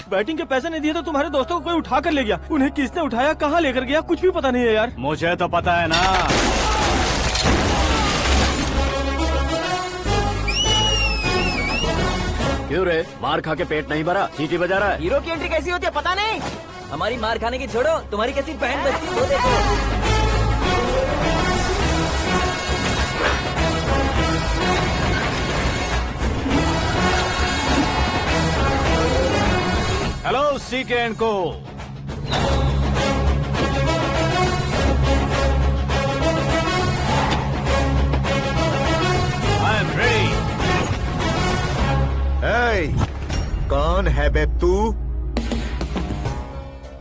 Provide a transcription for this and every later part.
Batting के पैसे नहीं दिए तो तुम्हारे दोस्तों को कोई उठा कर ले गया। उन्हें किसने उठाया, कहाँ लेकर गया, कुछ भी पता नहीं है यार। मुझे तो पता है ना। क्यों रे, मार खा के पेट नहीं भरा, सीटी बजा रहा है? हीरो की एंट्री कैसी होती है पता नहीं। हमारी मार खाने की छोड़ो, तुम्हारी कैसी बैंड बजती है वो देखो। हेलो सीके एंड को। I am ready. कौन है बे तू?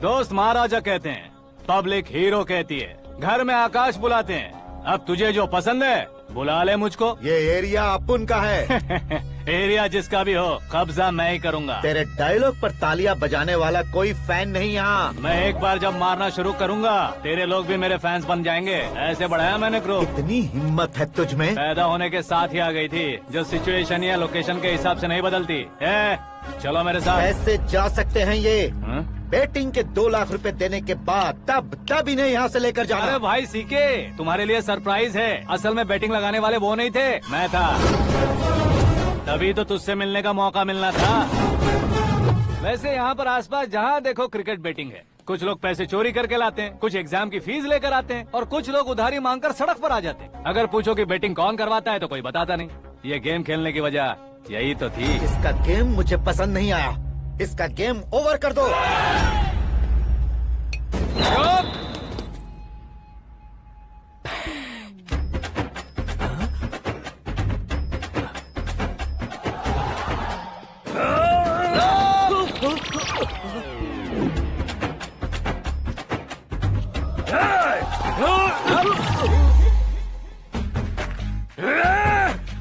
दोस्त महाराजा कहते हैं, पब्लिक हीरो कहती है, घर में आकाश बुलाते हैं। अब तुझे जो पसंद है बुला ले मुझको। ये एरिया अपुन का है। एरिया जिसका भी हो, कब्जा मैं ही करूंगा। तेरे डायलॉग पर तालियां बजाने वाला कोई फैन नहीं यहाँ। मैं एक बार जब मारना शुरू करूंगा, तेरे लोग भी मेरे फैंस बन जाएंगे। ऐसे बढ़ाया मैंने ग्रुप। इतनी हिम्मत है तुझ में? पैदा होने के साथ ही आ गई थी, जो सिचुएशन या लोकेशन के हिसाब से नहीं बदलती। चलो मेरे साथ। कैसे जा सकते हैं ये? हाँ? बेटिंग के 2 लाख रुपए देने के बाद तब इन्हें यहाँ से लेकर जाना। अरे भाई सीके, तुम्हारे लिए सरप्राइज है। असल में बैटिंग लगाने वाले वो नहीं थे, मैं था। तभी तो तुझसे मिलने का मौका मिलना था। वैसे यहाँ पर आसपास जहाँ देखो क्रिकेट बैटिंग है। कुछ लोग पैसे चोरी करके लाते हैं, कुछ एग्जाम की फीस लेकर आते हैं, और कुछ लोग उधारी मांगकर सड़क पर आ जाते हैं। अगर पूछो कि बैटिंग कौन करवाता है तो कोई बताता नहीं। ये गेम खेलने की वजह यही तो थी। इसका गेम मुझे पसंद नहीं आया। इसका गेम ओवर कर दो।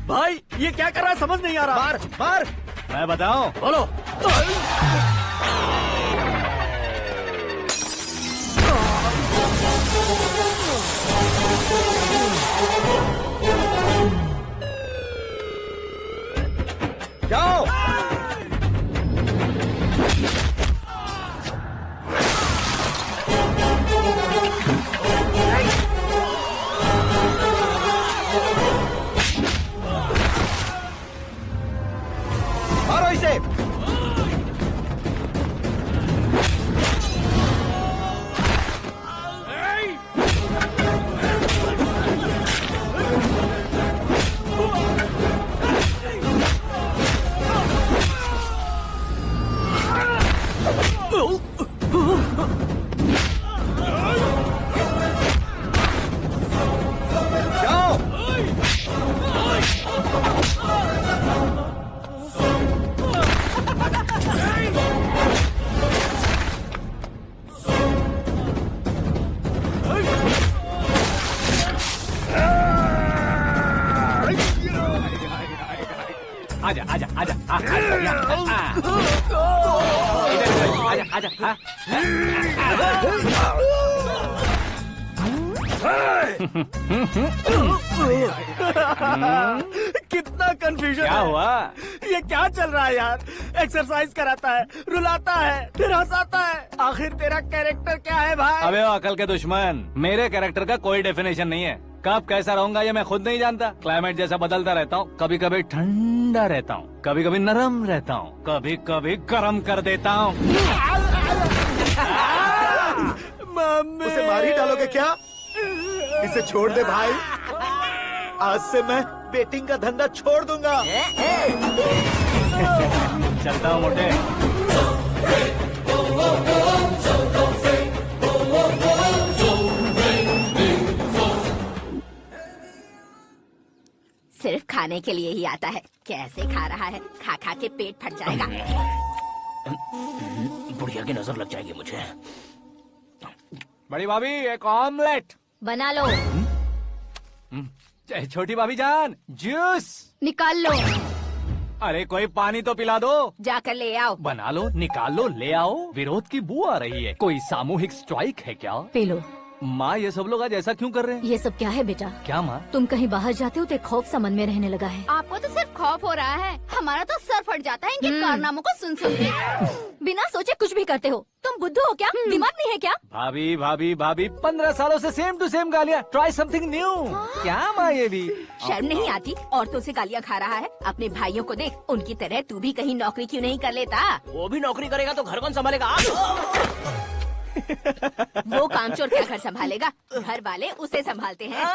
भाई ये क्या कर रहा है, समझ नहीं आ रहा। मार मार। मैं बताऊं? बोलो। जाओ। मारो इसे। आजा आजा आजा आजा आजा। कितना कंफ्यूजन क्या है। हुआ? ये क्या चल रहा है यार? एक्सरसाइज कराता है, रुलाता है, फिर हंसाता है। आखिर तेरा कैरेक्टर क्या है भाई? अबे वो अकल के दुश्मन, मेरे कैरेक्टर का कोई डेफिनेशन नहीं है। कब कैसा रहूंगा ये मैं खुद नहीं जानता। क्लाइमेट जैसा बदलता रहता हूँ। कभी कभी ठंडा रहता हूँ, कभी कभी नरम रहता हूँ, कभी कभी गर्म कर देता हूँ। उसे मार ही डालोगे क्या? इसे छोड़ दे भाई। आज से मैं बेटिंग का धंधा छोड़ दूंगा। चलता हूँ मोटे। सिर्फ खाने के लिए ही आता है। कैसे खा रहा है, खा खा के पेट फट जाएगा। बुढ़िया की नजर लग जाएगी मुझे। बड़ी भाभी एक ऑमलेट बना लो। छोटी भाभी जान जूस निकाल लो। अरे कोई पानी तो पिला दो। जाकर ले आओ। बना लो, निकाल लो, ले आओ। विरोध की बू आ रही है। कोई सामूहिक स्ट्राइक है क्या? P low. माँ ये सब लोग आज ऐसा क्यों कर रहे हैं? ये सब क्या है बेटा? क्या माँ? तुम कहीं बाहर जाते हो तो एक खौफ सा मन में रहने लगा है। आपको तो सिर्फ खौफ हो रहा है, हमारा तो सर फट जाता है इनके कारनामों को सुन सुन के। बिना सोचे कुछ भी करते हो। तुम बुद्धू हो क्या? दिमाग नहीं है क्या? भाभी भाभी भाभी 15 सालों से सेम टू सेम गालियाँ। Try something new. क्या माँ ये भी? शर्म नहीं आती? औरतों से गालियाँ खा रहा है। अपने भाइयों को देख, उनकी तरह तू भी कहीं नौकरी क्यों नहीं कर लेता? वो भी नौकरी करेगा तो घर कौन संभालेगा? आप वो कामचोर क्या घर संभालेगा? घर वाले उसे संभालते हैं।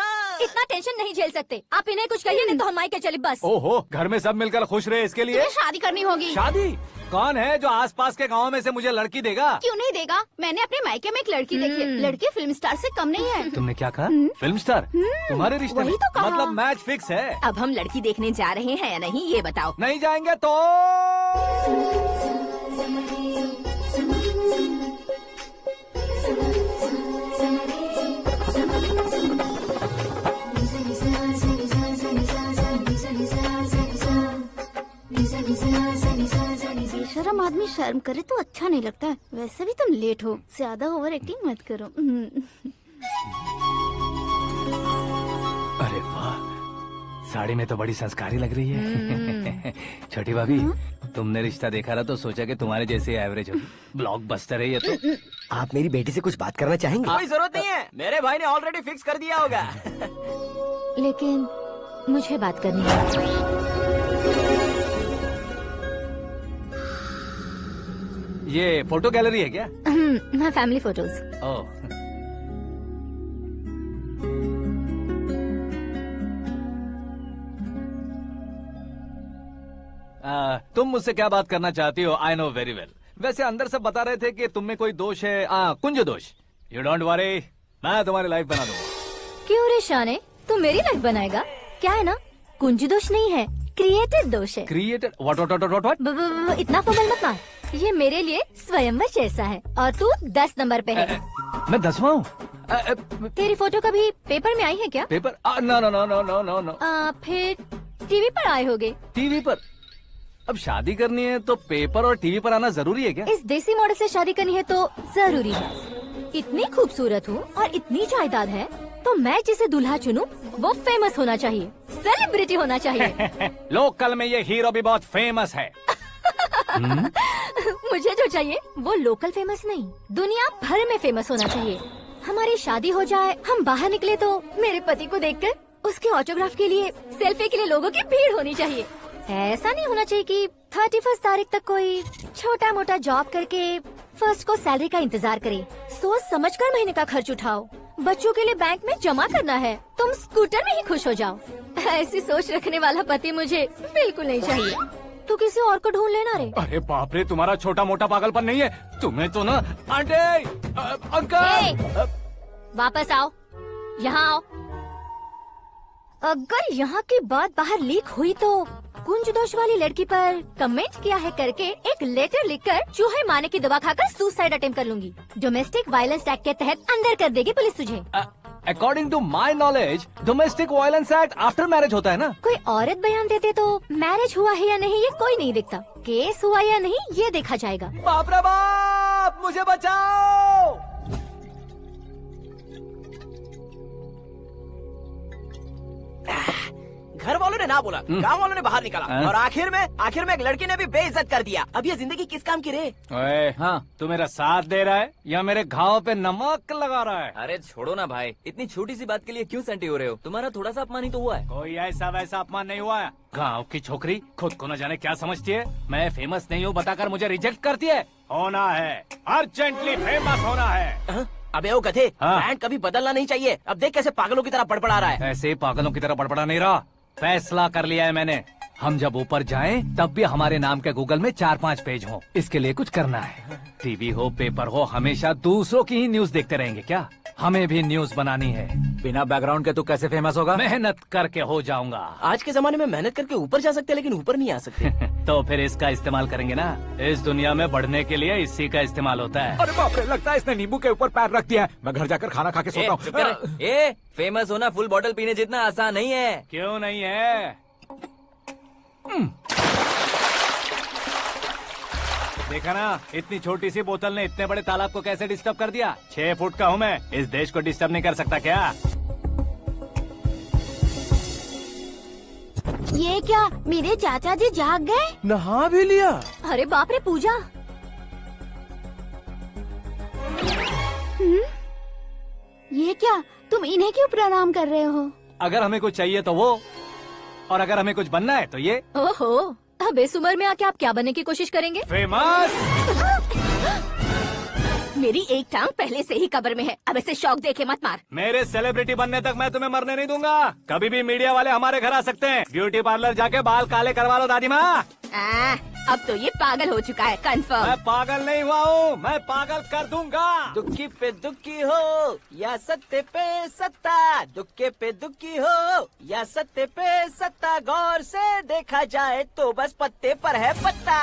इतना टेंशन नहीं झेल सकते। आप इन्हें कुछ कहिए नहीं तो हम मायके चले बस। ओहो, घर में सब मिलकर खुश रहे इसके लिए। तुम्हें शादी करनी होगी। शादी? कौन है जो आसपास के गाँव में से मुझे लड़की देगा? क्यों नहीं देगा? मैंने अपने मायके में एक लड़की देखी है। लड़की फिल्म स्टार से कम नहीं है। तुमने क्या कहा? Film star? तुम्हारे रिश्ते में? वही तो कहा। मतलब मैच फिक्स है? अब हम लड़की देखने जा रहे हैं या नहीं ये बताओ। नहीं जाएंगे तो? बेशरम आदमी शर्म करे तो अच्छा नहीं लगता है। वैसे भी तुम लेट हो, ज्यादा ओवर एक्टिंग मत करो। अरे वाह, साड़ी में तो बड़ी संस्कारी लग रही है। छोटी भाभी, तुमने रिश्ता देखा ना तो सोचा कि तुम्हारे जैसे एवरेज होगी। ब्लॉकबस्टर है ये तो। आप मेरी बेटी से कुछ बात करना चाहेंगे? कोई जरूरत नहीं है, मेरे भाई ने ऑलरेडी फिक्स कर दिया होगा। लेकिन मुझे बात करनी है। ये फोटो गैलरी है क्या? मैं फैमिली फोटोज। ओह, तुम मुझसे क्या बात करना चाहती हो? I know very well. वैसे अंदर सब बता रहे थे कि तुम में कोई दोष है। कुंज दोष। यू डोंट वरी, मैं तुम्हारी लाइफ बना दूंगा। क्यों रे शाने, तू मेरी लाइफ बनाएगा? क्या है ना, कुंज दोष नहीं है, क्रिएटेड दोष है। क्रिएटेड? व्हाट? इतना फमल मत मार। ये मेरे लिए स्वयंवर जैसा है और तू 10 नंबर पे है। मैं 10वां हूँ? तेरी फोटो कभी पेपर में आई है क्या? Paper? No no no no no no no. फिर टीवी पर आए होगे। टीवी पर? अब शादी करनी है तो पेपर और टीवी पर आना जरूरी है क्या? इस देसी मॉडल से शादी करनी है तो जरूरी है। इतनी खूबसूरत हूँ और इतनी जायदाद है तो मैं जिसे दूल्हा चुनूं वो फेमस होना चाहिए, सेलिब्रिटी होना चाहिए। लोकल में ये हीरो भी बहुत फेमस है। मुझे जो चाहिए वो लोकल फेमस नहीं, दुनिया भर में फेमस होना चाहिए। हमारी शादी हो जाए, हम बाहर निकले तो मेरे पति को देखकर उसके ऑटोग्राफ के लिए, सेल्फी के लिए लोगों की भीड़ होनी चाहिए। ऐसा नहीं होना चाहिए कि 31 तारीख तक कोई छोटा मोटा जॉब करके फर्स्ट को सैलरी का इंतजार करे। सोच समझकर महीने का खर्च उठाओ। बच्चों के लिए बैंक में जमा करना है, तुम स्कूटर में ही खुश हो जाओ। ऐसी सोच रखने वाला पति मुझे बिल्कुल नहीं चाहिए। तू किसी और को ढूंढ लेना रे। अरे बाप रे, तुम्हारा छोटा मोटा पागलपन नहीं है? तुम्हें तो ना आंटी, अंकल। वापस आओ, यहाँ आओ। अगर यहाँ की बात बाहर लीक हुई तो कुंज दोष वाली लड़की पर कमेंट किया है करके एक लेटर लिखकर चूहे मारने की दवा खाकर सुसाइड अटेम्प्ट कर लूंगी। डोमेस्टिक वायलेंस एक्ट के तहत अंदर कर देगी पुलिस तुझे। According to my knowledge domestic violence act after marriage होता है ना? कोई औरत बयान देते तो मैरिज हुआ है या नहीं ये कोई नहीं देखता, केस हुआ या नहीं ये देखा जाएगा। बाप रे बाप, मुझे बचाओ। घर वालों ने ना बोला, गांव वालों ने बाहर निकाला और आखिर में एक लड़की ने भी बेइज्जत कर दिया। अब ये जिंदगी किस काम की रे? ओए, हाँ, तू मेरा साथ दे रहा है या मेरे घाव पे नमक लगा रहा है? अरे छोड़ो ना भाई, इतनी छोटी सी बात के लिए क्यों सैंटी हो रहे हो? तुम्हारा थोड़ा सा अपमान ही तो हुआ है। कोई ऐसा वैसा अपमान नहीं हुआ है। गाँव की छोकरी खुद को न जाने क्या समझती है। मैं फेमस नहीं हूँ बताकर मुझे रिजेक्ट करती है। होना है, अर्जेंटली फेमस होना है। अबे वो गधे, हाँ। ब्रांड कभी बदलना नहीं चाहिए। अब देख कैसे पागलों की तरह बड़बड़ा रहा है। ऐसे पागलों की तरह बड़बड़ा नहीं रहा, फैसला कर लिया है मैंने। हम जब ऊपर जाएं तब भी हमारे नाम के गूगल में 4-5 पेज हो। इसके लिए कुछ करना है। टीवी हो, पेपर हो, हमेशा दूसरों की ही न्यूज देखते रहेंगे क्या? हमें भी न्यूज बनानी है। बिना बैकग्राउंड के तू कैसे फेमस होगा? मेहनत करके हो जाऊंगा। आज के जमाने में मेहनत करके ऊपर जा सकते हैं लेकिन ऊपर नहीं आ सकते। तो फिर इसका इस्तेमाल करेंगे ना। इस दुनिया में बढ़ने के लिए इसी का इस्तेमाल होता है। अरे बाप रे, लगता है इसने नींबू के ऊपर पैर रख दिया है। मैं घर जाकर खाना खा के सोता चुप कर। हूँ। फेमस होना फुल बॉटल पीने जितना आसान नहीं है। क्यों नहीं है? देखा ना, इतनी छोटी सी बोतल ने इतने बड़े तालाब को कैसे डिस्टर्ब कर दिया। 6 फुट का हूँ मैं, इस देश को डिस्टर्ब नहीं कर सकता क्या? ये क्या, मेरे चाचा जी जाग गए? नहा भी लिया? अरे बाप रे पूजा, ये क्या, तुम इन्हें क्यों प्रणाम कर रहे हो? अगर हमें कुछ चाहिए तो वो, और अगर हमें कुछ बनना है तो ये। ओहो, अब इस उम्र में आके आप क्या बनने की कोशिश करेंगे? फेमस। मेरी एक टांग पहले से ही कब्र में है, अब इसे शौक देके मत मार। मेरे सेलिब्रिटी बनने तक मैं तुम्हें मरने नहीं दूंगा। कभी भी मीडिया वाले हमारे घर आ सकते हैं। ब्यूटी पार्लर जाके बाल काले करवा लो दादी माँ। अब तो ये पागल हो चुका है, कंफर्म। मैं पागल नहीं हुआ हूँ, मैं पागल कर दूंगा। दुखी पे दुखी हो या सत्य पे सत्ता, दुखे पे दुखी हो या सत्य पे सत्ता, गौर से देखा जाए तो बस पत्ते पर है पत्ता।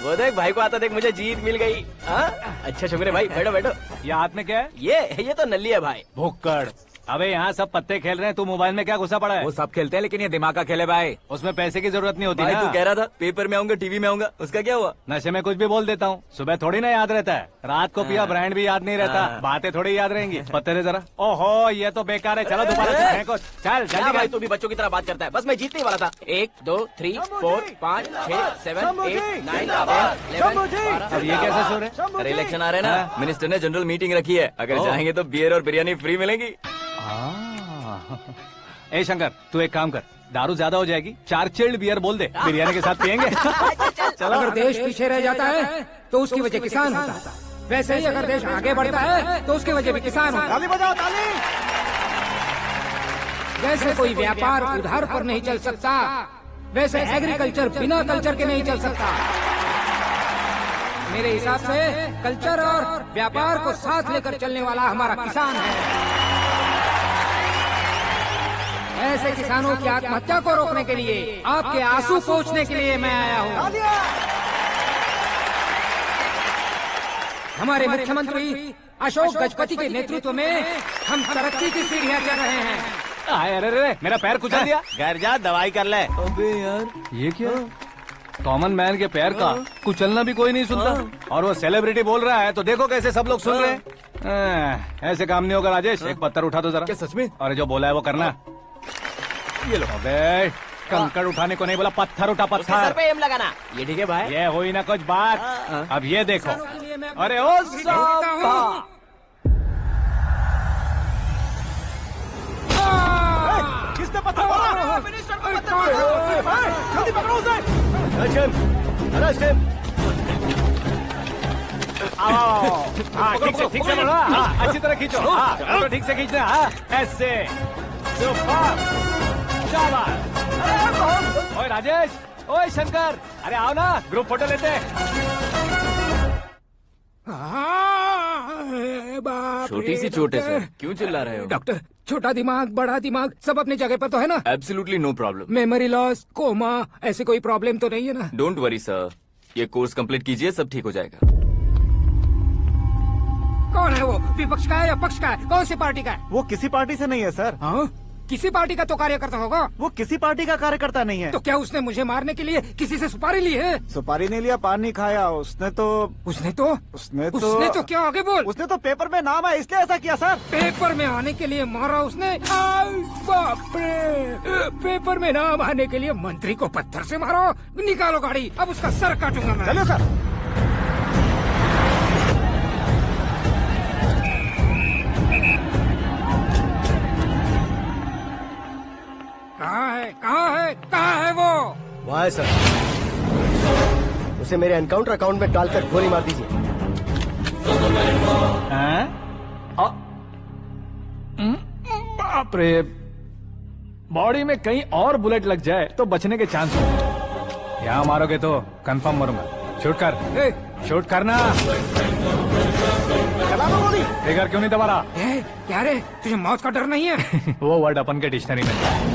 वो देख भाई को आता देख, मुझे जीत मिल गई। अच्छा शुक्र है भाई, बैठो बैठो। ये हाथ में क्या है? ये तो नल्ली है भाई। भुक्कड़। अबे यहाँ सब पत्ते खेल रहे हैं, तू मोबाइल में क्या घुसा पड़ा है? वो सब खेलते हैं लेकिन ये दिमाग का खेल है भाई। उसमें पैसे की जरूरत नहीं होती भाई ना। तू कह रहा था पेपर में आऊंगा, टीवी में आऊंगा, उसका क्या हुआ? नशे में कुछ भी बोल देता हूँ, सुबह थोड़ी ना याद रहता है। रात को पिया ब्रांड भी याद नहीं रहता, बातें थोड़ी याद रहेंगी। पत्ते दे जरा। ओहो ये तो बेकार है, चलो दोबारा से फेंको। चल क्या जल्दी भाई कर। तू भी बच्चों की तरह बात करता है। बस मैं जीतने वाला था। 1 2 3 4 5 6 7 8 9 10 11 अब ये कैसे सो रहे? अरे इलेक्शन आ रहे हैं ना, मिनिस्टर ने जनरल मीटिंग रखी है। अगर जाएंगे तो बियर और बिरयानी फ्री मिलेगी। ए शंकर, तू एक काम कर, दारू ज्यादा हो जाएगी, 4 चिल्ड बियर बोल दे, बिरयानी के साथ पियेंगे। चलो, अगर देश पीछे रह जाता है तो उसकी वजह किसान होता है। वैसे ही अगर देश आगे बढ़ता है तो उसकी वजह भी किसान होता है। ताली बजाओ, ताली। जैसे कोई व्यापार उधार पर नहीं चल सकता, वैसे एग्रीकल्चर बिना कल्चर के नहीं चल सकता। मेरे हिसाब से कल्चर और व्यापार को साथ लेकर चलने वाला हमारा किसान है। ऐसे किसानों की आत्महत्या को रोकने के लिए, आपके आंसू पोंछने के लिए मैं आया हूँ। हमारे मुख्यमंत्री अशोक गजपति के नेतृत्व में हम तरक्की की सीढ़ियाँ चढ़ रहे हैं। अरे मेरा पैर कुचल दिया। घर जा, दवाई कर ले। अबे यार ये क्या? कॉमन मैन के पैर का कुचलना भी कोई नहीं सुनता, और वो सेलिब्रिटी बोल रहा है तो देखो कैसे सब लोग सुन रहे हैं। ऐसे काम नहीं होगा राजेश, एक पत्थर उठा दो जरा। क्या सच में? और जो बोला है वो करना। ये लो। अबे कंकड़ उठाने को नहीं बोला, पत्थर उठा, उसके सर पत्थर। पे एम लगाना। ये ठीक है भाई। ये हुई ना कुछ बात। अब ये देखो। अरे ओ साहब, किसने पत्थर मारा? मिनिस्टर को पत्थर मारा। जल्दी पकड़ो उसे। हाँ ठीक से बोलो। हाँ अच्छी तरह खींचो। हाँ तो ठीक से खींचना। हाँ ऐसे। सुपर। शाबाश। ओए राजेश, ओए शंकर, अरे आओ ना, ग्रुप फोटो लेते हैं। छोटी सी चोट है सर, क्यों चिल्ला रहे हो? डॉक्टर, छोटा दिमाग बड़ा दिमाग सब अपनी जगह पर तो है ना? Absolutely no problem. Memory loss, coma, ऐसी कोई प्रॉब्लम तो नहीं है ना? डोंट वरी सर, ये कोर्स कंप्लीट कीजिए, सब ठीक हो जाएगा। कौन है वो? विपक्ष का है या पक्ष का है? कौन सी पार्टी का है? वो किसी पार्टी से नहीं है सर। हाँ? किसी पार्टी का तो कार्यकर्ता होगा। वो किसी पार्टी का कार्यकर्ता नहीं है। तो क्या उसने मुझे मारने के लिए किसी से सुपारी ली है? सुपारी नहीं लिया, पान नहीं खाया। उसने तो क्या? आगे बोल। उसने तो पेपर में नाम है इसलिए ऐसा किया सर। पेपर में आने के लिए मारा उसने? बाप रे! पेपर में नाम आने के लिए मंत्री को पत्थर से मारो? निकालो गाड़ी, अब उसका सर काटूंगा मैं। चलो सर। कहाँ है वो? वहाँ है सर। उसे मेरे एनकाउंटर अकाउंट में डालकर गोली मार दीजिए। बाप रे, बॉडी में कहीं और बुलेट लग जाए तो बचने के चांस हो। यहाँ मारोगे तो कंफर्म मरूंगा। शूट कर, शूट करना। ट्रिगर क्यों नहीं दबा रहा? क्या रे, तुझे मौत का डर नहीं है? वो वर्ड अपन के डिक्शनरी में है।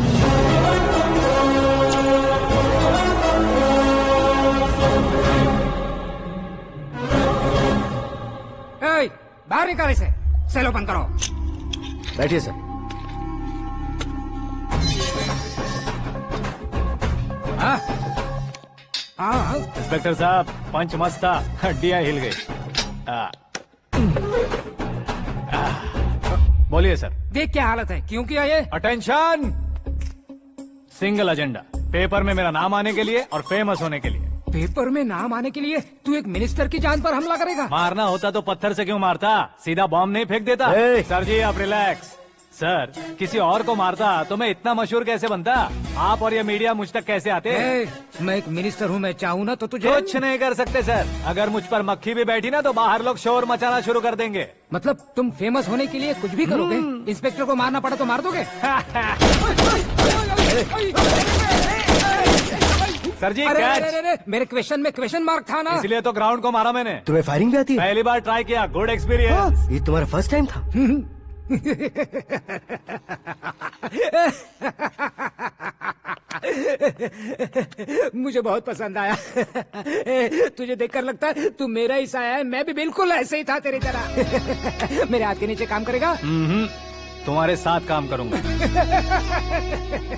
बाहर निकाल इसे, सेल ओपन करो। बैठिए सर। हाँ हाँ इंस्पेक्टर साहब पंच मस्त था, हड्डियां हिल गई। बोलिए सर। देख क्या हालत है, क्यों किया ये? अटेंशन, सिंगल एजेंडा, पेपर में मेरा नाम आने के लिए और फेमस होने के लिए। पेपर में नाम आने के लिए तू एक मिनिस्टर की जान पर हमला करेगा? मारना होता तो पत्थर से क्यों मारता, सीधा बॉम्ब नहीं फेंक देता। सर जी आप रिलैक्स। सर किसी और को मारता तो मैं इतना मशहूर कैसे बनता, आप और ये मीडिया मुझ तक कैसे आते? मैं एक मिनिस्टर हूँ, मैं चाहूँ ना तो तुझे कुछ नहीं कर सकते सर। अगर मुझ पर मक्खी भी बैठी ना तो बाहर लोग शोर मचाना शुरू कर देंगे। मतलब तुम फेमस होने के लिए कुछ भी करोगे? इंस्पेक्टर को मारना पड़ा तो मार दोगे? सर जी अरे, मेरे क्वेश्चन में क्वेश्चन मार्क था ना, इसलिए तो ग्राउंड को मारा मैंने। तुम्हें फायरिंग भी आती है? पहली बार ट्राई किया, गुड एक्सपीरियंस। ये तुम्हारा फर्स्ट टाइम था? मुझे बहुत पसंद आया। तुझे देखकर लगता है तू मेरा ही साया है, मैं भी बिल्कुल ऐसे ही था तेरी तरह। मेरे हाथ के नीचे काम करेगा? तुम्हारे साथ काम करूंगा।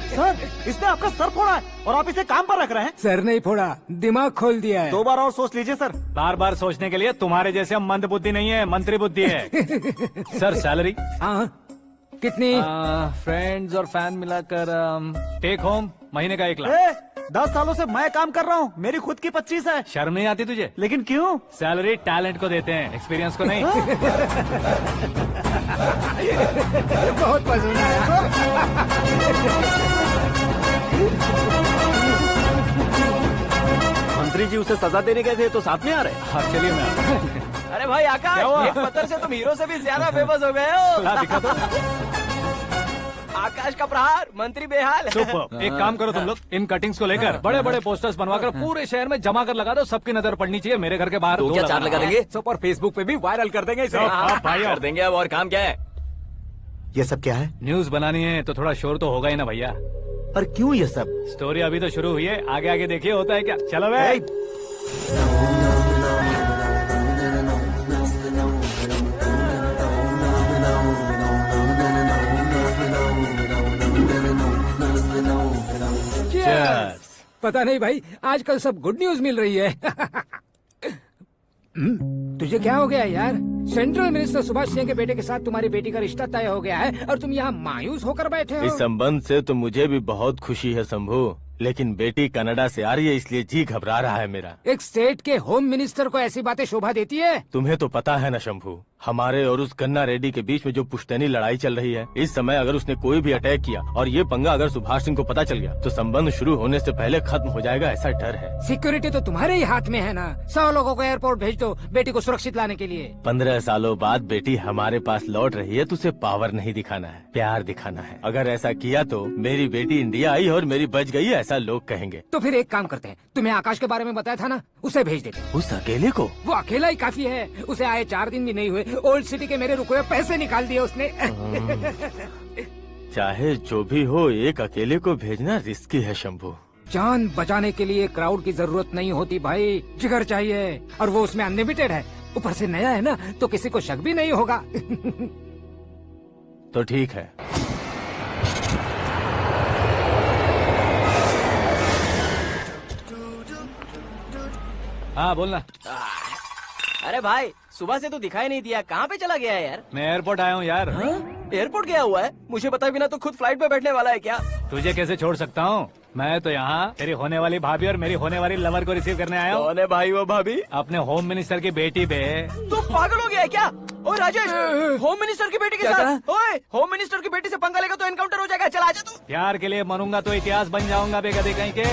सर इसने आपका सर फोड़ा है और आप इसे काम पर रख रहे हैं। सर नहीं फोड़ा, दिमाग खोल दिया है। 2 बार और सोच लीजिए सर। बार बार सोचने के लिए तुम्हारे जैसे मंद बुद्धि नहीं है, मंत्री बुद्धि है। Sir salary? हाँ कितनी? फ्रेंड्स और फैन मिलाकर टेक होम महीने का 1 लाख। 10 सालों से मैं काम कर रहा हूँ, मेरी खुद की 25 है। शर्म नहीं आती तुझे? लेकिन क्यों? सैलरी टैलेंट को देते हैं, एक्सपीरियंस को नहीं। बहुत पसंद आया। मंत्री जी उसे सजा देने गए थे तो साथ में आ रहे। हाँ चलिए मैं आता हूं। अरे भाई आकाश, एक पत्थर से तुम हीरो से भी ज्यादा फेमस हो गए हो। दिखा दो। आकाश का प्रहार, मंत्री बेहाल। सुपर। एक काम करो तुम लोग, इन कटिंग्स को लेकर बड़े बड़े पोस्टर्स बनवाकर पूरे शहर में जमा कर लगा दो, सबकी नजर पड़नी चाहिए। मेरे घर के बाहर तो 2 क्या 4 लगा देंगे? सब और फेसबुक पे भी वायरल कर देंगे इसे। भाई कर देंगे। अब और काम क्या है? ये सब क्या है? न्यूज बनानी है तो थोड़ा शोर तो होगा ही ना भैया। पर क्यों ये सब? स्टोरी अभी तो शुरू हुई है, आगे आगे देखिए होता है क्या। चलो भाई। पता नहीं भाई, आजकल सब गुड न्यूज मिल रही है। तुझे क्या हो गया यार? सेंट्रल मिनिस्टर सुभाष सिंह के बेटे के साथ तुम्हारी बेटी का रिश्ता तय हो गया है और तुम यहाँ मायूस होकर बैठे हो। इस संबंध से तो मुझे भी बहुत खुशी है शंभू, लेकिन बेटी कनाडा से आ रही है इसलिए जी घबरा रहा है मेरा। एक स्टेट के होम मिनिस्टर को ऐसी बातें शोभा देती है? तुम्हें तो पता है ना शंभू, हमारे और उस कन्ना रेड्डी के बीच में जो पुश्तैनी लड़ाई चल रही है, इस समय अगर उसने कोई भी अटैक किया और ये पंगा अगर सुभाष सिंह को पता चल गया तो संबंध शुरू होने से पहले खत्म हो जाएगा, ऐसा डर है। सिक्योरिटी तो तुम्हारे ही हाथ में है ना। 100 लोगों को एयरपोर्ट भेज दो बेटी को सुरक्षित लाने के लिए। 15 सालों बाद बेटी हमारे पास लौट रही है तो उसे पावर नहीं दिखाना है, प्यार दिखाना है। अगर ऐसा किया तो मेरी बेटी इंडिया आई और मेरी बच गई, ऐसा लोग कहेंगे। तो फिर एक काम करते हैं, तुम्हें आकाश के बारे में बताया था ना, उसे भेज देते। उस अकेले को? वो अकेला ही काफी है, उसे आए 4 दिन भी नहीं हुए, ओल्ड सिटी के मेरे रुके हुए पैसे निकाल दिए उसने। चाहे जो भी हो, एक अकेले को भेजना रिस्की है शंभू। जान बचाने के लिए क्राउड की जरूरत नहीं होती भाई, जिगर चाहिए, और वो उसमें अनलिमिटेड है। ऊपर से नया है ना तो किसी को शक भी नहीं होगा। तो ठीक है। हाँ बोलना। अरे भाई सुबह से तो दिखाई नहीं दिया, कहाँ पे चला गया है यार? मैं एयरपोर्ट आया हूँ यार। एयरपोर्ट गया हुआ है? मुझे पता भी ना तो खुद फ्लाइट पे बैठने वाला है क्या? तुझे कैसे छोड़ सकता हूँ? मैं तो यहाँ तेरी होने वाली भाभी और मेरी होने वाली लवर को रिसीव करने आया हूँ। कौन है भाई वो भाभी? अपने होम मिनिस्टर की बेटी पे। तू पागल हो गया है क्या? ओए राजेश, होम मिनिस्टर की बेटी के साथ? ओए होम मिनिस्टर की बेटी से पंगा लेगा तो एनकाउंटर हो जाएगा। चल आजा तू। प्यार के लिए मरूंगा तो इतिहास बन जाऊंगा बेगदे कहीं के।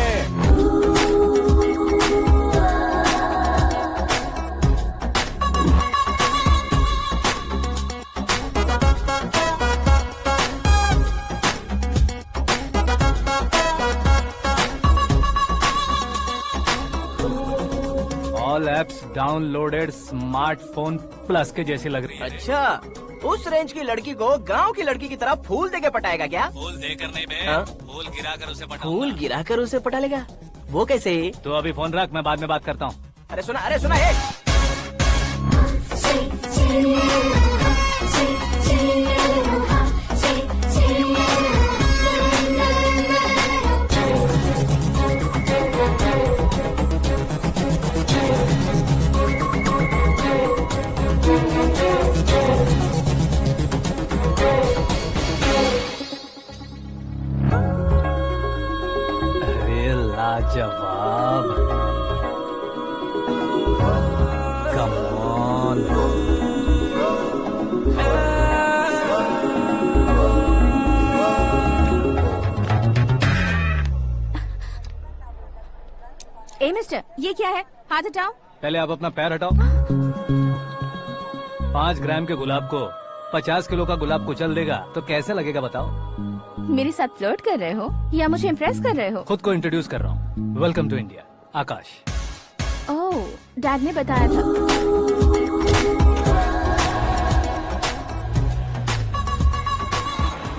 All apps downloaded smartphone plus के जैसी लग रही है। अच्छा, उस रेंज की लड़की को गांव की लड़की की तरह फूल देके पटाएगा क्या? फूल देकर नहीं बे, फूल गिराकर उसे पटा। फूल गिराकर उसे पटा लेगा? वो कैसे? तो अभी फोन रख, मैं बाद में बात करता हूँ। अरे सुना हे। लाजवाब। Come on. ए मिस्टर, ये क्या है? हाथ हटाओ। पहले आप अपना पैर हटाओ। 5 ग्राम के गुलाब को 50 किलो का गुलाब कुचल देगा तो कैसे लगेगा बताओ? मेरे साथ फ्लर्ट कर रहे हो या मुझे इम्प्रेस कर रहे हो? खुद को इंट्रोड्यूस कर रहा हूँ। Welcome to India, Akash. Oh, dad ने बताया था।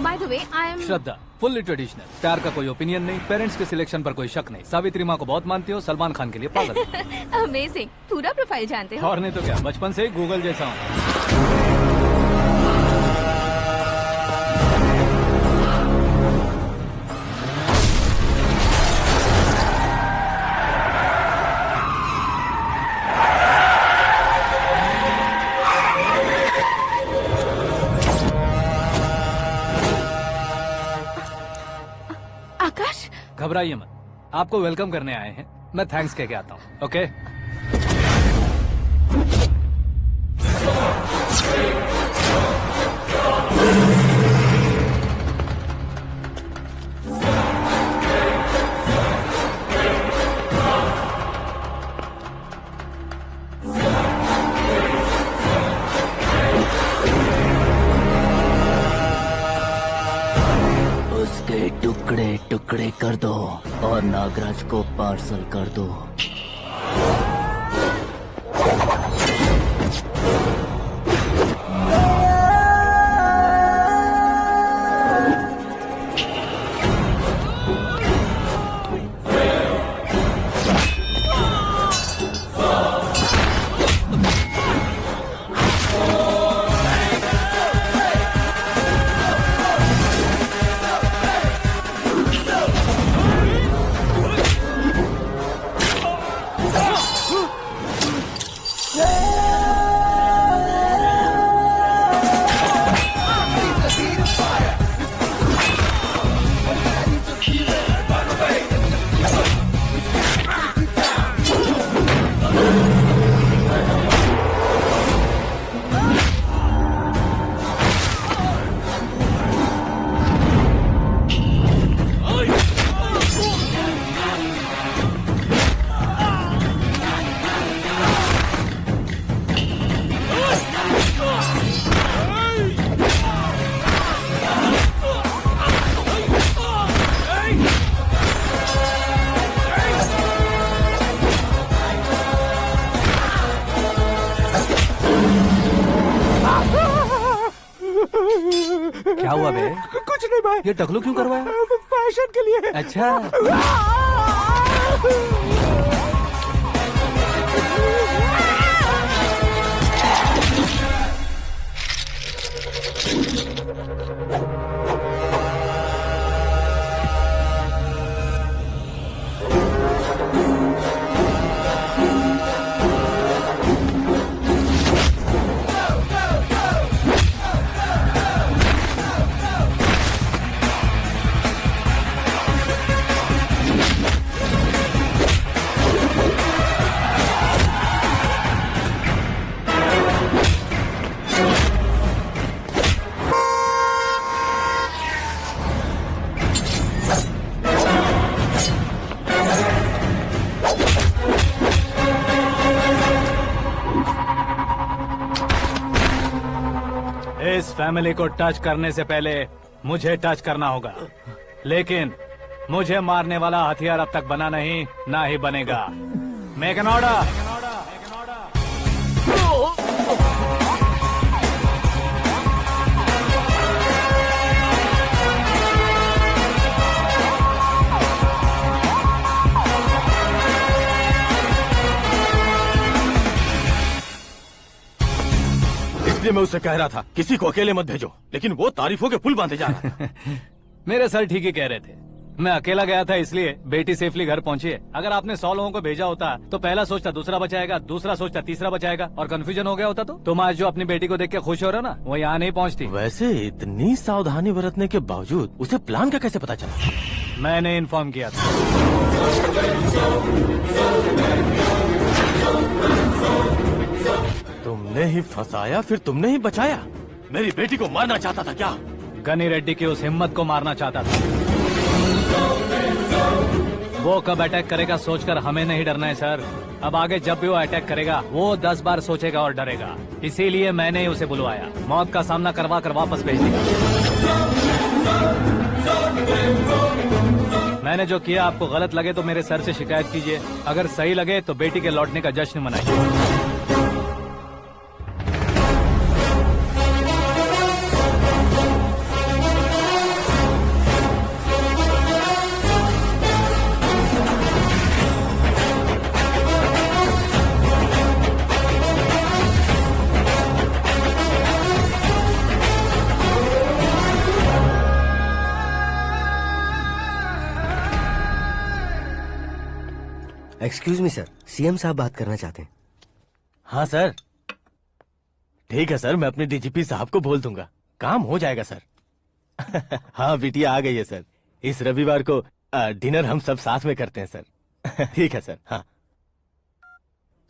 By the way, I am Shraddha, fully traditional. प्यार का कोई ओपिनियन नहीं, पेरेंट्स के सिलेक्शन पर कोई शक नहीं। सावित्री माँ को बहुत मानती हो, सलमान खान के लिए पागल। अमेजिंग, पूरा प्रोफाइल जानते हो। और नहीं तो क्या, बचपन से ही गूगल जैसा हूँ। आकाश, घबराइए मत, आपको वेलकम करने आए हैं। मैं थैंक्स कह के आता हूँ। ओके? उसके टुकड़े टुकड़े कर दो और नागराज को पार्सल कर दो। क्या हुआ बे? कुछ नहीं भाई। ये टकलू क्यों करवाया? फैशन के लिए। अच्छा। इस फैमिली को टच करने से पहले मुझे टच करना होगा, लेकिन मुझे मारने वाला हथियार अब तक बना नहीं, ना ही बनेगा। Make an order. इसलिए मैं उससे कह रहा था किसी को अकेले मत भेजो, लेकिन वो तारीफों के पुल बांधे जा रहा था। मेरे सर ठीक ही कह रहे थे। मैं अकेला गया था इसलिए बेटी सेफली घर पहुंची है। अगर आपने 100 लोगों को भेजा होता तो पहला सोचता दूसरा बचाएगा, दूसरा सोचता तीसरा बचाएगा, और कंफ्यूजन हो गया होता तो तुम आज जो अपनी बेटी को देख के खुश हो रहे हो ना, वो यहाँ नहीं पहुँचती। वैसे इतनी सावधानी बरतने के बावजूद उसे प्लान का कैसे पता चला? मैंने इन्फॉर्म किया था। तुमने ही फंसाया, फिर तुमने ही बचाया। मेरी बेटी को मारना चाहता था क्या? गनी रेड्डी की उस हिम्मत को मारना चाहता था। वो कब अटैक करेगा सोचकर हमें नहीं डरना है सर। अब आगे जब भी वो अटैक करेगा वो 10 बार सोचेगा और डरेगा। इसीलिए मैंने ही उसे बुलवाया। मौत का सामना करवा कर वापस भेज दिया। मैंने जो किया आपको गलत लगे तो मेरे सर से शिकायत कीजिए, अगर सही लगे तो बेटी के लौटने का जश्न मनाइए। एक्सक्यूज मी सर, सीएम साहब बात करना चाहते हैं। हाँ सर, ठीक है सर, मैं अपने डीजीपी साहब को बोल दूंगा, काम हो जाएगा सर। हाँ बिटिया आ गई है सर। इस रविवार को डिनर हम सब साथ में करते हैं सर। ठीक है सर। हाँ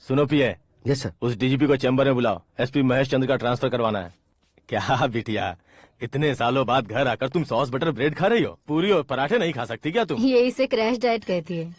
सुनो पिए। Yes sir. उस डीजीपी को चैम्बर में बुलाओ, एसपी महेश चंद्र का ट्रांसफर करवाना है। क्या बिटिया, इतने सालों बाद घर आकर तुम सॉस बटर ब्रेड खा रही हो? पूरी और पराठे नहीं खा सकती क्या तुम? ये इसे क्रैश डाइट कहती है।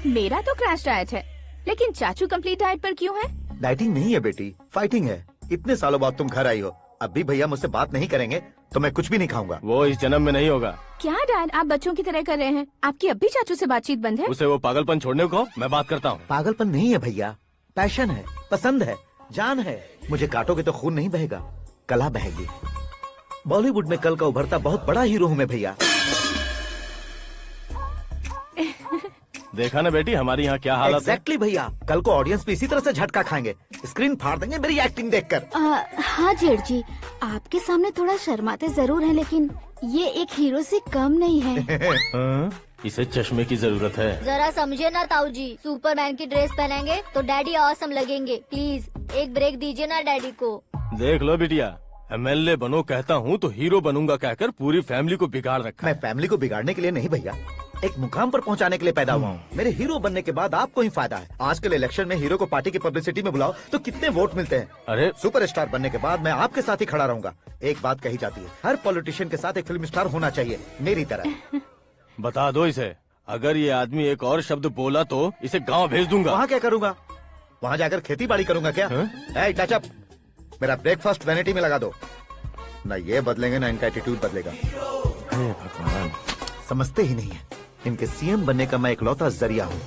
मेरा तो क्रैश डाइट है, लेकिन चाचू कंप्लीट डाइट पर क्यों है? डाइटिंग नहीं है बेटी, फाइटिंग है। इतने सालों बाद तुम घर आई हो, अब भी भैया मुझसे बात नहीं करेंगे तो मैं कुछ भी नहीं खाऊंगा। वो इस जन्म में नहीं होगा। क्या डैड, आप बच्चों की तरह कर रहे हैं? आपकी अब भी चाचू से बातचीत बंद है? उसे वो पागलपन छोड़ने को कहो, मैं बात करता हूँ। पागलपन नहीं है भैया, पैशन है, पसंद है, जान है। मुझे काटोगे तो खून नहीं बहेगा, कला बहेगी। बॉलीवुड में कल का उभरता बहुत बड़ा हीरो हूँ मैं भैया। देखा ना बेटी हमारी यहाँ क्या हालत है। एग्जैक्टली भैया, कल को ऑडियंस भी इसी तरह से झटका खाएंगे, स्क्रीन फाड़ देंगे मेरी एक्टिंग देखकर। हाँ जेठ जी, आपके सामने थोड़ा शर्माते जरूर हैं, लेकिन ये एक हीरो से कम नहीं है। इसे चश्मे की जरूरत है। जरा समझे ना ताऊ जी, सुपरमैन की ड्रेस पहनेंगे तो डैडी ऑसम लगेंगे। प्लीज एक ब्रेक दीजिए ना डैडी को। देख लो बिटिया, एमएलए बनो कहता हूँ तो हीरो बनूंगा कहकर पूरी फैमिली को बिगाड़ रखा मैं फैमिली को बिगाड़ने के लिए नहीं भैया, एक मुकाम पर पहुंचाने के लिए पैदा हुआ हूँ। मेरे हीरो बनने के बाद आपको ही फायदा है। आजकल इलेक्शन में हीरो को पार्टी की पब्लिसिटी में बुलाओ तो कितने वोट मिलते हैं। अरे सुपरस्टार बनने के बाद मैं आपके साथ ही खड़ा रहूंगा। एक बात कही जाती है, हर पॉलिटिशियन के साथ एक फिल्म स्टार होना चाहिए, मेरी तरह। बता दो इसे, अगर ये आदमी एक और शब्द बोला तो इसे गाँव भेज दूंगा। वहाँ क्या करूंगा? वहाँ जाकर खेती बाड़ी करूंगा क्या? टच अप, मेरा ब्रेकफास्ट वैनिटी में लगा दो। न ये बदलेंगे न इनका एटीट्यूड बदलेगा। भगवान, समझते ही नहीं है, इनके सीएम बनने का मैं इकलौता जरिया हूँ।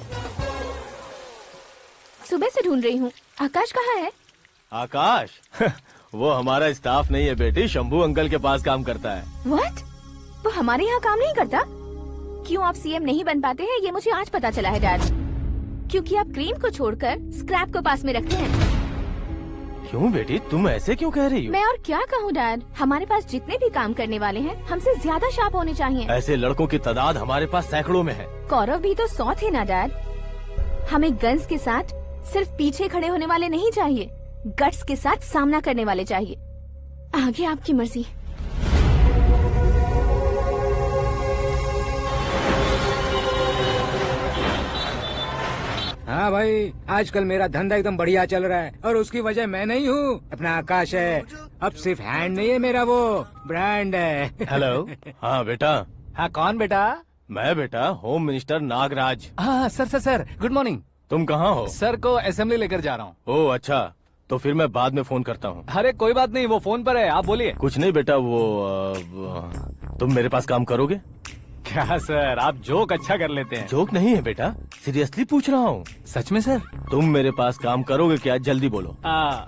सुबह से ढूंढ रही हूँ, आकाश कहाँ है? आकाश? वो हमारा स्टाफ नहीं है बेटी, शंभू अंकल के पास काम करता है। व्हाट? वो हमारे यहाँ काम नहीं करता? क्यों आप सीएम नहीं बन पाते हैं ये मुझे आज पता चला है डैड। क्योंकि आप क्रीम को छोड़कर स्क्रैप को पास में रखते हैं। क्यों बेटी, तुम ऐसे क्यों कह रही हो? मैं और क्या कहूँ डैड, हमारे पास जितने भी काम करने वाले हैं हमसे ज्यादा शार्प होने चाहिए। ऐसे लड़कों की तादाद हमारे पास सैकड़ों में है। कौरव भी तो 100 थे ना डैड। हमें गन्स के साथ सिर्फ पीछे खड़े होने वाले नहीं चाहिए, गट्स के साथ सामना करने वाले चाहिए। आगे आपकी मर्जी। हाँ भाई, आजकल मेरा धंधा एकदम बढ़िया चल रहा है और उसकी वजह मैं नहीं हूँ, अपना आकाश है। अब सिर्फ हैंड नहीं है मेरा, वो ब्रांड है। हेलो। हाँ बेटा। हाँ कौन बेटा? मैं बेटा होम मिनिस्टर नागराज। हाँ सर गुड मॉर्निंग। तुम कहाँ हो? सर को असेंबली लेकर जा रहा हूँ। ओह अच्छा, तो फिर मैं बाद में फोन करता हूँ। अरे कोई बात नहीं, वो फोन पर है, आप बोलिए। कुछ नहीं बेटा, तुम मेरे पास काम करोगे? क्या सर, आप जोक अच्छा कर लेते हैं। जोक नहीं है बेटा, सीरियसली पूछ रहा हूँ। सच में सर? तुम मेरे पास काम करोगे क्या? जल्दी बोलो।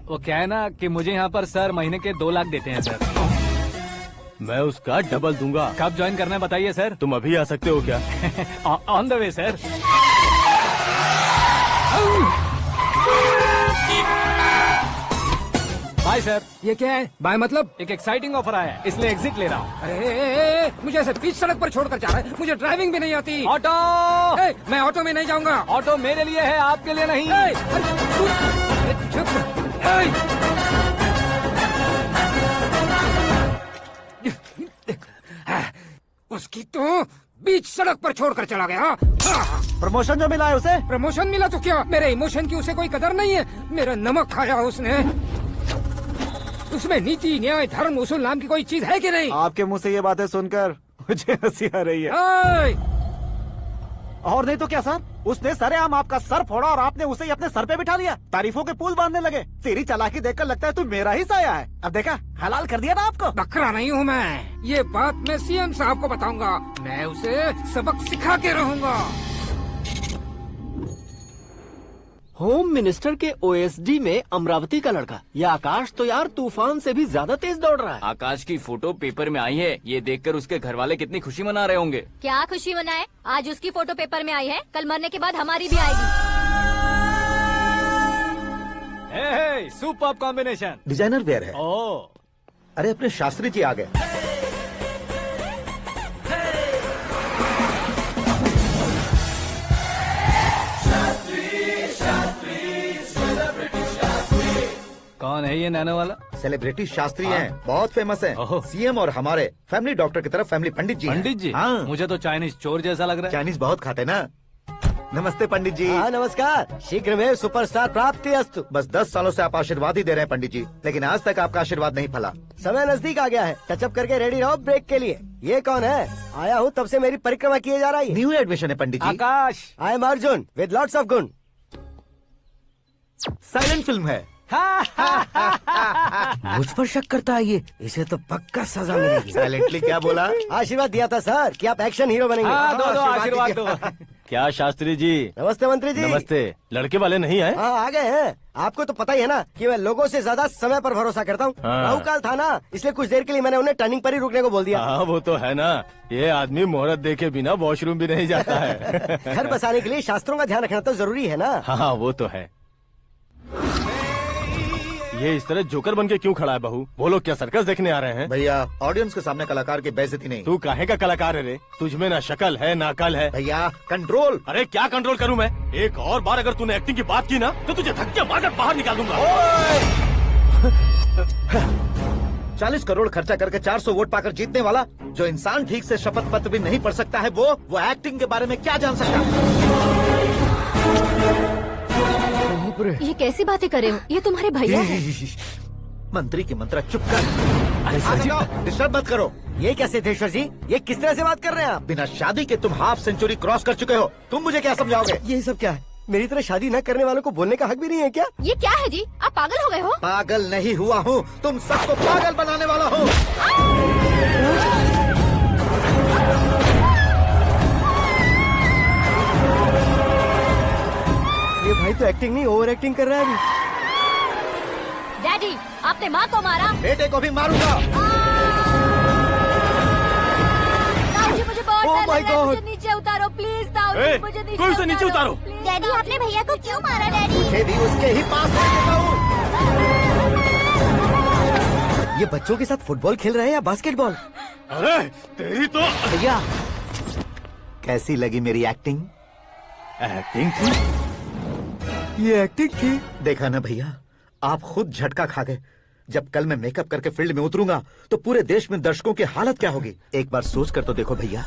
वो क्या है ना कि मुझे यहाँ पर सर महीने के 2 लाख देते हैं सर। मैं उसका डबल दूंगा। कब ज्वाइन करना है बताइए सर। तुम अभी आ सकते हो क्या? On the way sir. Bye sir. ये क्या है? बाय मतलब? एक एक्साइटिंग ऑफर आया है, इसलिए एग्जिट ले रहा हूँ। अरे मुझे ऐसे बीच सड़क पर छोड़कर जा रहा है, मुझे ड्राइविंग भी नहीं आती। ऑटो! मैं ऑटो में नहीं जाऊंगा। ऑटो मेरे लिए है, आपके लिए नहीं। उसकी तो बीच सड़क पर छोड़कर चला गया। प्रमोशन जो मिला है उसे? प्रमोशन मिला तो क्या, मेरे इमोशन की उसे कोई कदर नहीं है। मेरा नमक खाया उसने। उसमें नीति, न्याय, धर्म, उसूल नाम की कोई चीज है कि नहीं? आपके मुंह से ये बातें सुनकर मुझे हंसी आ रही है। और नहीं तो क्या सर, उसने सरेआम आपका सर फोड़ा और आपने उसे ही अपने सर पे बिठा लिया। तारीफों के पुल बांधने लगे। तेरी चालाकी देखकर लगता है तू मेरा ही साया है। अब देखा, हलाल कर दिया ना आपको। बकरा नहीं हूँ मैं। ये बात मैं सीएम साहब को बताऊंगा। मैं उसे सबक सिखा के रहूंगा। होम मिनिस्टर के ओएसडी में अमरावती का लड़का। यह आकाश तो यार तूफान से भी ज्यादा तेज दौड़ रहा है। आकाश की फोटो पेपर में आई है। ये देखकर उसके घर वाले कितनी खुशी मना रहे होंगे। क्या खुशी मनाए? आज उसकी फोटो पेपर में आई है, कल मरने के बाद हमारी भी आएगी। Super combination. डिजाइनर वेयर है। ओह, अरे अपने शास्त्री जी आ गए। कौन है ये नैनो वाला? सेलिब्रिटी शास्त्री हैं, बहुत फेमस हैं। सीएम और हमारे फैमिली डॉक्टर की तरफ फैमिली पंडित जी हैं। पंडित जी? हाँ। मुझे तो चाइनीज चोर जैसा लग रहा है। चाइनीज बहुत खाते ना। नमस्ते पंडित जी। हाँ नमस्कार। शीघ्र में सुपरस्टार प्राप्ति अस्तु। बस 10 सालों से आप आशीर्वाद ही दे रहे हैं पंडित जी, लेकिन आज तक आपका आशीर्वाद नहीं फला। समय नजदीक आ गया है, टचअप करके रेडी रहो ब्रेक के लिए। ये कौन है? आया हूँ तब से मेरी परिक्रमा किए जा रही है। न्यू एडमिशन है Pandit ji. Akash. I am Arjun with lots of गुण। साइलेंट फिल्म है। मुझ पर शक करता है ये, इसे तो पक्का सजा मिलेगी। साइलेंटली क्या बोला? आशीर्वाद दिया था सर कि आप एक्शन हीरो बनेंगे। हाँ, दो आशीर्वाद दो। क्या शास्त्री जी? नमस्ते मंत्री जी। नमस्ते। लड़के वाले नहीं आए? हाँ आ गए हैं। आपको तो पता ही है ना कि मैं लोगों से ज्यादा समय पर भरोसा करता हूँ। हाँ। राहु काल था ना, इसलिए कुछ देर के लिए मैंने उन्हें टर्निंग पर ही रुकने को बोल दिया। हाँ वो तो है ना, ये आदमी मुहूर्त देखे बिना वॉशरूम भी नहीं जाता है। घर बसाने के लिए शास्त्रों का ध्यान रखना तो जरूरी है ना। हाँ वो तो है। ये इस तरह जोकर बन के क्यों खड़ा है बहू? वो लोग क्या सर्कस देखने आ रहे हैं? भैया ऑडियंस के सामने कलाकार की बेइज्जती नहीं। तू काहे का कलाकार है रे? तुझमें ना शक्ल है ना अकल है। भैया कंट्रोल। अरे क्या कंट्रोल करूं मैं? एक और बार अगर तूने एक्टिंग की बात की ना तो तुझे धक्के मारकर बाहर निकाल दूंगा। 40 करोड़ खर्चा करके 400 वोट पाकर जीतने वाला, जो इंसान ठीक से शपथ पत्र भी नहीं पढ़ सकता है, वो एक्टिंग के बारे में क्या जान सकता है? ये कैसी बातें करे हो? ये तुम्हारे भैया हैं। मंत्री की मंत्रा चुप कर। डिस्टर्ब मत करो। ये क्या सिद्धेश्वर जी, ये किस तरह से बात कर रहे हैं आप? बिना शादी के तुम हाफ सेंचुरी क्रॉस कर चुके हो। तुम मुझे क्या समझाओगे? ये सब क्या है? मेरी तरह शादी न करने वालों को बोलने का हक भी नहीं है क्या? ये क्या है जी? आप पागल हो गए हो? पागल नहीं हुआ हूँ, तुम सबको पागल बनाने वाला हो। ये भाई तो एक्टिंग नहीं ओवर एक्टिंग कर रहा है अभी। डैडी, आपने माँ को मारा। बेटे को भी मारूंगा। ताऊजी मुझे बहुत Oh डर my लग रहा है, God. मुझे नीचे उतारो प्लीज। ताऊजी ए, मुझे नीचे कोई उसे नीचे उतारो। डैडी आपने भैया को क्यों मारा? डैडी मुझे भी उसके ही पास लेके जाऊं। ये बच्चों के साथ फुटबॉल खेल रहे हैं या बास्केटबॉल? अरे तेरी तो भैया कैसी लगी मेरी एक्टिंग? एक्टिंग थी। ये एक्टिंग थी। देखा ना भैया, आप खुद झटका खा गए। जब कल मैं मेकअप करके फील्ड में उतरूंगा तो पूरे देश में दर्शकों की हालत क्या होगी? एक बार सोच कर तो देखो भैया।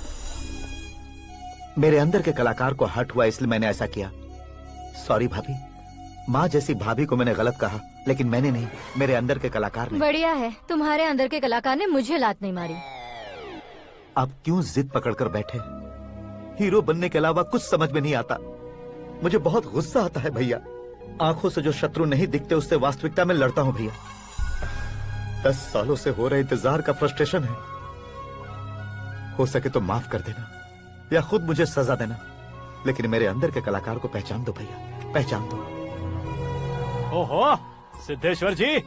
मेरे अंदर के कलाकार को हर्ट हुआ इसलिए मैंने ऐसा किया। सॉरी भाभी। माँ जैसी भाभी को मैंने गलत कहा, लेकिन मैंने नहीं, मेरे अंदर के कलाकार ने। बढ़िया है, तुम्हारे अंदर के कलाकार ने मुझे लात नहीं मारी। आप क्यों जिद पकड़कर बैठे? हीरो बनने के अलावा कुछ समझ में नहीं आता। मुझे बहुत गुस्सा आता है भैया। आंखों से जो शत्रु नहीं दिखते उससे वास्तविकता में लड़ता हूँ भैया। 10 सालों से हो रहे इंतजार का फ्रस्ट्रेशन है। हो सके तो माफ कर देना या खुद मुझे सजा देना, लेकिन मेरे अंदर के कलाकार को पहचान दो भैया, पहचान दो। ओहो सिद्धेश्वर जी,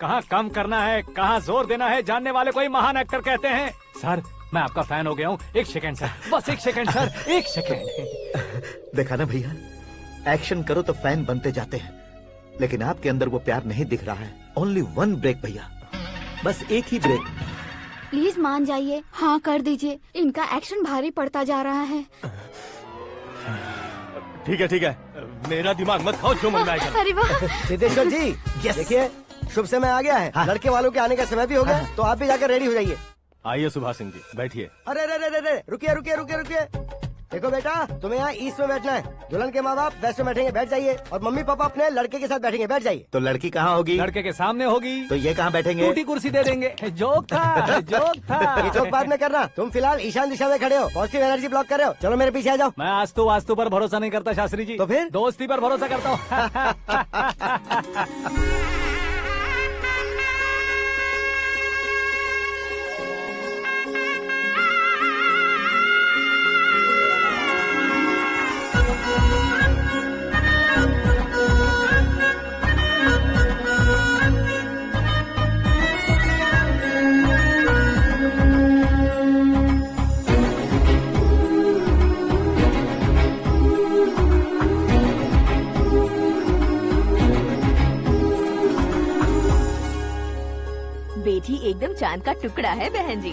कहाँ कम करना है कहाँ जोर देना है जानने वाले को ही महान एक्टर कहते हैं। सर मैं आपका फैन हो गया हूँ। एक सेकंड सर, बस एक सेकंड सर, एक सेकंड। देखा ना भैया, एक्शन करो तो फैन बनते जाते हैं, लेकिन आपके अंदर वो प्यार नहीं दिख रहा है। ओनली 1 ब्रेक भैया, बस एक ही ब्रेक। प्लीज मान जाइए, हाँ कर दीजिए। इनका एक्शन भारी पड़ता जा रहा है। ठीक है, मेरा दिमाग मत खाओ, जो मन में आएगा। अरे वाह सिद्धेश्वर जी देखिए, शुभ समय आ गया है। लड़के वालों के आने का समय भी हो गया, तो आप भी जाकर रेडी हो जाइए। आइए सुभाष सिंह जी, बैठिए। अरे अरे अरे अरे, रुकिए रुकिए रुकिए रुकिए। देखो बेटा, तुम्हें यहाँ ईस्ट में बैठना है। दुल्हन के माँ बाप वेस्ट में बैठेंगे, बैठ जाइए। और मम्मी पापा अपने लड़के के साथ बैठेंगे, बैठ जाइए। तो लड़की कहाँ होगी? लड़के के सामने होगी। तो ये कहाँ बैठेंगे? टूटी कुर्सी दे देंगे। जोक था, जोक था। ये जोक बाद में करना। तुम फिलहाल ईशान दिशा में खड़े हो, पॉजिटिव एनर्जी ब्लॉक कर रहे हो। चलो मेरे पीछे आ जाओ। मैं वास्तु पर भरोसा नहीं करता शास्त्री जी। तो फिर? दोस्ती पर भरोसा करता हूँ। बेटी एकदम चांद का टुकड़ा है बहन जी।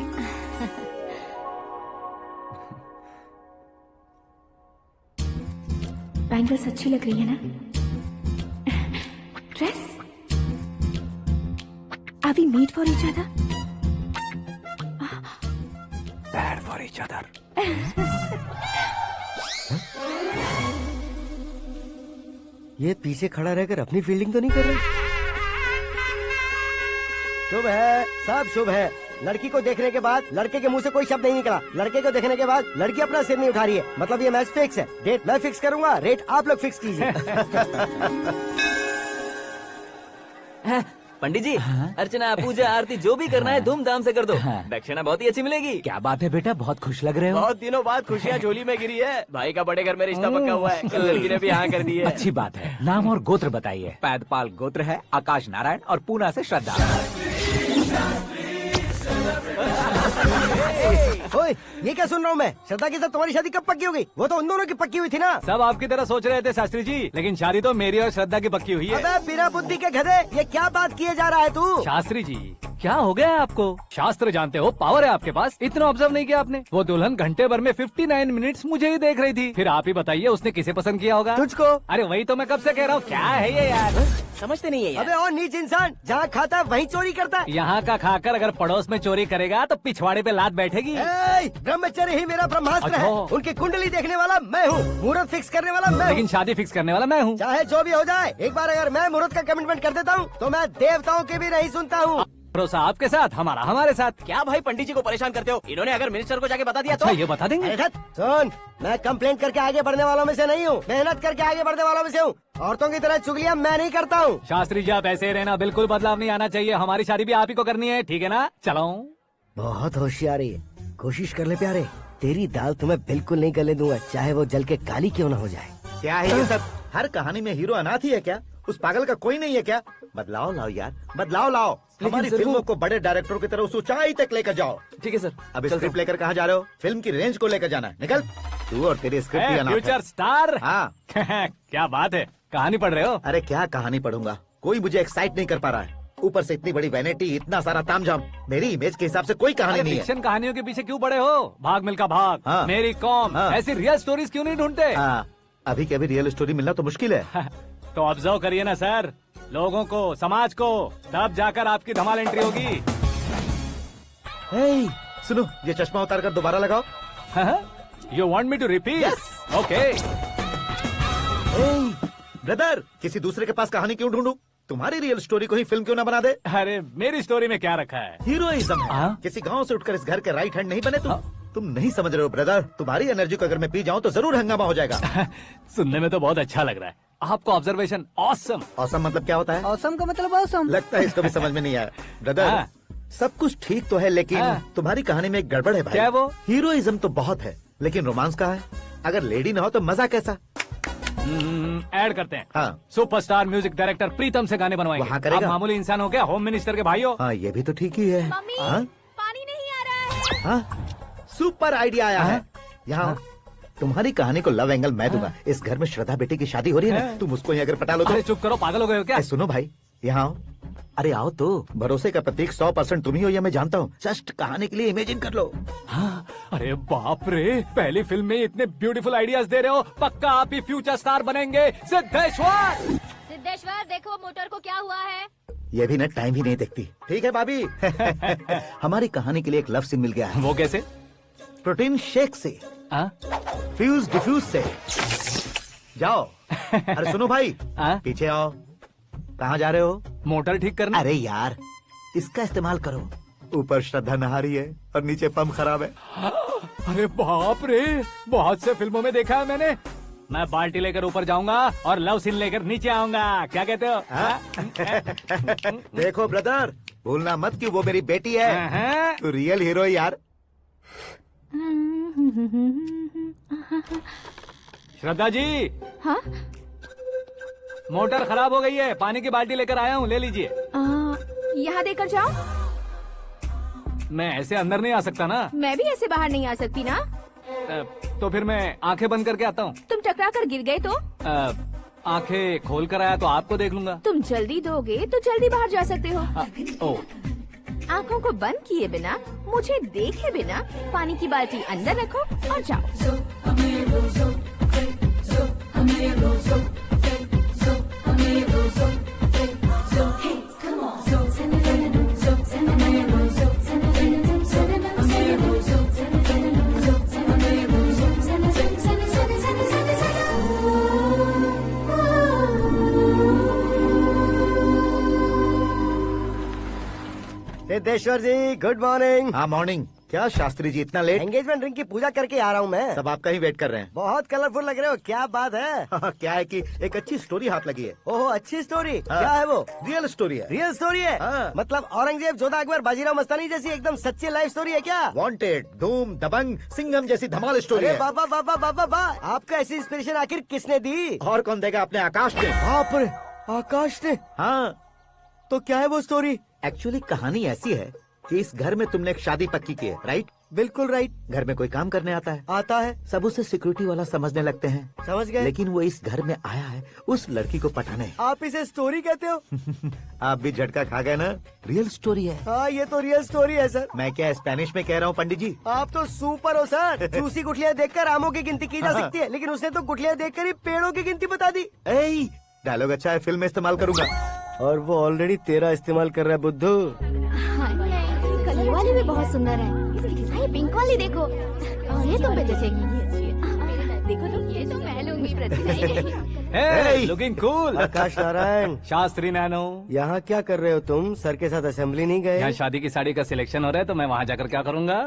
बैंगल्स अच्छी लग रही है ना? Dress? Are we made for each other? Bad for each other. ये पीछे खड़ा रहकर अपनी फील्डिंग तो नहीं कर रहा? शुभ है, सब शुभ है। लड़की को देखने के बाद लड़के के मुंह से कोई शब्द नहीं निकला। लड़के को देखने के बाद लड़की अपना सिर नहीं उठा रही है। मतलब ये मैच फिक्स है। डेट मैं फिक्स करूंगा, रेट आप लोग फिक्स कीजिए। पंडित जी, अर्चना, पूजा, आरती जो भी करना है धूमधाम से कर दो। दक्षिणा बहुत ही अच्छी मिलेगी। क्या बात है बेटा, बहुत खुश लग रहे हो। बहुत दिनों बाद खुशियाँ झोली में गिरी है। भाई का बड़े घर में रिश्ता पक्का हुआ है। कल लड़की ने भी हाँ कर दी है। अच्छी बात है। नाम और गोत्र बताइए। पैदपाल गोत्र है, आकाश नारायण, और पूना से श्रद्धा। ओए, ये क्या सुन रहा हूँ मैं? श्रद्धा के साथ तुम्हारी शादी कब पक्की हो गई? वो तो उन दोनों की पक्की हुई थी ना। सब आपकी तरह सोच रहे थे शास्त्री जी, लेकिन शादी तो मेरी और श्रद्धा की पक्की हुई है। अबे बिना बुद्धि के गधे, ये क्या बात किए जा रहा है तू? शास्त्री जी, क्या हो गया है आपको? शास्त्र जानते हो, पावर है आपके पास। इतना ऑब्जर्व नहीं किया आपने? वो दुल्हन घंटे भर में 59 मिनट्स मुझे ही देख रही थी। फिर आप ही बताइए उसने किसे पसंद किया होगा? तुझको। अरे वही तो मैं कब से कह रहा हूँ, क्या है ये यार? समझते नहीं है यार। अबे और नीच इंसान, जहाँ खाता है वहीं चोरी करता है। यहाँ का खाकर अगर पड़ोस में चोरी करेगा तो पिछवाड़े पे लात बैठेगी। ब्रह्मचर्य ही मेरा ब्रह्मास्त्र है। अच्छा। उनकी कुंडली देखने वाला मैं हूँ, मुहूर्त फिक्स करने वाला मैं हूँ। लेकिन शादी फिक्स करने वाला मैं हूँ। चाहे जो भी हो जाए, एक बार अगर मैं मुहूर्त का कमिटमेंट कर देता हूँ तो मैं देवताओं की भी नहीं सुनता हूँ। भरोसा आपके साथ, हमारा हमारे साथ। क्या भाई पंडित जी को परेशान करते हो? इन्होंने अगर मिनिस्टर को जाके बता दिया तो? अच्छा, ये बता देंगे। सुन, मैं कंप्लेंट करके आगे बढ़ने वालों में से नहीं हूँ, मेहनत करके आगे बढ़ने वालों में से हूँ। औरतों की तरह चुगलियाँ मैं नहीं करता हूँ। शास्त्री जी आप ऐसे ही रहना, बिल्कुल बदलाव नहीं आना चाहिए। हमारी शादी भी आप ही को करनी है, ठीक है ना? चलो। बहुत होशियारी है, कोशिश कर ले प्यारे। तेरी दाल तुम्हें बिल्कुल नहीं गलने दूंगा, चाहे वो जल के काली क्यों न हो जाए। क्या है ये सब? हर कहानी में हीरो अनाथ ही है क्या? उस पागल का कोई नहीं है क्या? बदलाव लाओ यार, बदलाव लाओ। हमारी फिल्मों को बड़े डायरेक्टरों की तरह उस ऊंचाई तक लेकर जाओ। ठीक है सर। अब स्क्रिप्ट लेकर कहाँ जा रहे हो? फिल्म की रेंज को लेकर जाना है। निकल तू और तेरी स्क्रिप्ट ही अनाथ है। Future star. हाँ। क्या बात है, कहानी पढ़ रहे हो? अरे क्या कहानी पढ़ूंगा, कोई मुझे एक्साइट नहीं कर पा रहा है। ऊपर से इतनी बड़ी वैनिटी, इतना सारा तामझाम। मेरी इमेज के हिसाब से कोई कहानी नहीं है। फिक्शन कहानियों के पीछे क्यों पड़े हो? भाग मिल्खा भाग, हाँ। मेरी कॉम, हाँ। ऐसी रियल स्टोरीज क्यों नहीं ढूंढते? हाँ, अभी के अभी रियल स्टोरी मिलना तो मुश्किल है। तो ऑब्जर्व करिए ना सर, लोगों को, समाज को, तब जाकर आपकी धमाल एंट्री होगी। सुनो, ये चश्मा उतार कर दोबारा लगाओ। You want me to repeat? Okay. Brother, किसी दूसरे के पास कहानी क्यों ढूंढूं? तुम्हारी रियल स्टोरी को ही फिल्म क्यों ना बना दे? अरे मेरी स्टोरी में क्या रखा है? हीरोइज्म है। किसी गांव से उठकर इस घर के राइट हैंड नहीं बने तुम। तुम नहीं समझ रहे हो ब्रदर, तुम्हारी एनर्जी को अगर मैं पी जाऊं तो जरूर हंगामा हो जाएगा। सुनने में तो बहुत अच्छा लग रहा है। आपको ऑब्जर्वेशन ऑसम। ऑसम मतलब क्या होता है? ऑसम का मतलब ऑसम। लगता है इसको भी समझ में नहीं आया। ब्रदर, सब कुछ ठीक तो है, लेकिन तुम्हारी कहानी में एक गड़बड़ है भाई। क्या वो? हीरोइज्म तो बहुत है, लेकिन रोमांस कहाँ है? अगर लेडी ना हो तो मजा कैसा? ऐड करते हैं। हाँ। सुपरस्टार म्यूजिक डायरेक्टर प्रीतम से गाने बनवाएंगे। वहाँ करेगा? आप मामूली इंसान हो क्या? होम मिनिस्टर के भाई हो। हाँ, ये भी तो ठीक ही है। मम्मी, हाँ? पानी नहीं आ रहा है। हाँ? सुपर आइडिया आया है। यहाँ तुम्हारी कहानी को लव एंगल मैं दूंगा। इस घर में श्रद्धा बेटी की शादी हो रही है ना, तुम उसको ही अगर पटा लो तो। अरे चुप करो, पागल हो गए हो क्या? सुनो भाई, यहाँ आओ। अरे आओ तो। भरोसे का प्रतीक 100% तुम ही हो, यह मैं जानता हूँ। जस्ट कहानी के लिए इमेजिन कर लो। हाँ, अरे बाप रे, पहली फिल्म में इतने ब्यूटीफुल आइडियाज दे रहे हो। पक्का आप ही फ्यूचर स्टार बनेंगे। सिद्धेश्वर, सिद्धेश्वर देखो मोटर को क्या हुआ है। ये भी ना टाइम ही नहीं देखती। ठीक है भाभी। हमारी कहानी के लिए एक लव सीन मिल गया है। वो कैसे? प्रोटीन शेक से, फ्यूज डिफ्यूज से। जाओ। अरे सुनो भाई, पीछे आओ। कहाँ जा रहे हो? मोटर ठीक करना। अरे यार, इसका इस्तेमाल करो। ऊपर श्रद्धा नहा रही है और नीचे पंप खराब है। अरे बाप रे, बहुत से फिल्मों में देखा है मैंने। मैं बाल्टी लेकर ऊपर जाऊंगा और लव सीन लेकर नीचे आऊंगा। क्या कहते हो? देखो ब्रदर, भूलना मत कि वो मेरी बेटी है। तू रियल हीरो यार। श्रद्धा जी। हाँ? मोटर खराब हो गई है, पानी की बाल्टी लेकर आया हूँ, ले लीजिए। यहाँ देकर जाओ। मैं ऐसे अंदर नहीं आ सकता ना। मैं भी ऐसे बाहर नहीं आ सकती ना। तो फिर मैं आंखें बंद करके आता हूँ। तुम टकरा कर गिर गए तो? आंखें खोल कर आया तो आपको देख लूंगा। तुम जल्दी दोगे तो जल्दी बाहर जा सकते हो। ओ। आँखों को बंद किए बिना, मुझे देखे बिना पानी की बाल्टी अंदर रखो और जाओ। सिद्धेश्वर जी, गुड मॉर्निंग। हाँ मॉर्निंग। क्या शास्त्री जी इतना लेट? एंगेजमेंट रिंग की पूजा करके आ रहा हूँ मैं। सब आपका ही वेट कर रहे हैं। बहुत कलरफुल लग रहे हो, क्या बात है? क्या है कि एक अच्छी स्टोरी हाथ लगी है। ओहो, अच्छी स्टोरी। क्या है वो? रियल स्टोरी है। रियल स्टोरी है? मतलब औरंगजेब, जोधा अकबर, बाजीराव मस्तानी जैसी एकदम सच्ची लाइफ स्टोरी है क्या? वांटेड, धूम, दबंग, सिंघम जैसी धमाल स्टोरी है। बाबा बाबा बाबा बा, आपका ऐसी इंस्पिरेशन आखिर किसने दी? और कौन देगा? अपने आकाश ने। बाप रे, आकाश ने? हाँ। तो क्या है वो स्टोरी? एक्चुअली कहानी ऐसी है कि इस घर में तुमने एक शादी पक्की की है, राइट? बिल्कुल राइट। घर में कोई काम करने आता है? आता है। सब उसे सिक्योरिटी वाला समझने लगते हैं। समझ गए। लेकिन वो इस घर में आया है उस लड़की को पटाने। आप इसे स्टोरी कहते हो? आप भी झटका खा गए ना। रियल स्टोरी है। हाँ, ये तो रियल स्टोरी है सर। मैं क्या स्पेनिश में कह रहा हूँ पंडित जी? आप तो सुपर हो सर। चूसी गुठलियाँ देखकर आमों की गिनती की जा सकती है, लेकिन उसने तो गुठलियाँ देखकर ही पेड़ों की गिनती बता दी। डायलॉग अच्छा है, फिल्म में इस्तेमाल करूंगा। और वो ऑलरेडी तेरा इस्तेमाल कर रहा है बुद्धू। ये वाली भी बहुत सुंदर है। ये पिंक वाली देखो, और ये तुम पे जचेगी। देखो तो ये तो मैं लूंगी Hey, looking cool। आकाश नारायण। शास्त्री नैनो। यहाँ क्या कर रहे हो तुम? सर के साथ असेंबली नहीं गए? यहाँ शादी की साड़ी का सिलेक्शन हो रहा है तो मैं वहाँ जाकर क्या करूँगा?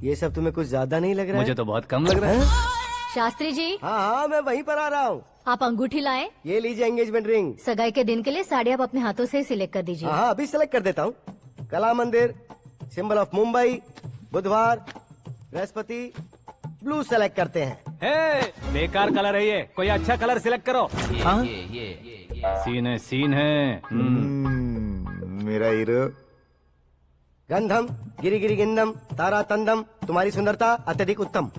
ये सब तुम्हें कुछ ज्यादा नहीं लग रहा है? मुझे तो बहुत कम लग रहा है। शास्त्री जी। हाँ हाँ, मैं वहीं पर आ रहा हूँ। आप अंगूठी लाएं। ये लीजिए एंगेजमेंट रिंग। सगाई के दिन के लिए साड़ी आप अपने हाथों से सिलेक्ट कर दीजिए। हाँ, अभी सिलेक्ट कर देता हूँ। कला मंदिर, सिंबल ऑफ मुंबई, बुधवार, बृहस्पति, ब्लू सेलेक्ट करते हैं। बेकार कलर है ये, कोई अच्छा कलर सिलेक्ट करो। ये सीन है, सीन है। मेरा हीरो। गंधम, गिरी गिरी गिंदम, तारा तंदम, तुम्हारी सुंदरता अत्यधिक उत्तम।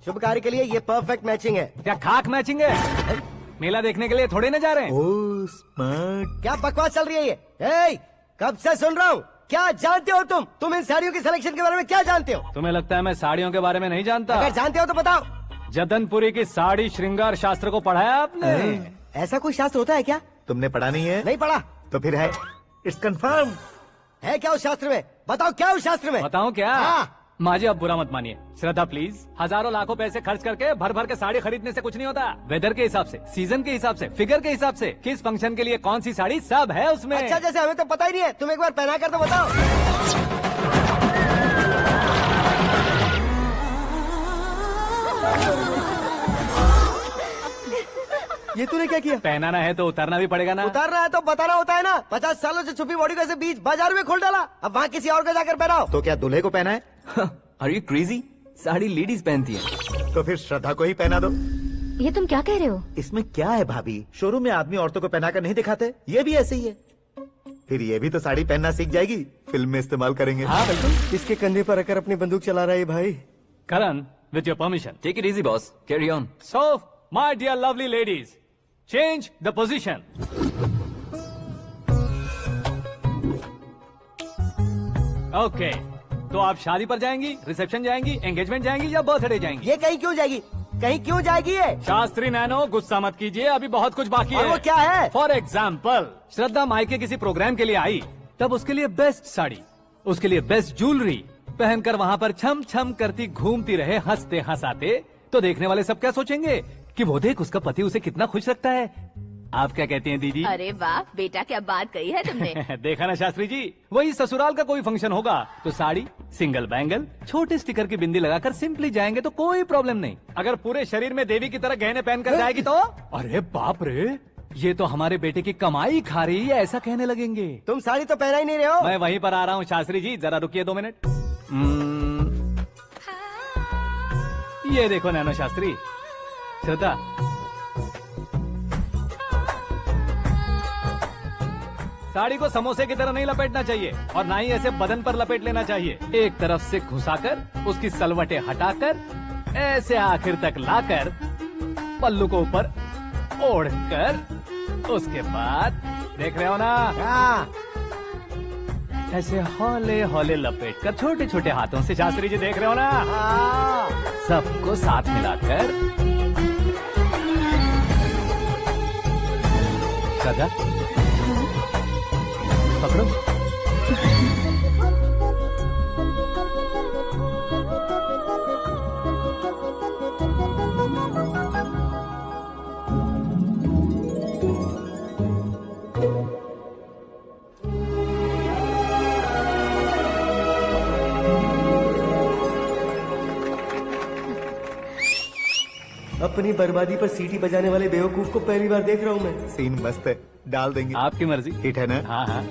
शुभ कार्य के लिए ये परफेक्ट मैचिंग है। क्या खाक मैचिंग है? मेला देखने के लिए थोड़े न जा रहे हैं। Oh smart. क्या बकवास चल रही है ये? कब से सुन रहा हूँ। क्या जानते हो तुम इन साड़ियों की सिलेक्शन के बारे में क्या जानते हो? तुम्हें लगता है मैं साड़ियों के बारे में नहीं जानता? अगर जानते हो तो बताओ। जदनपुरी की साड़ी श्रृंगार शास्त्र को पढ़ा है आपने? ऐसा कोई शास्त्र होता है क्या? तुमने पढ़ा नहीं है? नहीं पढ़ा। तो फिर है, इट्स कंफर्म। है क्या उस शास्त्र में? बताओ क्या उस शास्त्र में? बताऊं क्या? हाँ। माँ जी आप बुरा मत मानिए। श्रद्धा प्लीज, हजारों लाखों पैसे खर्च करके भर भर के साड़ी खरीदने से कुछ नहीं होता। वेदर के हिसाब से, सीजन के हिसाब से, फिगर के हिसाब से, किस फंक्शन के लिए कौन सी साड़ी, सब है उसमें। अच्छा, जैसे हमें तो पता ही नहीं है, तुम एक बार पहना कर तो बताओ। ये तूने क्या किया? पहनाना है तो उतारना भी पड़ेगा ना। उतारना है तो बताना होता है ना। 50 सालों से छुपी बॉडी को ऐसे बीच बाजार में खोल डाला, अब वहाँ किसी और को जाकर पहनाओ। तो क्या दूल्हे को पहना है? Are you crazy? Sari ladies पहनती है। तो फिर श्रद्धा को ही पहना दो। ये तुम क्या कह रहे हो? इसमें क्या है भाभी? शोरूम में आदमी औरतों को पहनाकर नहीं दिखाते? ये भी ऐसे ही है। फिर ये भी तो साड़ी पहनना सीख जाएगी, फिल्म में इस्तेमाल करेंगे। हाँ बिल्कुल। इसके कंधे पर रखकर अपनी बंदूक चला रहा है भाई। करण, with your permission. Take it easy, boss. Carry on. So, my dear lovely ladies, change the position. Okay. तो आप शादी पर जाएंगी, रिसेप्शन जाएंगी, एंगेजमेंट जाएंगी या बर्थडे जाएंगी? ये कहीं क्यों जाएगी? कहीं क्यों जाएगी ये? शास्त्री नैनो गुस्सा मत कीजिए, अभी बहुत कुछ बाकी और है। वो क्या है? फॉर एग्जाम्पल, श्रद्धा मायके किसी प्रोग्राम के लिए आई, तब उसके लिए बेस्ट साड़ी, उसके लिए बेस्ट ज्वेलरी पहनकर वहाँ पर छम छम करती घूमती रहे हंसते हंसाते, तो देखने वाले सब क्या सोचेंगे कि वो देख उसका पति उसे कितना खुश रखता है। आप क्या कहती हैं दीदी? अरे वाह बेटा, क्या बात कही है तुमने। देखा ना शास्त्री जी, वही ससुराल का कोई फंक्शन होगा तो साड़ी, सिंगल बैंगल, छोटे स्टिकर की बिंदी लगाकर सिंपली जाएंगे तो कोई प्रॉब्लम नहीं। अगर पूरे शरीर में देवी की तरह गहने पहनकर जाएगी तो अरे बाप रे, ये तो हमारे बेटे की कमाई खा रही है, ऐसा कहने लगेंगे। तुम साड़ी तो पहना ही नहीं रहे हो। मैं वहीं पर आ रहा हूँ शास्त्री जी, जरा रुकिए 2 मिनट। ये देखो नैनो शास्त्री, श्रद्धा साड़ी को समोसे की तरह नहीं लपेटना चाहिए और ना ही ऐसे बदन पर लपेट लेना चाहिए। एक तरफ से घुसाकर उसकी सलवटें हटाकर ऐसे आखिर तक लाकर पल्लू को ऊपर ओढ़कर उसके बाद देख रहे हो ना, ऐसे हौले हौले लपेट कर छोटे छोटे हाथों से, शास्त्री जी देख रहे हो ना, सबको साथ मिलाकर श्रद्धा पकड़ो। अपनी बर्बादी पर सीटी बजाने वाले बेवकूफ को पहली बार देख रहा हूँ मैं। सीन मस्त है, डाल देंगे। आपकी मर्जी। हिट है ना? हाँ हाँ।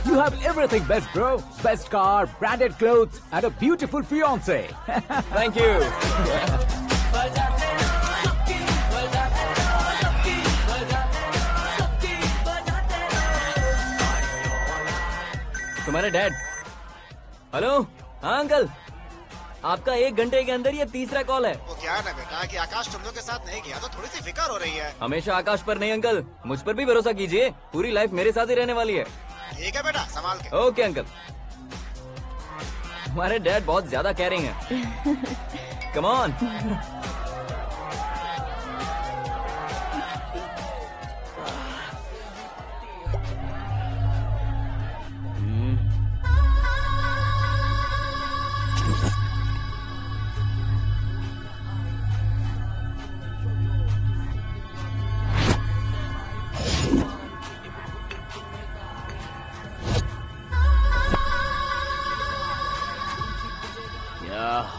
You have everything best, bro. Best car, branded clothes, and a beautiful fiance. Thank you. तुम्हारे डैड। हेलो, हाँ अंकल, आपका 1 घंटे के अंदर ये तीसरा कॉल है। वो क्या है ना बेटा कि आकाश तुम लोग के साथ नहीं गया तो थोड़ी सी फिक्र हो रही है। हमेशा आकाश पर नहीं अंकल, मुझ पर भी भरोसा कीजिए, पूरी लाइफ मेरे साथ ही रहने वाली है। ठीक है बेटा, संभाल के। Okay uncle. हमारे डैड बहुत ज्यादा केयरिंग है। Come on.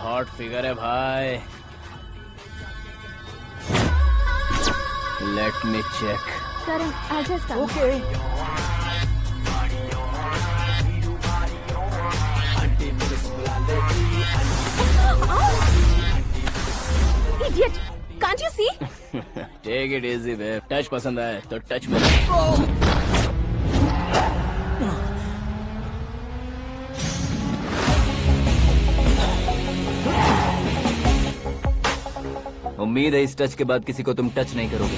हॉट फिगर है भाई। Let me check. Karan, I'll just come. Okay. Idiot! Can't you see? Take it easy babe. Touch पसंद आए तो टच में। उम्मीद है इस टच के बाद किसी को तुम टच नहीं करोगे।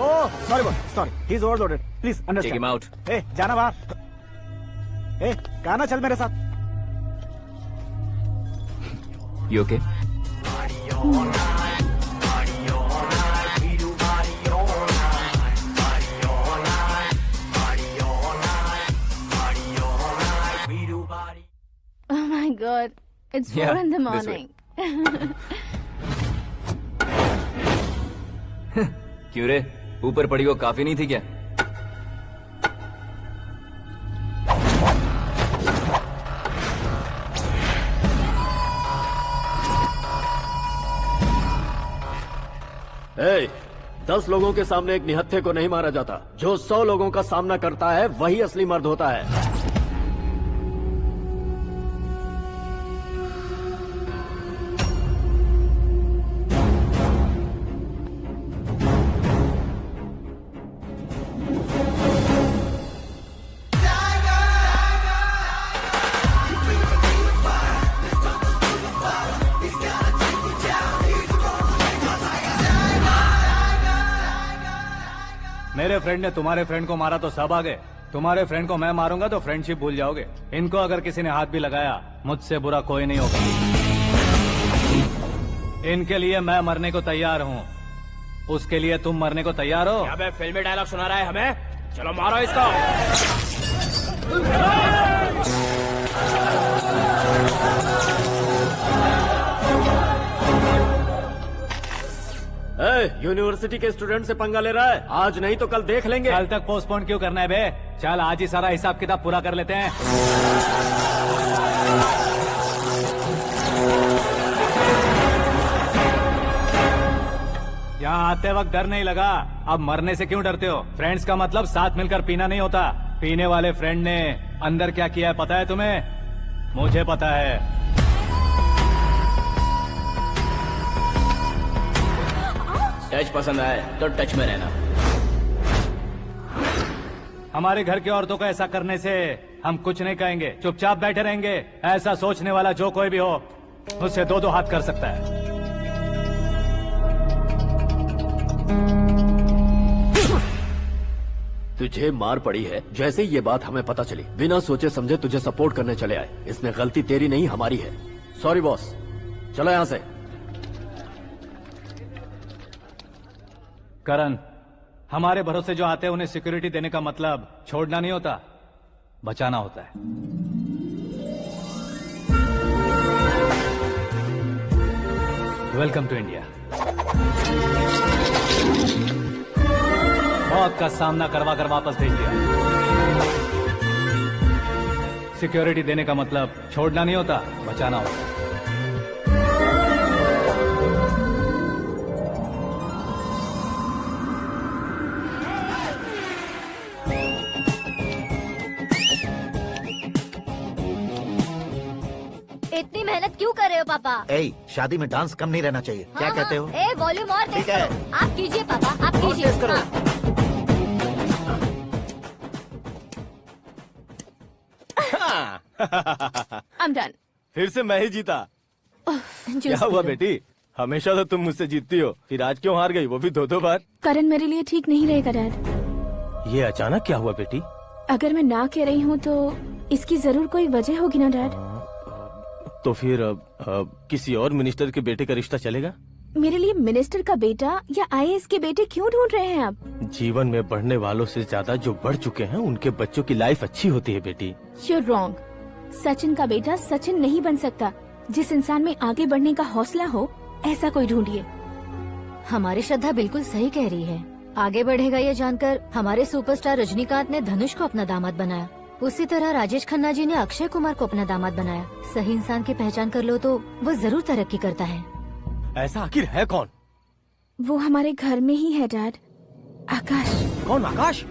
Oh sorry sorry, he is overloaded, please take understand. Him out. ए जाना बाहर। ए गाना चल मेरे साथ। You okay? Oh my God, it's 4 Yeah, in the this way. morning. क्यों रे, ऊपर पड़ी वो काफी नहीं थी क्या? ए, 10 लोगों के सामने एक निहत्थे को नहीं मारा जाता। जो 100 लोगों का सामना करता है वही असली मर्द होता है। मेरे फ्रेंड ने तुम्हारे फ्रेंड को मारा तो सब आ गए, तुम्हारे फ्रेंड को मैं मारूंगा तो फ्रेंडशिप भूल जाओगे। इनको अगर किसी ने हाथ भी लगाया, मुझसे बुरा कोई नहीं होगा। इनके लिए मैं मरने को तैयार हूँ, उसके लिए तुम मरने को तैयार हो? अबे फिल्मी डायलॉग सुना रहा है हमें, चलो मारो इसको। यूनिवर्सिटी के स्टूडेंट से पंगा ले रहा है, आज नहीं तो कल देख लेंगे। कल तक पोस्टपोन क्यों करना है बे? चल आज ही सारा हिसाब किताब पूरा कर लेते हैं। यहाँ आते वक्त डर नहीं लगा, अब मरने से क्यों डरते हो? फ्रेंड्स का मतलब साथ मिलकर पीना नहीं होता। पीने वाले फ्रेंड ने अंदर क्या किया है पता है तुम्हें? मुझे पता है। टच पसंद आए तो टच में रहना। हमारे घर की औरतों को ऐसा करने से हम कुछ नहीं कहेंगे, चुपचाप बैठे रहेंगे। ऐसा सोचने वाला जो कोई भी हो, उससे दो हाथ कर सकता है। तुझे मार पड़ी है, जैसे ये बात हमें पता चली बिना सोचे समझे तुझे सपोर्ट करने चले आए। इसमें गलती तेरी नहीं हमारी है। सॉरी बॉस, चलो यहाँ से। करण, हमारे भरोसे जो आते हैं उन्हें सिक्योरिटी देने का मतलब छोड़ना नहीं होता, बचाना होता है। Welcome to India. मौत का सामना करवा कर वापस भेज दिया। सिक्योरिटी देने का मतलब छोड़ना नहीं होता, बचाना होता है। इतनी मेहनत क्यों कर रहे हो पापा? शादी में डांस कम नहीं रहना चाहिए। क्या कहते हो? ए वॉल्यूम और तेज ठीक है। करो। आप कीजिए पापा, आप कीजिए। तेज करो। I'm done. फिर से मैं ही जीता। क्या हुआ बेटी? हमेशा तो तुम मुझसे जीतती हो, फिर आज क्यों हार गई, वो भी दो बार? करण मेरे लिए ठीक नहीं रहेगा डैड। ये अचानक क्या हुआ बेटी? अगर मैं ना कह रही हूँ तो इसकी जरूर कोई वजह होगी ना डैड। तो फिर किसी और मिनिस्टर के बेटे का रिश्ता चलेगा? मेरे लिए मिनिस्टर का बेटा या आईएएस के बेटे क्यों ढूंढ रहे हैं आप? जीवन में बढ़ने वालों से ज्यादा जो बढ़ चुके हैं उनके बच्चों की लाइफ अच्छी होती है बेटी। You're wrong. सचिन का बेटा सचिन नहीं बन सकता। जिस इंसान में आगे बढ़ने का हौसला हो, ऐसा कोई ढूंढिए। हमारी श्रद्धा बिल्कुल सही कह रही है। आगे बढ़ेगा ये जानकर हमारे सुपरस्टार रजनीकांत ने धनुष को अपना दामाद बनाया। उसी तरह राजेश खन्ना जी ने अक्षय कुमार को अपना दामाद बनाया। सही इंसान की पहचान कर लो तो वो जरूर तरक्की करता है। ऐसा आखिर है कौन? वो हमारे घर में ही है डैड, आकाश। कौन आकाश?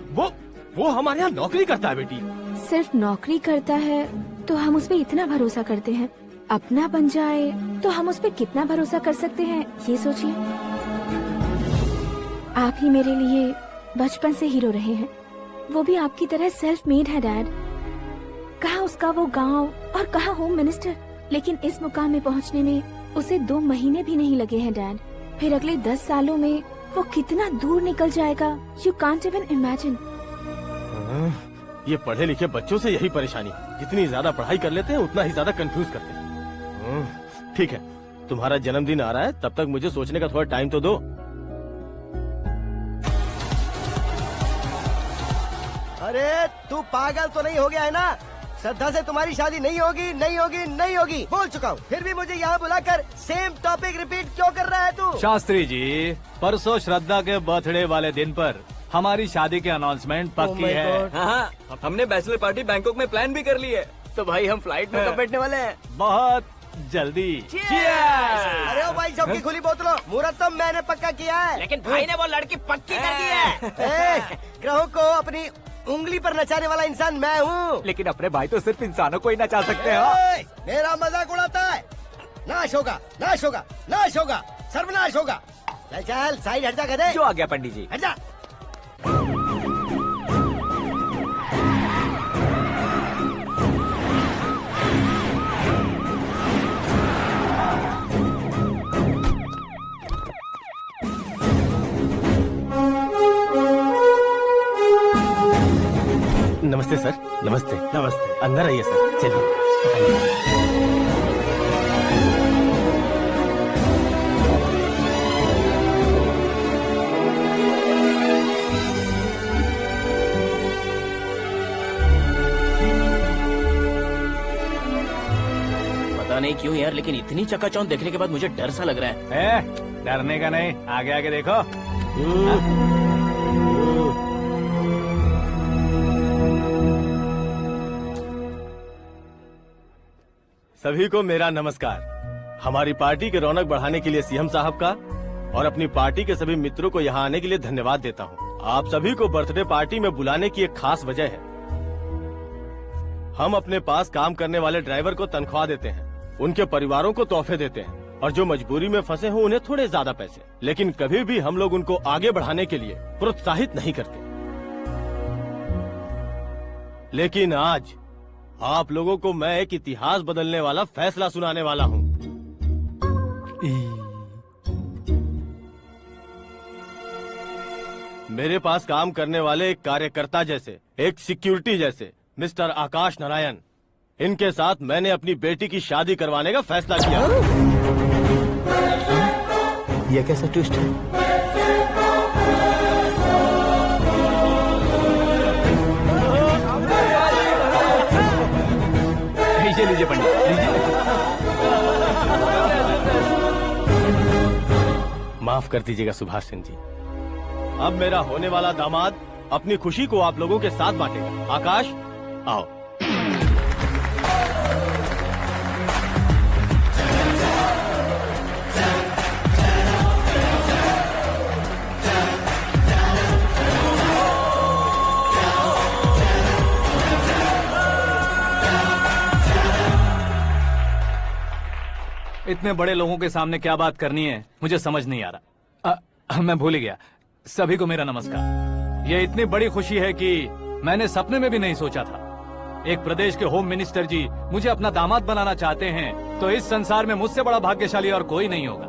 वो हमारे यहाँ नौकरी करता है बेटी। सिर्फ नौकरी करता है तो हम उस पे इतना भरोसा करते हैं। अपना बन जाए तो हम उस पे कितना भरोसा कर सकते हैं, ये सोचिए। आप ही मेरे लिए बचपन से हीरो रहे हैं, वो भी आपकी तरह सेल्फ मेड है डैड। कहाँ उसका वो गांव और कहाँ होम मिनिस्टर, लेकिन इस मुकाम में पहुँचने में उसे 2 महीने भी नहीं लगे हैं डैड। फिर अगले 10 सालों में वो कितना दूर निकल जाएगा, यू कांट इवन इमेजिन। ये पढ़े लिखे बच्चों से यही परेशानी, जितनी ज्यादा पढ़ाई कर लेते हैं उतना ही ज्यादा कंफ्यूज करते हैं। ठीक है, तुम्हारा जन्मदिन आ रहा है, तब तक मुझे सोचने का थोड़ा टाइम तो दो। अरे तू पागल तो नहीं हो गया है ना? श्रद्धा से तुम्हारी शादी नहीं होगी, नहीं होगी, नहीं होगी, बोल चुका हूँ। फिर भी मुझे यहाँ बुलाकर सेम टॉपिक रिपीट क्यों कर रहा है तू? शास्त्री जी, परसों श्रद्धा के बर्थडे वाले दिन पर हमारी शादी की अनाउंसमेंट पक्की है। हाँ, हमने बैचलर पार्टी बैंकॉक में प्लान भी कर ली है। तो भाई हम फ्लाइट में कब बैठने वाले हैं? बहुत जल्दी। अरे ओ भाई, सबकी खुली बोतलों, मुहूर्त तो मैंने पक्का किया है। लेकिन भाई ने वो लड़की पक्की कर दी है। ग्रहों को अपनी उंगली पर नचाने वाला इंसान मैं हूँ। लेकिन अपने भाई तो सिर्फ इंसानों को ही नचा सकते हैं। मेरा मजाक उड़ाता है। नाश होगा, नाश होगा, नाश होगा, सर्वनाश होगा। चल साइड हट जा, गधे। जो आ गया पंडित जी। हट जा। नमस्ते। नमस्ते। अंदर आइए सर, चलिए। पता नहीं क्यों यार, लेकिन इतनी चकाचौंध देखने के बाद मुझे डर सा लग रहा है। डरने का नहीं, आगे आगे देखो। सभी को मेरा नमस्कार। हमारी पार्टी के रौनक बढ़ाने के लिए सीएम साहब का और अपनी पार्टी के सभी मित्रों को यहाँ आने के लिए धन्यवाद देता हूँ। आप सभी को बर्थडे पार्टी में बुलाने की एक खास वजह है। हम अपने पास काम करने वाले ड्राइवर को तनख्वाह देते हैं, उनके परिवारों को तोहफे देते हैं और जो मजबूरी में फंसे हो उन्हें थोड़े ज्यादा पैसे, लेकिन कभी भी हम लोग उनको आगे बढ़ाने के लिए प्रोत्साहित नहीं करते। लेकिन आज आप लोगों को मैं एक इतिहास बदलने वाला फैसला सुनाने वाला हूँ। मेरे पास काम करने वाले एक कार्यकर्ता जैसे, एक सिक्योरिटी जैसे मिस्टर आकाश नारायण, इनके साथ मैंने अपनी बेटी की शादी करवाने का फैसला किया। यह कैसा ट्विस्ट है? लीजिए पंडित, लीजिए। माफ कर दीजिएगा सुभाष सिंह जी। अब मेरा होने वाला दामाद अपनी खुशी को आप लोगों के साथ बांटेगा। आकाश, आओ। इतने बड़े लोगों के सामने क्या बात करनी है मुझे समझ नहीं आ रहा। मैं भूल ही गया। सभी को मेरा नमस्कार। ये इतनी बड़ी खुशी है कि मैंने सपने में भी नहीं सोचा था। एक प्रदेश के होम मिनिस्टर जी मुझे अपना दामाद बनाना चाहते हैं तो इस संसार में मुझसे बड़ा भाग्यशाली और कोई नहीं होगा।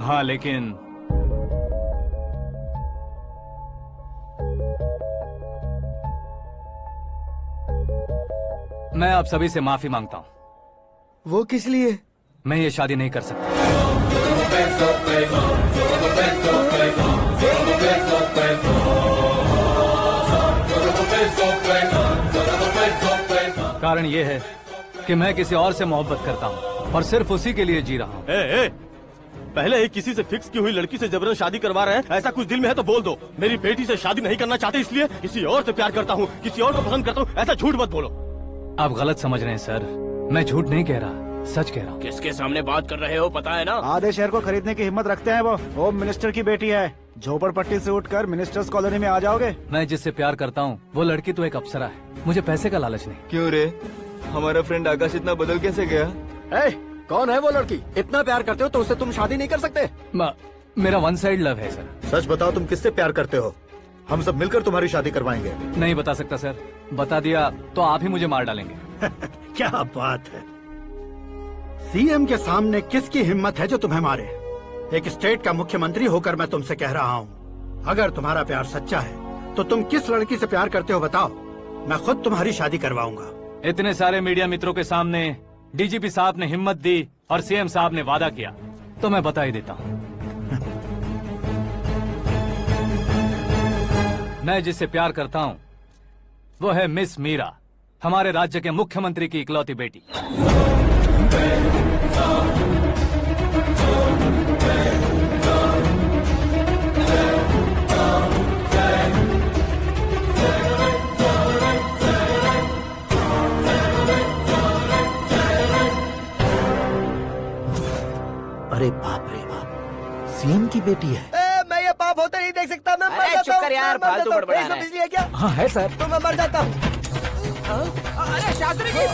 हाँ, लेकिन मैं आप सभी से माफी मांगता हूँ। वो किस लिए? मैं ये शादी नहीं कर सकता। कारण ये है कि मैं किसी और से मोहब्बत करता हूँ और सिर्फ उसी के लिए जी रहा हूँ। पहले ही किसी से फिक्स की हुई लड़की से जबरन शादी करवा रहे हैं। ऐसा कुछ दिल में है तो बोल दो। मेरी बेटी से शादी नहीं करना चाहते इसलिए किसी और से प्यार करता हूँ, किसी और को पसंद करता हूँ, ऐसा झूठ मत बोलो। आप गलत समझ रहे हैं सर, मैं झूठ नहीं कह रहा, सच कह रहा हूँ। किसके सामने बात कर रहे हो पता है ना? आधे शहर को खरीदने की हिम्मत रखते हैं वो। होम मिनिस्टर की बेटी है। झोपड़पट्टी से उठकर मिनिस्टर्स कॉलोनी में आ जाओगे। मैं जिससे प्यार करता हूँ वो लड़की तो एक अप्सरा है। मुझे पैसे का लालच नहीं। क्यों रे, हमारा फ्रेंड आकाश इतना बदल कैसे गया? कौन है वो लड़की? इतना प्यार करते हो तो उससे तुम शादी नहीं कर सकते? मेरा वन साइड लव है सर। सच बताओ, तुम किससे प्यार करते हो? हम सब मिलकर तुम्हारी शादी करवाएंगे। नहीं बता सकता सर, बता दिया तो आप ही मुझे मार डालेंगे। क्या बात है, सीएम के सामने किसकी हिम्मत है जो तुम्हें मारे? एक स्टेट का मुख्यमंत्री होकर मैं तुमसे कह रहा हूँ, अगर तुम्हारा प्यार सच्चा है तो तुम किस लड़की से प्यार करते हो बताओ, मैं खुद तुम्हारी शादी करवाऊंगा। इतने सारे मीडिया मित्रों के सामने डीजीपी साहब ने हिम्मत दी और सीएम साहब ने वादा किया तो मैं बता ही देता हूँ। मैं जिससे प्यार करता हूँ वो है मिस मीरा, हमारे राज्य के मुख्यमंत्री की इकलौती बेटी। अरे बाप रे बाप, सीएम की बेटी है। मैं ये पाप होते नहीं देख सकता। मैं मर जाता चुप कर यार, हूँ, फालतू बड़बड़ा रहा है। बिजली है क्या? हाँ है सर। तो मैं मर जाता हूँ। अरे शास्त्री जी,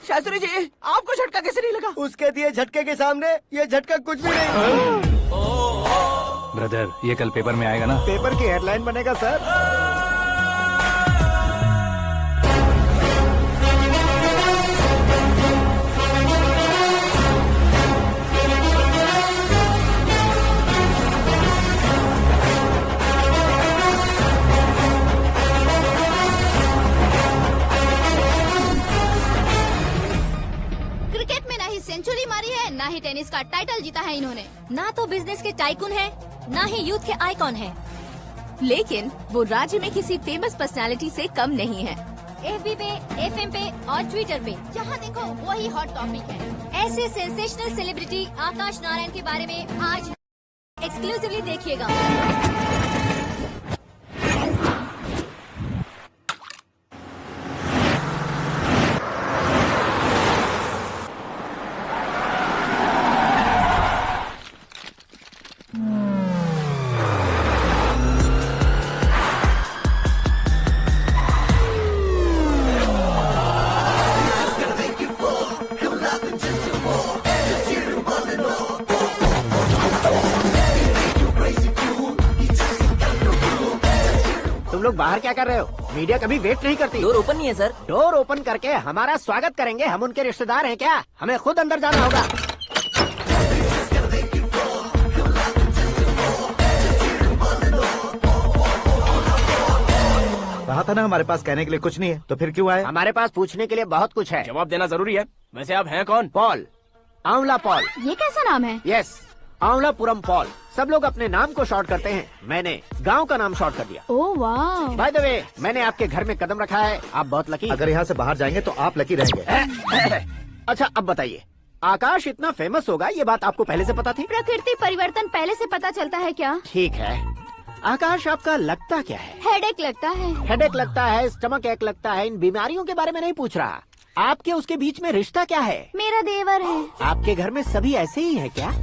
शास्त्री जी आपको झटका कैसे नहीं लगा? उसके दिए झटके के सामने ये झटका कुछ भी नहीं। ब्रदर, ये कल पेपर में आएगा ना? पेपर की हेडलाइन बनेगा सर। ही टेनिस का टाइटल जीता है इन्होंने। ना तो बिजनेस के टाइकून है, ना ही यूथ के आइकॉन है। लेकिन वो राज्य में किसी फेमस पर्सनालिटी से कम नहीं है। FB पे, FM पे और ट्विटर पे जहाँ देखो वही हॉट टॉपिक है। ऐसे सेंसेशनल सेलिब्रिटी आकाश नारायण के बारे में आज एक्सक्लूसिवली देखिएगा। तुम लोग बाहर क्या कर रहे हो? मीडिया कभी वेट नहीं करती। डोर ओपन नहीं है सर। डोर ओपन करके हमारा स्वागत करेंगे? हम उनके रिश्तेदार हैं क्या? हमें खुद अंदर जाना होगा। कहा था ना हमारे पास कहने के लिए कुछ नहीं है, तो फिर क्यों आए? हमारे पास पूछने के लिए बहुत कुछ है। जवाब देना जरूरी है। वैसे आप हैं कौन? पॉल, आंवला पॉल। ये कैसा नाम है? Yes, Aanwalapuram Paul. सब लोग अपने नाम को शॉर्ट करते हैं, मैंने गांव का नाम शॉर्ट कर दिया। ओह वाह। बाय द वे, मैंने आपके घर में कदम रखा है, आप बहुत लकी। अगर यहाँ से बाहर जाएंगे तो आप लकी रहेंगे। अच्छा अब बताइए, आकाश इतना फेमस होगा ये बात आपको पहले से पता थी? प्रकृति परिवर्तन पहले से पता चलता है क्या? ठीक है, आकाश आपका लगता क्या है? हेडेक लगता है। हेडेक लगता है, स्टमक एक लगता है, इन बीमारियों के बारे में नहीं पूछ रहा। आपके उसके बीच में रिश्ता क्या है? मेरा देवर है। आपके घर में सभी ऐसे ही है क्या?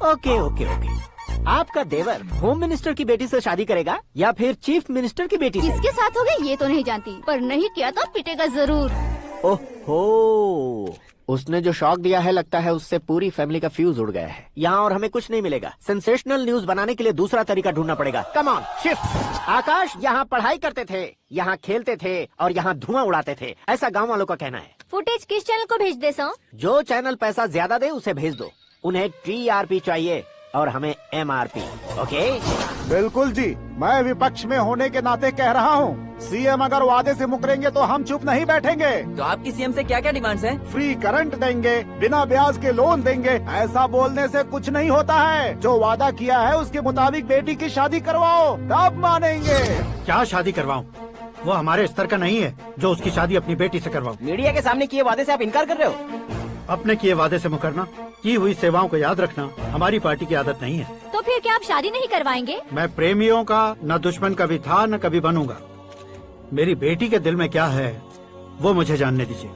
Okay okay okay. आपका देवर होम मिनिस्टर की बेटी से शादी करेगा या फिर चीफ मिनिस्टर की बेटी से? किसके साथ होगा ये तो नहीं जानती, पर नहीं किया तो पिटेगा जरूर। ओहो, उसने जो शॉक दिया है लगता है उससे पूरी फैमिली का फ्यूज उड़ गया है। यहाँ और हमें कुछ नहीं मिलेगा। सेंसेशनल न्यूज बनाने के लिए दूसरा तरीका ढूंढना पड़ेगा। Come on, shift. आकाश यहाँ पढ़ाई करते थे, यहाँ खेलते थे और यहाँ धुआं उड़ाते थे, ऐसा गाँव वालों का कहना है। फुटेज किस चैनल को भेज दे सो? जो चैनल पैसा ज्यादा दे उसे भेज दो। उन्हें TRP चाहिए और हमें MRP। ओके? बिल्कुल जी, मैं विपक्ष में होने के नाते कह रहा हूँ, सीएम अगर वादे से मुकरेंगे तो हम चुप नहीं बैठेंगे। तो आपकी सीएम से क्या क्या डिमांड्स हैं? फ्री करंट देंगे, बिना ब्याज के लोन देंगे। ऐसा बोलने से कुछ नहीं होता है। जो वादा किया है उसके मुताबिक बेटी की शादी करवाओ, तब मानेंगे। क्या शादी करवाऊं? वो हमारे स्तर का नहीं है जो उसकी शादी अपनी बेटी से करवाऊं। मीडिया के सामने किए वादे से आप इनकार कर रहे हो? अपने किए वादे से मुकरना, की हुई सेवाओं को याद रखना हमारी पार्टी की आदत नहीं है। तो फिर क्या आप शादी नहीं करवाएंगे? मैं प्रेमियों का न दुश्मन कभी था न कभी बनूंगा। मेरी बेटी के दिल में क्या है वो मुझे जानने दीजिए।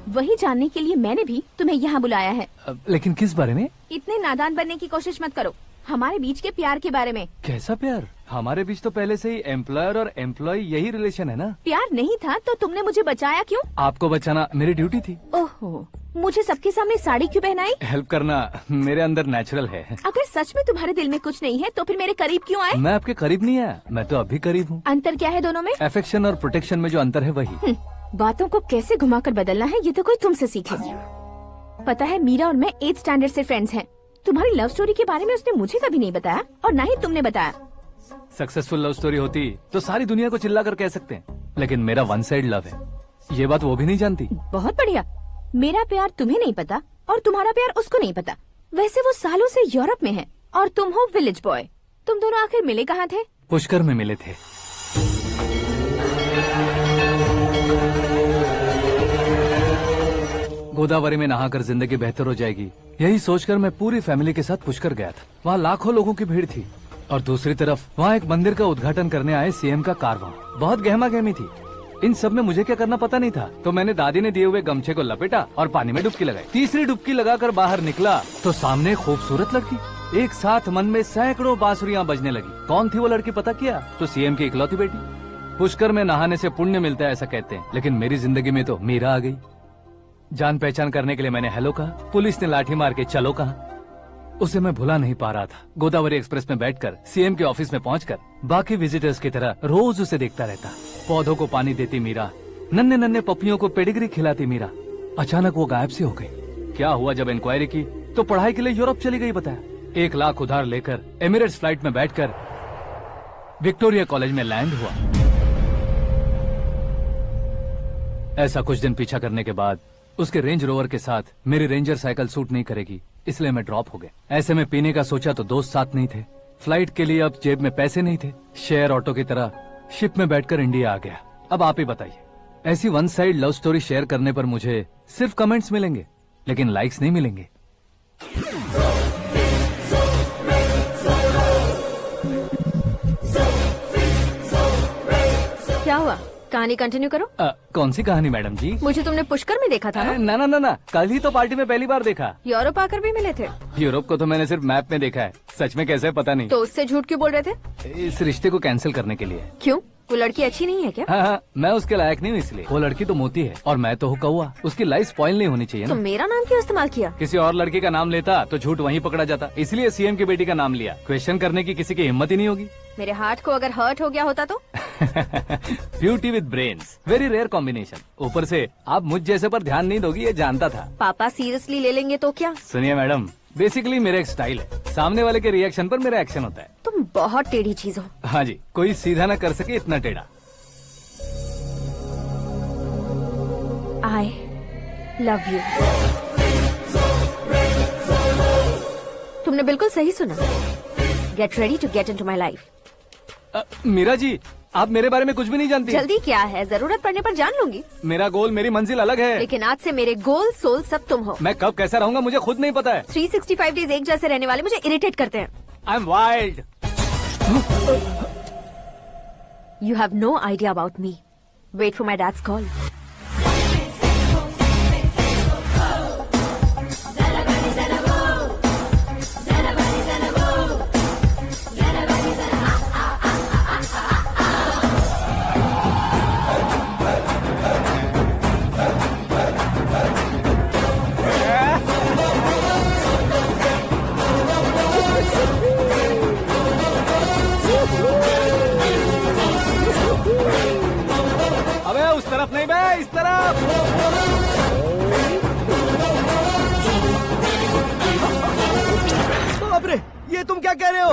वही जानने के लिए मैंने भी तुम्हें यहाँ बुलाया है। लेकिन किस बारे में? इतने नादान बनने की कोशिश मत करो। हमारे बीच के प्यार के बारे में। कैसा प्यार? हमारे बीच तो पहले से ही एम्प्लॉयर और एम्प्लॉय यही रिलेशन है ना। प्यार नहीं था तो तुमने मुझे बचाया क्यों? आपको बचाना मेरी ड्यूटी थी। ओहो, मुझे सबके सामने साड़ी क्यों पहनाई? हेल्प करना मेरे अंदर नेचुरल है। अगर सच में तुम्हारे दिल में कुछ नहीं है तो फिर मेरे करीब क्यों आए? मैं आपके करीब नहीं आया, मैं तो अभी करीब हूँ। अंतर क्या है दोनों में? अफेक्शन और प्रोटेक्शन में जो अंतर है वही। बातों को कैसे घुमाकर बदलना है ये तो कोई तुमसे सीखे। पता है, मीरा और मैं 8th स्टैंडर्ड से फ्रेंड्स हैं। तुम्हारी लव स्टोरी के बारे में उसने मुझे कभी नहीं बताया और ना ही तुमने बताया। सक्सेसफुल लव स्टोरी होती तो सारी दुनिया को चिल्ला कर कह सकते हैं, लेकिन मेरा वन साइड लव है, ये बात वो भी नहीं जानती। बहुत बढ़िया। मेरा प्यार तुम्हें नहीं पता और तुम्हारा प्यार उसको नहीं पता। वैसे वो सालों से यूरोप में है और तुम हो विलेज बॉय। तुम दोनों आखिर मिले कहाँ थे? पुष्कर में मिले थे। गोदावरी में नहाकर जिंदगी बेहतर हो जाएगी, यही सोचकर मैं पूरी फैमिली के साथ पुष्कर गया था। वहाँ लाखों लोगों की भीड़ थी और दूसरी तरफ वहाँ एक मंदिर का उद्घाटन करने आए सीएम का कारवां। बहुत गहमा गहमी थी। इन सब में मुझे क्या करना पता नहीं था, तो मैंने दादी ने दिए हुए गमछे को लपेटा और पानी में डुबकी लगाई। तीसरी डुबकी लगाकर बाहर निकला तो सामने खूबसूरत लड़की। एक साथ मन में सैकड़ों बांसुरियां बजने लगी। कौन थी वो लड़की पता किया? तो सीएम की इकलौती बेटी। पुष्कर में नहाने से पुण्य मिलता है ऐसा कहते हैं, लेकिन मेरी जिंदगी में तो मीरा आ गई। जान पहचान करने के लिए मैंने हेलो कहा, पुलिस ने लाठी मार के चलो कहा। उसे मैं भुला नहीं पा रहा था। गोदावरी एक्सप्रेस में बैठकर सीएम के ऑफिस में पहुंचकर बाकी विजिटर्स की तरह रोज उसे देखता रहता। पौधों को पानी देती मीरा, नन्हे नन्हे पपियों को पेडिग्री खिलाती मीरा। अचानक वो गायब सी हो गई। क्या हुआ? जब इंक्वायरी की तो पढ़ाई के लिए यूरोप चली गई बताया। 1 लाख उधार लेकर एमिरेट्स फ्लाइट में बैठकर विक्टोरिया कॉलेज में लैंड हुआ। ऐसा कुछ दिन पीछा करने के बाद उसके रेंज रोवर के साथ मेरी रेंजर साइकिल सूट नहीं करेगी, इसलिए मैं ड्रॉप हो गया। ऐसे में पीने का सोचा तो दोस्त साथ नहीं थे, फ्लाइट के लिए अब जेब में पैसे नहीं थे, शेयर ऑटो की तरह शिप में बैठकर इंडिया आ गया। अब आप ही बताइए, ऐसी one side love story share करने पर मुझे सिर्फ कमेंट्स मिलेंगे लेकिन लाइक्स नहीं मिलेंगे। क्या हुआ, कहानी कंटिन्यू करो। कौन सी कहानी मैडम जी? मुझे तुमने पुष्कर में देखा था ना? ना, कल ही तो पार्टी में पहली बार देखा। यूरोप आकर भी मिले थे? यूरोप को तो मैंने सिर्फ मैप में देखा है, सच में कैसे पता नहीं। तो उससे झूठ क्यों बोल रहे थे? इस रिश्ते को कैंसिल करने के लिए। क्यों, वो लड़की अच्छी नहीं है क्या? हाँ, मैं उसके लायक नहीं हूँ इसलिए। वो लड़की तो मोती है और मैं तो हूँ कौवा, उसकी लाइफ स्पॉइल नहीं होनी चाहिए तो ना। मेरा नाम क्यों इस्तेमाल किया? किसी और लड़की का नाम लेता तो झूठ वहीं पकड़ा जाता, इसलिए सीएम की बेटी का नाम लिया। क्वेश्चन करने की किसी की हिम्मत ही नहीं होगी। मेरे हार्ट को अगर हर्ट हो गया होता तो? Beauty with brains, very rare combination. ऊपर से आप मुझ जैसे पर ध्यान नहीं दोगी ये जानता था। पापा सीरियसली ले लेंगे तो क्या? सुनिए मैडम, बेसिकली मेरा एक स्टाइल है, सामने वाले के रिएक्शन पर मेरा एक्शन होता है। तुम बहुत टेढ़ी चीज हो। हाँ जी, कोई सीधा न कर सके इतना टेढ़ा। I love you। तुमने बिल्कुल सही सुना। Get ready to get into my life। Meera ji, आप मेरे बारे में कुछ भी नहीं जानती। जल्दी क्या है, जरूरत पड़ने पर जान लूंगी। मेरा गोल, मेरी मंजिल अलग है। लेकिन आज से मेरे गोल सोल सब तुम हो। मैं कब कैसा रहूंगा मुझे खुद नहीं पता है। 365 डेज एक जैसे रहने वाले मुझे इरिटेट करते हैं। I am wild. You have no idea about me। Wait for my dad's call। अबे उस तरफ नहीं बे, इस तरफ। बाप रे, ये तुम क्या कह रहे हो?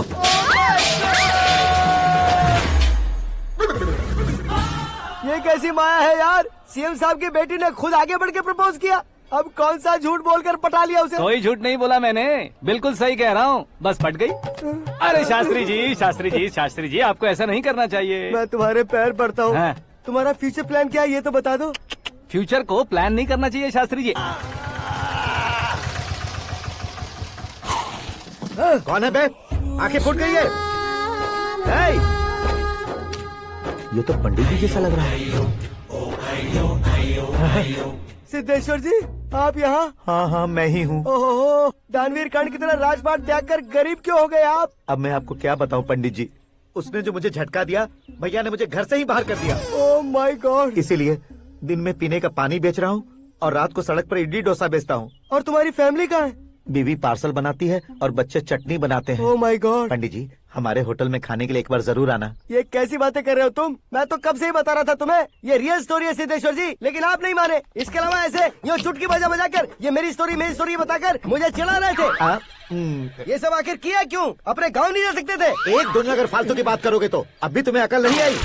ये कैसी माया है यार? सीएम साहब की बेटी ने खुद आगे बढ़ के प्रपोज किया, अब कौन सा झूठ बोलकर पटा लिया उसे? कोई झूठ नहीं बोला मैंने, बिल्कुल सही कह रहा हूँ, बस पट गई। अरे शास्त्री जी आपको ऐसा नहीं करना चाहिए। मैं तुम्हारे पैर पड़ता हूँ। हाँ। तुम्हारा फ्यूचर प्लान क्या है ये तो बता दो। फ्यूचर को प्लान नहीं करना चाहिए शास्त्री जी। कौन है बे? आंखें फूट गई है। ये तो पंडित जी जैसा लग रहा है। सिद्धेश्वर जी, आप यहाँ? हाँ, मैं ही हूँ। ओहो, दानवीर कांड की तरह राजपाट त्याग कर गरीब क्यों हो गए आप? अब मैं आपको क्या बताऊँ पंडित जी, उसने जो मुझे झटका दिया, भैया ने मुझे घर से ही बाहर कर दिया। Oh my God. इसीलिए दिन में पीने का पानी बेच रहा हूँ और रात को सड़क पर इडली डोसा बेचता हूँ। और तुम्हारी फैमिली कहाँ है? बीवी पार्सल बनाती है और बच्चे चटनी बनाते हैं। Oh my God. पंडित जी, हमारे होटल में खाने के लिए एक बार जरूर आना। ये कैसी बातें कर रहे हो तुम? मैं तो कब से ही बता रहा था तुम्हें, ये रियल स्टोरी है सिद्धेश्वर जी, लेकिन आप नहीं माने। इसके अलावा ऐसे यूँ चुटकी बजा कर ये मेरी स्टोरी बताकर मुझे चिढ़ा रहे थे। ये सब आखिर किया क्यों? अपने गाँव नहीं जा सकते थे? एक दोनों अगर फालतू की बात करोगे तो अब भी तुम्हें अकल नहीं आई।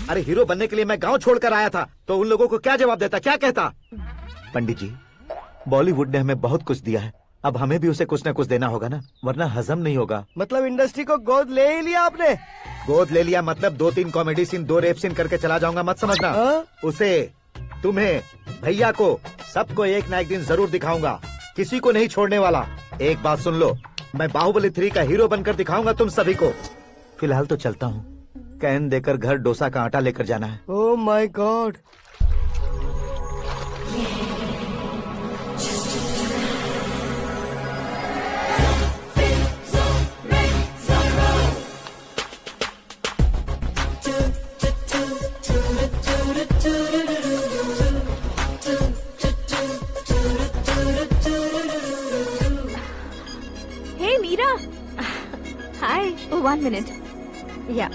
अरे हीरो बनने के लिए मैं गाँव छोड़कर आया था तो उन लोगों को क्या जवाब देता, क्या कहता? पंडित जी, बॉलीवुड ने हमें बहुत कुछ दिया है, अब हमें भी उसे कुछ न कुछ देना होगा ना, वरना हजम नहीं होगा। मतलब इंडस्ट्री को गोद ले ही लिया आपने? गोद ले लिया मतलब 2-3 कॉमेडी सीन 2 रेप सीन करके चला जाऊंगा मत समझना। उसे, तुम्हें, भैया को, सबको एक ना एक दिन जरूर दिखाऊंगा, किसी को नहीं छोड़ने वाला। एक बात सुन लो, मैं बाहुबली 3 का हीरो बनकर दिखाऊंगा तुम सभी को। फिलहाल तो चलता हूँ, कैन देकर घर डोसा का आटा लेकर जाना है। Oh my God. Hey Meera. Hi. Oh, 1 minute. Yeah.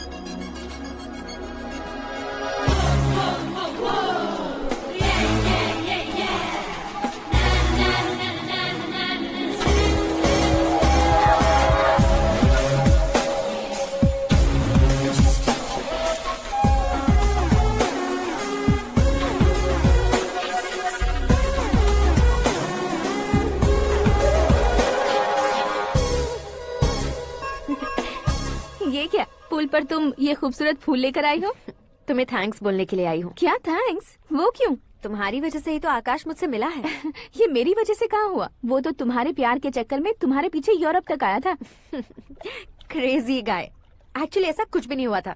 पर तुम ये खूबसूरत फूल लेकर आई हो? तुम्हें थैंक्स बोलने के लिए आई हूँ। क्या थैंक्स? वो क्यों? तुम्हारी वजह से ही तो आकाश मुझसे मिला है। ये मेरी वजह से कहाँ हुआ? वो तो तुम्हारे प्यार के चक्कर में तुम्हारे पीछे यूरोप तक आया था। Crazy guy. एक्चुअली ऐसा कुछ भी नहीं हुआ था।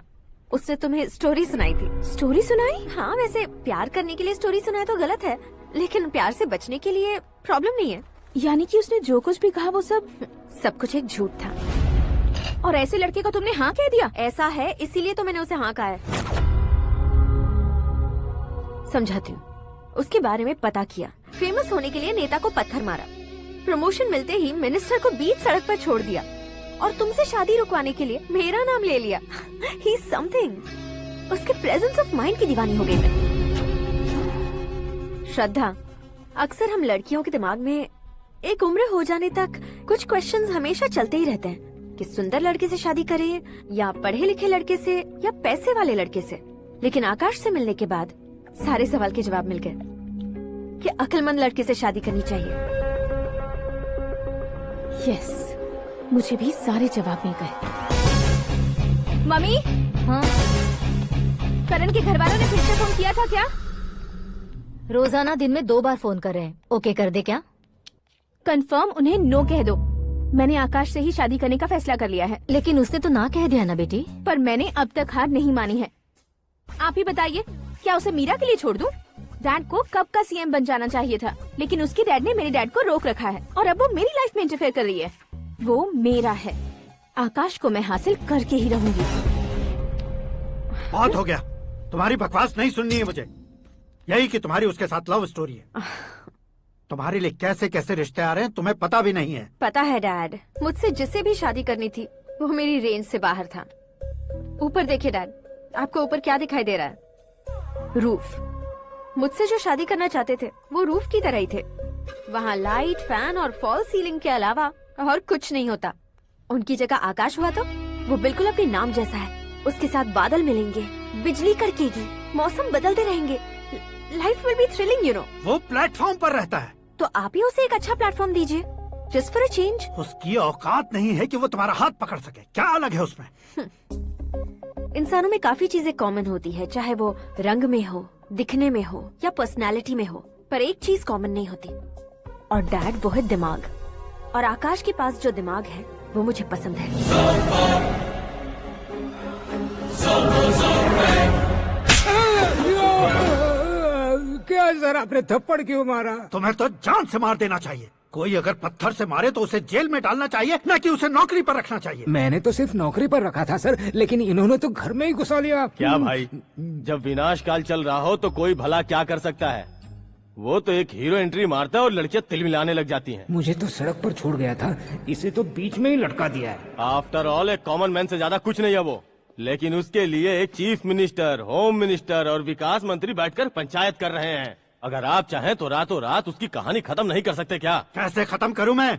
उसने तुम्हें स्टोरी सुनाई थी। स्टोरी सुनाई? हाँ, वैसे प्यार करने के लिए स्टोरी सुनाए तो गलत है, लेकिन प्यार से बचने के लिए प्रॉब्लम नहीं है। यानी कि उसने जो कुछ भी कहा वो सब कुछ एक झूठ था। और ऐसे लड़के को तुमने हाँ कह दिया? ऐसा है, इसीलिए तो मैंने उसे हाँ कहा है। समझाती हूँ। उसके बारे में पता किया, फेमस होने के लिए नेता को पत्थर मारा, प्रमोशन मिलते ही मिनिस्टर को बीच सड़क पर छोड़ दिया और तुमसे शादी रुकवाने के लिए मेरा नाम ले लिया। ही समथिंग। उसके प्रेजेंस ऑफ माइंड की दीवानी हो गई मैं। श्रद्धा, अक्सर हम लड़कियों के दिमाग में एक उम्र हो जाने तक कुछ क्वेश्चंस हमेशा चलते ही रहते हैं कि सुंदर लड़के से शादी करें या पढ़े लिखे लड़के से या पैसे वाले लड़के से। लेकिन आकाश से मिलने के बाद सारे सवाल के जवाब मिल गए कि अक्लमंद लड़के से शादी करनी चाहिए। यस, मुझे भी सारे जवाब मिल गए। मम्मी, हाँ? करण के घर वालों ने फिर से फोन किया था क्या? रोजाना दिन में 2 बार फोन कर रहे हैं। ओके कर दे क्या? कंफर्म उन्हें नो कह दो। मैंने आकाश से ही शादी करने का फैसला कर लिया है। लेकिन उसने तो ना कह दिया ना बेटी। पर मैंने अब तक हार नहीं मानी है। आप ही बताइए, क्या उसे मीरा के लिए छोड़ दूं? डैड को कब का सीएम बन जाना चाहिए था, लेकिन उसके डैड ने मेरे डैड को रोक रखा है और अब वो मेरी लाइफ में इंटरफेयर कर रही है। वो मेरा है। आकाश को मैं हासिल करके ही रहूंगी। बहुत हो गया, तुम्हारी बकवास नहीं सुननी है मुझे। यही कि तुम्हारी उसके साथ लव स्टोरी है। तुम्हारे लिए कैसे कैसे रिश्ते आ रहे हैं तुम्हें पता भी नहीं है। पता है डैड, मुझसे जिसे भी शादी करनी थी वो मेरी रेंज से बाहर था। ऊपर देखिए डैड, आपको ऊपर क्या दिखाई दे रहा है? रूफ। मुझसे जो शादी करना चाहते थे वो रूफ की तरह ही थे। वहाँ लाइट, फैन और फॉल सीलिंग के अलावा और कुछ नहीं होता। उनकी जगह आकाश हुआ तो वो बिल्कुल अपने नाम जैसा है। उसके साथ बादल मिलेंगे, बिजली कड़केगी, मौसम बदलते रहेंगे। Life will be thrilling, you know. वो प्लेटफॉर्म पर रहता है तो आप ही उसे एक अच्छा प्लेटफॉर्म दीजिए, जस्ट फॉर अ चेंज। उसकी औकात नहीं है कि वो तुम्हारा हाथ पकड़ सके। क्या अलग है उसमें? इंसानों में काफी चीजें कॉमन होती है, चाहे वो रंग में हो, दिखने में हो या पर्सनालिटी में हो, पर एक चीज कॉमन नहीं होती, और डैड वो है दिमाग। और आकाश के पास जो दिमाग है वो मुझे पसंद है। क्या सर, आपने थप्पड़ क्यों मारा? तुम्हें तो जान से मार देना चाहिए। कोई अगर पत्थर से मारे तो उसे जेल में डालना चाहिए, न कि उसे नौकरी पर रखना चाहिए। मैंने तो सिर्फ नौकरी पर रखा था सर, लेकिन इन्होंने तो घर में ही घुसा लिया। क्या भाई, जब विनाश काल चल रहा हो तो कोई भला क्या कर सकता है? वो तो एक हीरो एंट्री मारता है और लड़कियां तिल मिलाने लग जाती हैं। मुझे तो सड़क पर छोड़ गया था, इसे तो बीच में ही लटका दिया है। आफ्टर ऑल एक कॉमन मैन से ज्यादा कुछ नहीं है वो, लेकिन उसके लिए एक चीफ मिनिस्टर, होम मिनिस्टर और विकास मंत्री बैठकर पंचायत कर रहे हैं। अगर आप चाहें तो रातों रात उसकी कहानी खत्म नहीं कर सकते क्या? कैसे खत्म करूं मैं?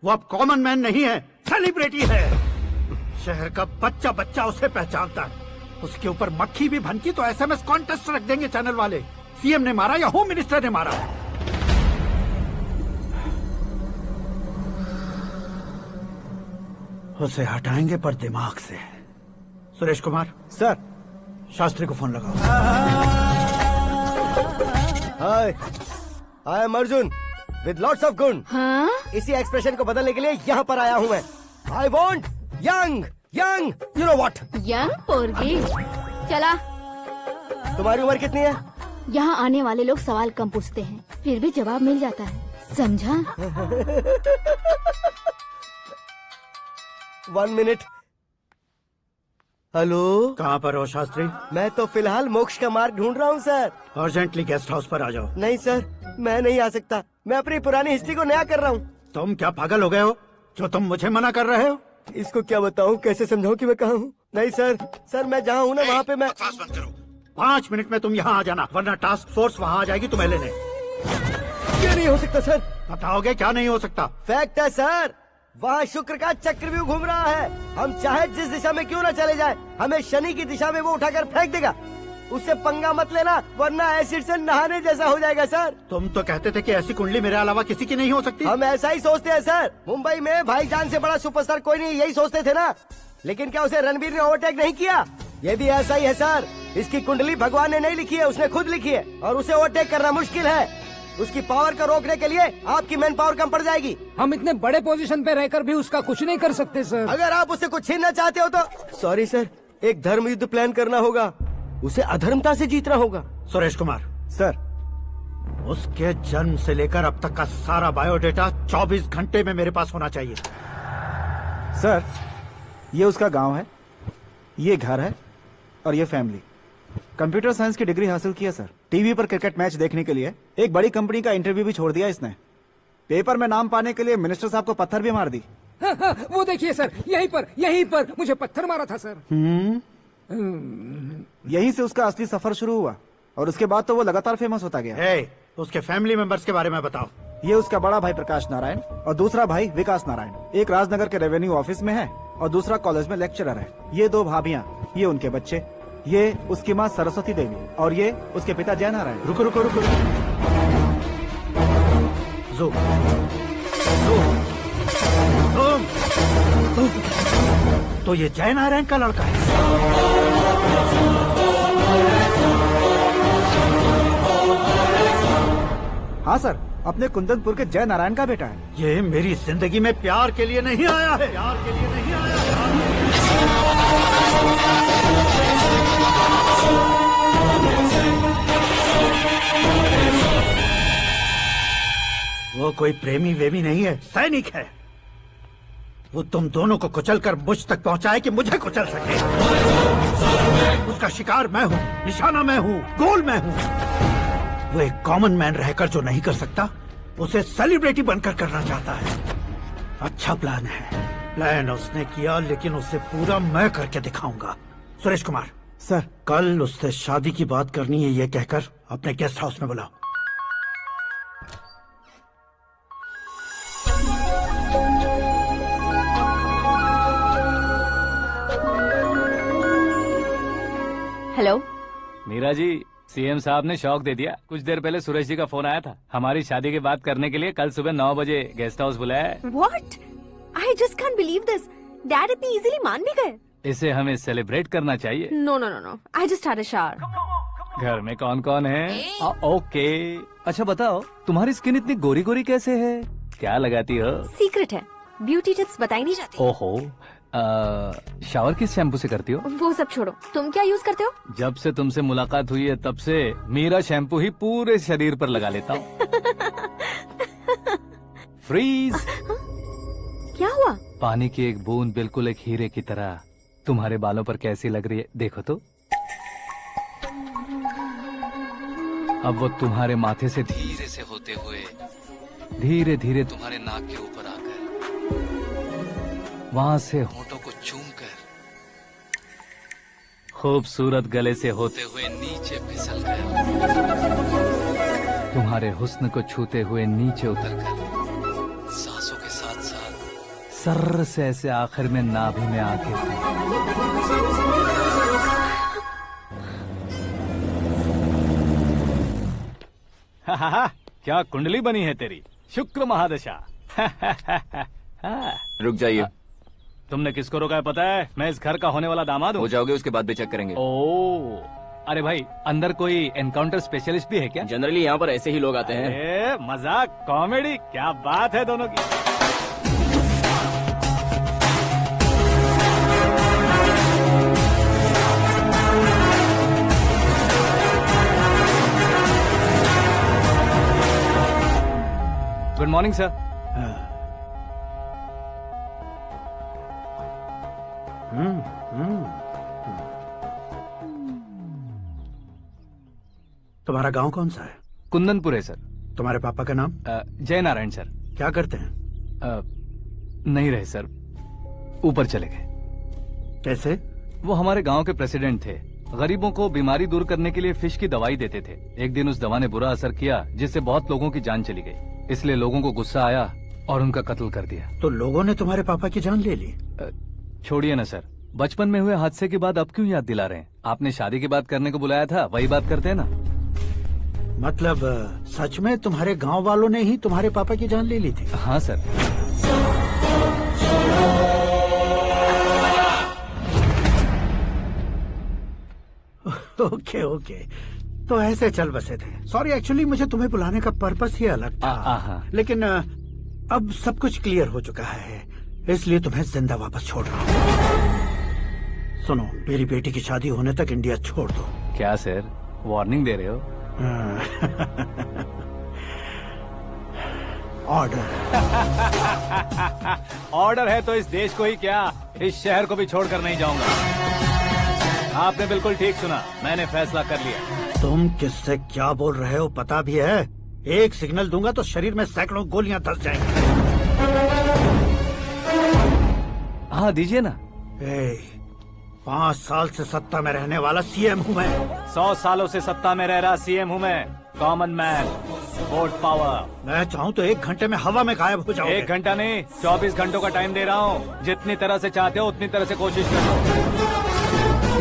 वो अब कॉमन मैन नहीं है, सेलिब्रिटी है। शहर का बच्चा बच्चा उसे पहचानता है। उसके ऊपर मक्खी भी भनकी तो एसएमएस कॉन्टेस्ट रख देंगे चैनल वाले। सीएम ने मारा या होम मिनिस्टर ने मारा। उसे हटाएंगे पर दिमाग से। सुरेश कुमार सर, शास्त्री को फोन लगाओ। Hi, I am Arjun with lots of गुण। हाँ? इसी एक्सप्रेशन को बदलने के लिए यहाँ पर आया हूँ मैं। I want young young, you know what? Young पोरगी। चला। तुम्हारी उम्र कितनी है? यहाँ आने वाले लोग सवाल कम पूछते हैं, फिर भी जवाब मिल जाता है, समझा? 1 मिनट। हेलो, कहाँ पर हो शास्त्री? मैं तो फिलहाल मोक्ष का मार्ग ढूंढ रहा हूँ सर। अर्जेंटली गेस्ट हाउस पर आ जाओ। नहीं सर, मैं नहीं आ सकता। मैं अपनी पुरानी हिस्ट्री को नया कर रहा हूँ। तुम क्या पागल हो गए हो जो तुम मुझे मना कर रहे हो? इसको क्या बताऊँ, कैसे समझाऊँ कि मैं कहाँ हूँ? नहीं सर, सर मैं जहाँ हूँ ना वहाँ पे मैं। 5 मिनट में तुम यहाँ आ जाना, वरना टास्क फोर्स वहाँ आ जाएगी तुम्हें लेने। क्या नहीं हो सकता सर? बताओगे क्या नहीं हो सकता? फैक्ट है सर, वहाँ शुक्र का चक्रव्यूह घूम रहा है। हम चाहे जिस दिशा में क्यों न चले जाए, हमें शनि की दिशा में वो उठाकर फेंक देगा। उससे पंगा मत लेना, वरना एसिड से नहाने जैसा हो जाएगा सर। तुम तो कहते थे कि ऐसी कुंडली मेरे अलावा किसी की नहीं हो सकती। हम ऐसा ही सोचते हैं सर। मुंबई में भाईजान से बड़ा सुपरस्टार कोई नहीं, यही सोचते थे ना। लेकिन क्या उसे रणवीर ने ओवरटेक नहीं किया? ये भी ऐसा ही है सर। इसकी कुंडली भगवान ने नहीं लिखी है, उसने खुद लिखी है और उसे ओवरटेक करना मुश्किल है। उसकी पावर को रोकने के लिए आपकी मैन पावर कम पड़ जाएगी। हम इतने बड़े पोजीशन पे रहकर भी उसका कुछ नहीं कर सकते सर। अगर आप उससे कुछ छीनना चाहते हो तो सॉरी सर, एक धर्म युद्ध प्लान करना होगा। उसे अधर्मता से जीतना होगा। सुरेश कुमार सर, उसके जन्म से लेकर अब तक का सारा बायोडेटा 24 घंटे में मेरे पास होना चाहिए। सर, ये उसका गांव है, ये घर है और ये फैमिली। कंप्यूटर साइंस की डिग्री हासिल की है सर। टीवी पर क्रिकेट मैच देखने के लिए एक बड़ी कंपनी का इंटरव्यू भी छोड़ दिया इसने। पेपर में नाम पाने के लिए मिनिस्टर साहब को पत्थर भी मार दी। वो देखिए सर, यहीं पर मुझे पत्थर मारा था सर। यहीं से उसका असली सफर शुरू हुआ और उसके बाद तो वो लगातार फेमस होता गया। उसके फैमिली मेंबर्स के बारे में बताओ। ये उसका बड़ा भाई प्रकाश नारायण और दूसरा भाई विकास नारायण। एक राजनगर के रेवेन्यू ऑफिस में है और दूसरा कॉलेज में लेक्चरर है। ये 2 भाभियां, ये उनके बच्चे, ये उसकी माँ सरस्वती देवी और ये उसके पिता जय नारायण। रुको रुको रुको, तो ये जय नारायण का लड़का है। हाँ सर, अपने कुंदनपुर के जय नारायण का बेटा है। ये मेरी जिंदगी में प्यार के लिए नहीं आया है। प्यार के लिए नहीं आया वो कोई प्रेमी वेमी नहीं है, सैनिक है। वो तुम दोनों को कुचलकर मुझ तक पहुंचाए कि मुझे कुचल सके। उसका शिकार मैं हूँ, निशाना मैं हूँ, गोल मैं हूँ। वो एक कॉमन मैन रहकर जो नहीं कर सकता, उसे सेलिब्रिटी बनकर करना चाहता है। अच्छा प्लान है। प्लान उसने किया, लेकिन उसे पूरा मैं करके दिखाऊंगा। सुरेश कुमार सर, कल उससे शादी की बात करनी है, ये कहकर अपने गेस्ट हाउस में बुलाओ। हेलो मीरा जी, सीएम साहब ने शौक दे दिया। कुछ देर पहले सुरेश जी का फोन आया था, हमारी शादी की बात करने के लिए कल सुबह 9 बजे गेस्ट हाउस बुलाया है। What? I just can't believe this. Dad इतनी इजीली मान भी गए। इसे हमें सेलिब्रेट करना चाहिए। No, no, no, no. I just had a shower. घर में कौन कौन है? ओके। अच्छा बताओ, तुम्हारी स्किन इतनी गोरी गोरी कैसे है? क्या लगाती हो? सीक्रेट है, ब्यूटी टिप्स बताई नहीं जाती। ओहो, शावर किस शैम्पू से करती हो? वो सब छोड़ो, तुम क्या यूज करते हो? जब से तुमसे मुलाकात हुई है तब से मेरा शैम्पू ही पूरे शरीर पर लगा लेता हूँ। फ्रीज। क्या हुआ? पानी की एक बूंद बिल्कुल एक हीरे की तरह तुम्हारे बालों पर कैसी लग रही है, देखो तो। अब वो तुम्हारे माथे से धीरे से होते हुए धीरे धीरे तुम्हारे नाक के ऊपर आकर वहां से होठों को चूमकर खूबसूरत गले से होते हुए नीचे फिसल कर तुम्हारे हुस्न को छूते हुए नीचे उतरकर सांसों के साथ साथ सर्र से ऐसे आखिर में नाभि में आके क्या कुंडली बनी है तेरी, शुक्र महादशा। रुक जाइए। तुमने किसको रोका है पता है? मैं इस घर का होने वाला दामाद हूँ। हो जाओगे उसके बाद भी चेक करेंगे। ओ, अरे भाई, अंदर कोई एनकाउंटर स्पेशलिस्ट भी है क्या? जनरली यहाँ पर ऐसे ही लोग आते हैं। मजाक, कॉमेडी, क्या बात है दोनों की। Good morning sir. तुम्हारा गांव कौन सा है? कुंदनपुर है सर। तुम्हारे पापा का नाम? जय नारायण सर। क्या करते हैं? नहीं रहे सर, ऊपर चले गए। कैसे? वो हमारे गांव के प्रेसिडेंट थे। गरीबों को बीमारी दूर करने के लिए फिश की दवाई देते थे। एक दिन उस दवा ने बुरा असर किया, जिससे बहुत लोगों की जान चली गई। इसलिए लोगों को गुस्सा आया और उनका कत्ल कर दिया। तो लोगों ने तुम्हारे पापा की जान ले ली? छोड़िए ना सर, बचपन में हुए हादसे की बात अब क्यों याद दिला रहे हैं? आपने शादी की बात करने को बुलाया था, वही बात करते हैं ना। मतलब सच में तुम्हारे गांव वालों ने ही तुम्हारे पापा की जान ले ली थी? हाँ सर। ओके ओके, तो ऐसे चल बसे थे। सॉरी, एक्चुअली मुझे तुम्हें बुलाने का पर्पस ही अलग था, लेकिन अब सब कुछ क्लियर हो चुका है, इसलिए तुम्हें जिंदा वापस छोड़ रहा हूँ। सुनो, मेरी बेटी की शादी होने तक इंडिया छोड़ दो। क्या सर, वार्निंग दे रहे हो? ऑर्डर। ऑर्डर है तो इस देश को ही क्या, इस शहर को भी छोड़कर नहीं जाऊंगा। आपने बिल्कुल ठीक सुना, मैंने फैसला कर लिया। तुम किससे क्या बोल रहे हो पता भी है? एक सिग्नल दूंगा तो शरीर में सैकड़ों गोलियां धस जाएंगी। हाँ दीजिए ना। 5 साल से सत्ता में रहने वाला सीएम हूँ मैं। 100 सालों से सत्ता में रह रहा सीएम हूँ मैं। Common man, vote power. मैं चाहूँ तो 1 घंटे में हवा में गायब हो जाऊंगा। 1 घंटा नहीं, 24 घंटों का टाइम दे रहा हूँ। जितनी तरह से चाहते हो उतनी तरह से कोशिश कर लो।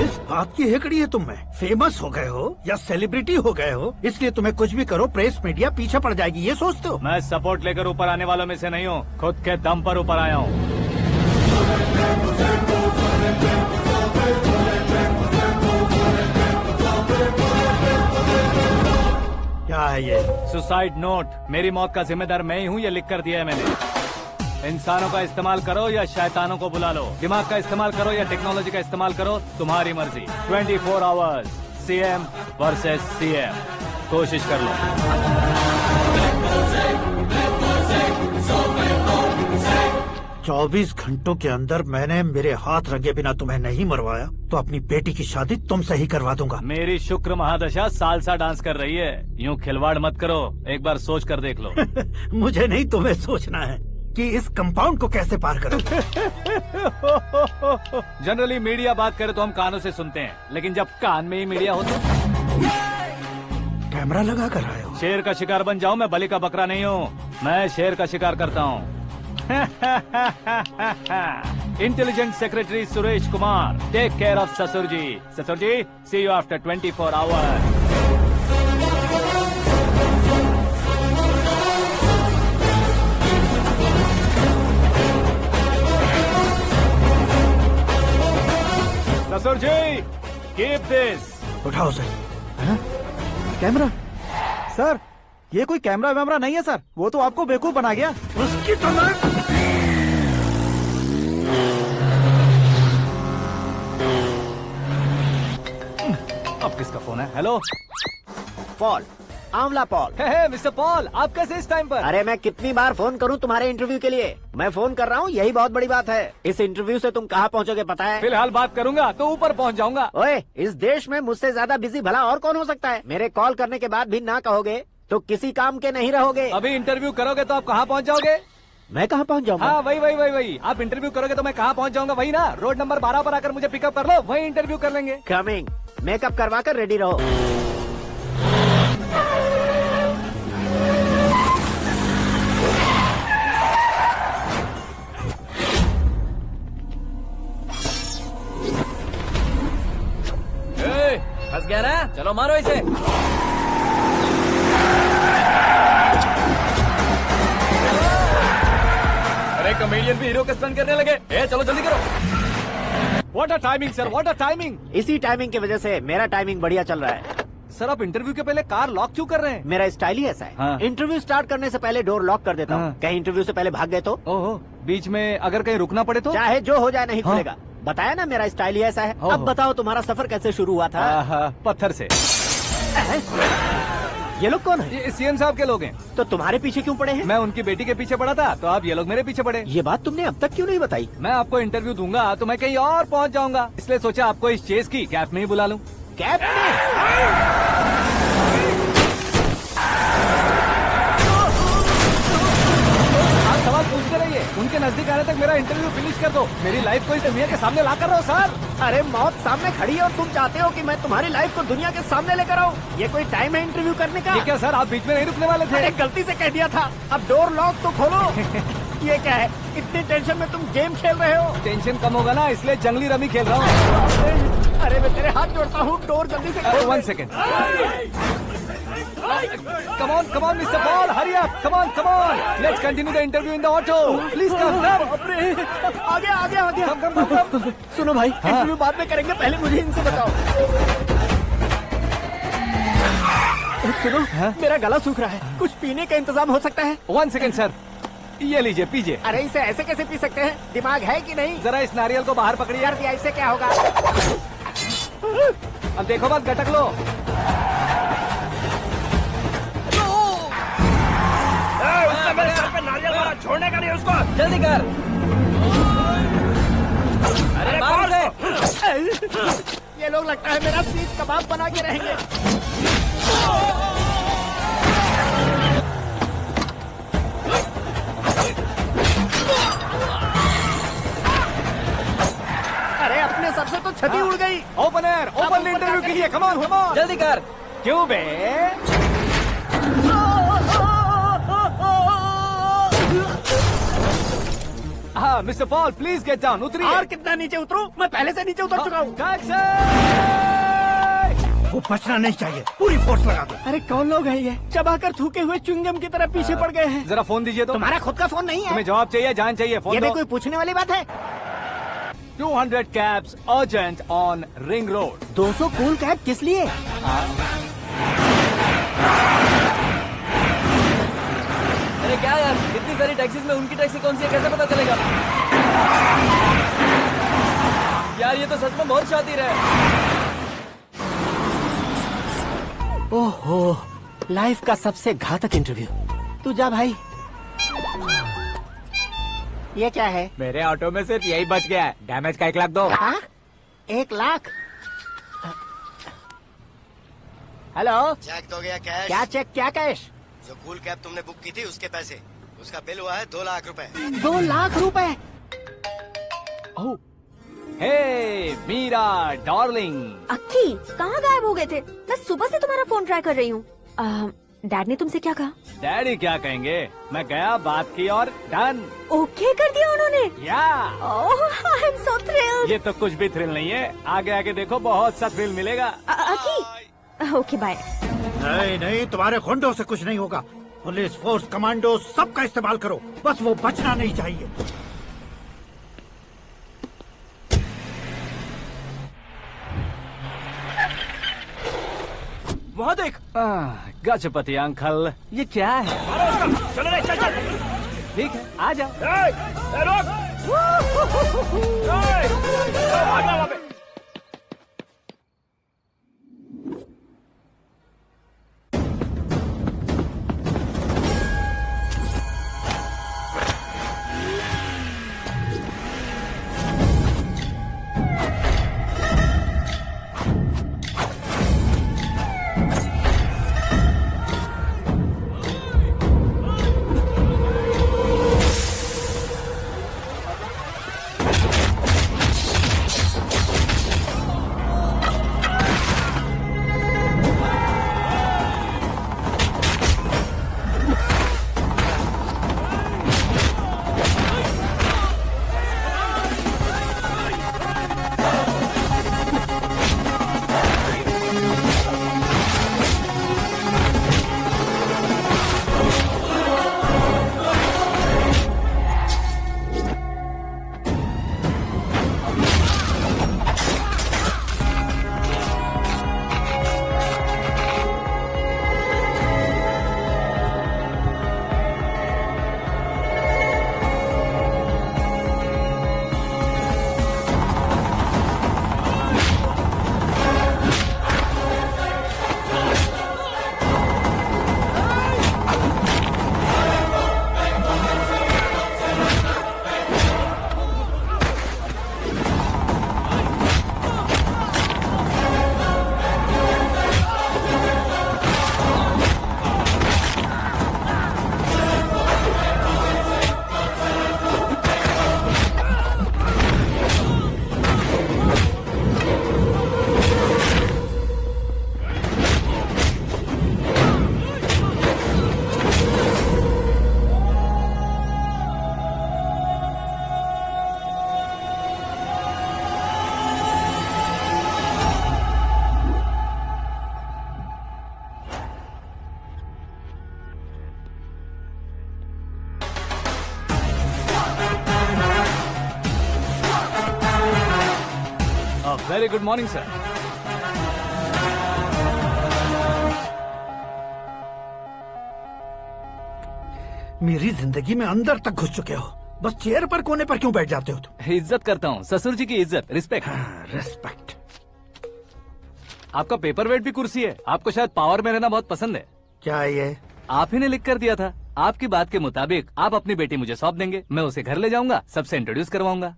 इस बात की हेकड़ी है तुम में। फेमस हो गए हो या सेलिब्रिटी हो गए हो, इसलिए तुम्हें कुछ भी करो प्रेस मीडिया पीछे पड़ जाएगी, ये सोचते हो? मैं सपोर्ट लेकर ऊपर आने वालों में से नहीं हूँ, खुद के दम पर ऊपर आया हूँ। क्या है ये? Suicide note. मेरी मौत का जिम्मेदार मैं ही हूँ, ये लिख कर दिया है मैंने। इंसानों का इस्तेमाल करो या शैतानों को बुला लो, दिमाग का इस्तेमाल करो या टेक्नोलॉजी का इस्तेमाल करो, तुम्हारी मर्जी। 24 आवर्स, सीएम वर्सेस सीएम, कोशिश कर लो। 24 घंटों के अंदर मैंने मेरे हाथ रंगे बिना तुम्हें नहीं मरवाया तो अपनी बेटी की शादी तुमसे ही करवा दूंगा। मेरी शुक्र महादशा सालसा डांस कर रही है, यूँ खिलवाड़ मत करो, एक बार सोच कर देख लो। मुझे नहीं, तुम्हें सोचना है कि इस कंपाउंड को कैसे पार करूं। जनरली मीडिया बात करे तो हम कानों से सुनते हैं, लेकिन जब कान में ही मीडिया हो तो कैमरा लगा कर आए हो। शेर का शिकार बन जाऊं, मैं बलि का बकरा नहीं हूँ, मैं शेर का शिकार करता हूँ। Intelligent secretary Suresh Kumar, take care of ससुर जी। ससुर जी, सी यू आफ्टर 24 आवर्स। ससुर जी, कीप दिस। उठाओ सर। कैमरा? सर, ये कोई कैमरा वैमरा नहीं है सर, वो तो आपको बेवकूफ बना गया। उसकी तो अब किसका फोन है? हेलो पॉल, आंवला पॉल। हे मिस्टर पॉल, आप कैसे इस टाइम पर? अरे मैं कितनी बार फोन करूं तुम्हारे इंटरव्यू के लिए? मैं फोन कर रहा हूं, यही बहुत बड़ी बात है। इस इंटरव्यू से तुम कहां पहुंचोगे पता है? फिलहाल बात करूंगा तो ऊपर पहुंच जाऊंगा। ओए, इस देश में मुझसे ज्यादा बिजी भला और कौन हो सकता है? मेरे कॉल करने के बाद भी ना कहोगे तो किसी काम के नहीं रहोगे। अभी इंटरव्यू करोगे तो आप कहाँ पहुँच जाओगे? मैं कहाँ पहुँच जाऊंगा? हाँ वही। आप इंटरव्यू करोगे तो मैं कहाँ पहुँच जाऊंगा? वही ना, रोड नंबर 12 पर आकर मुझे पिकअप कर लो, वही इंटरव्यू कर लेंगे। कमिंग। मेकअप करवा कर रेडी रहो। फंस गया ना, चलो मारो इसे। अरे कॉमेडियन भी हीरो का स्टंट करने लगे। चलो जल्दी करो। What a timing sir, what a timing. इसी टाइमिंग की वजह से मेरा टाइमिंग बढ़िया चल रहा है। सर, आप इंटरव्यू के पहले कार लॉक क्यों कर रहे हैं? मेरा स्टाइल ही ऐसा है। हाँ। इंटरव्यू स्टार्ट करने से पहले डोर लॉक कर देता हूँ। कहीं इंटरव्यू से पहले भाग गए तो? ओहो, बीच में अगर कहीं रुकना पड़े तो? चाहे जो हो जाए नहीं खुलेगा। बताया ना, मेरा स्टाइल ही ऐसा है। अब बताओ तुम्हारा सफर कैसे शुरू हुआ था? पत्थर से। ये लोग कौन है? ये सीएम साहब के लोग हैं। तो तुम्हारे पीछे क्यों पड़े हैं? मैं उनकी बेटी के पीछे पड़ा था, तो अब ये लोग मेरे पीछे पड़े। ये बात तुमने अब तक क्यों नहीं बताई? मैं आपको इंटरव्यू दूंगा तो मैं कहीं और पहुंच जाऊंगा, इसलिए सोचा आपको इस चेस की कैप में ही बुला लूं। कैप में? सवाल पूछते रहिए, उनके नजदीक आने तक मेरा इंटरव्यू फिनिश कर दो। मेरी लाइफ को इस दुनिया के सामने ला कर रहो सर। अरे मौत सामने खड़ी है और तुम चाहते हो कि मैं तुम्हारी लाइफ को दुनिया के सामने लेकर आऊं? ये कोई टाइम है इंटरव्यू करने का? ये क्या सर, आप बीच में नहीं रुकने वाले थे? अरे गलती से कह दिया था, अब डोर लॉक तो खोलो। ये क्या है, इतनी टेंशन में तुम गेम खेल रहे हो? टेंशन कम होगा ना, इसलिए जंगली रमी खेल रहा हूँ। अरे मैं तेरे हाथ जोड़ता हूँ, डोर जल्दी से खोलो। 1 second. Come on, Mr. Paul, hurry up! Come on! Let's continue the interview in the auto. Please come. आगे। Come. सुनो भाई, इंटरव्यू बाद में करेंगे, पहले मुझे इनसे बताओ। सुनो, मेरा गला सूख रहा है, कुछ पीने का इंतजाम हो सकता है? 1 सेकेंड सर, ये लीजिए पीजिए। अरे इसे ऐसे कैसे पी सकते हैं? दिमाग है कि नहीं? जरा इस नारियल को बाहर पकड़िए। यार इससे क्या होगा? अब देखो मत, गटक लो। उसने मेरे सर पे नारियल मारा, छोड़ने का नहीं उसको। जल्दी कर। अरे मार उसे। ये लोग लगता है मेरा सीख कबाब बना के रहेंगे। अरे अपने सर से तो छती उड़ गई। ओपन एयर, ओपन इंटरव्यू के लिए, कम ऑन कम ऑन। जल्दी कर। क्यों बे? हाँ mister Paul, please get down, उतरिए। और कितना नीचे उतरूं? मैं पहले से नीचे उतर चुका हूँ। वो बचना नहीं चाहिए, पूरी फोर्स लगा दो। अरे कौन लोग हैं ये? चबाकर थूके हुए च्युइंगम की तरह पीछे पड़ गए हैं। जरा फोन दीजिए तो। तुम्हारा खुद का फोन नहीं है? तुम्हें जवाब चाहिए, जान चाहिए, फोन ये भी दो। कोई पूछने वाली बात है? 200 cabs urgent on Ring Road। 200 cool cab किस लिए? अरे क्या यार, इतनी सारी टैक्सीज में उनकी टैक्सी कौन सी है कैसे पता चलेगा? यार ये तो सच में बहुत शातिर है। ओहो, लाइफ का सबसे घातक इंटरव्यू। तू जा भाई। ये क्या है? मेरे ऑटो में सिर्फ यही बच गया है, डैमेज का 1 लाख दो। 1 लाख? हेलो, चेक तो गया कैश। क्या चेक, क्या कैश? जो कूल कैब तुमने बुक की थी उसके पैसे, उसका बिल हुआ है 2 लाख रुपए। 2 लाख रुपए? हे मीरा डार्लिंग। अक्की, कहाँ गायब हो गए थे? मैं सुबह से तुम्हारा फोन ट्राई कर रही हूँ। डैड ने तुमसे क्या कहा? डैडी क्या कहेंगे, मैं गया, बात की और डन। ओके कर दिया उन्होंने? या आई एम सो थ्रिल्ड। ये तो कुछ भी थ्रिल नहीं है, आगे आगे देखो बहुत सा थ्रिल मिलेगा। अक्की, ओके बाय। नहीं नहीं, तुम्हारे गुंडों से कुछ नहीं होगा। पुलिस फोर्स, कमांडो, सबका इस्तेमाल करो, बस वो बचना नहीं चाहिए। वहाँ देख। गजपति अंकल, ये क्या है? चलो रे, चल चल। ठीक है, आ जाओ। Very good morning sir. मेरी जिंदगी में अंदर तक घुस चुके हो, बस चेयर पर कोने पर क्यों बैठ जाते हो तुम? इज्जत करता हूँ, ससुर जी की इज्जत, रिस्पेक्ट। रिस्पेक्ट। आपका पेपर वेट भी कुर्सी है। आपको शायद पावर में रहना बहुत पसंद है। क्या है ये? आप ही ने लिख कर दिया था। आपकी बात के मुताबिक आप अपनी बेटी मुझे सौंप देंगे, मैं उसे घर ले जाऊंगा, सबसे इंट्रोड्यूस करवाऊंगा।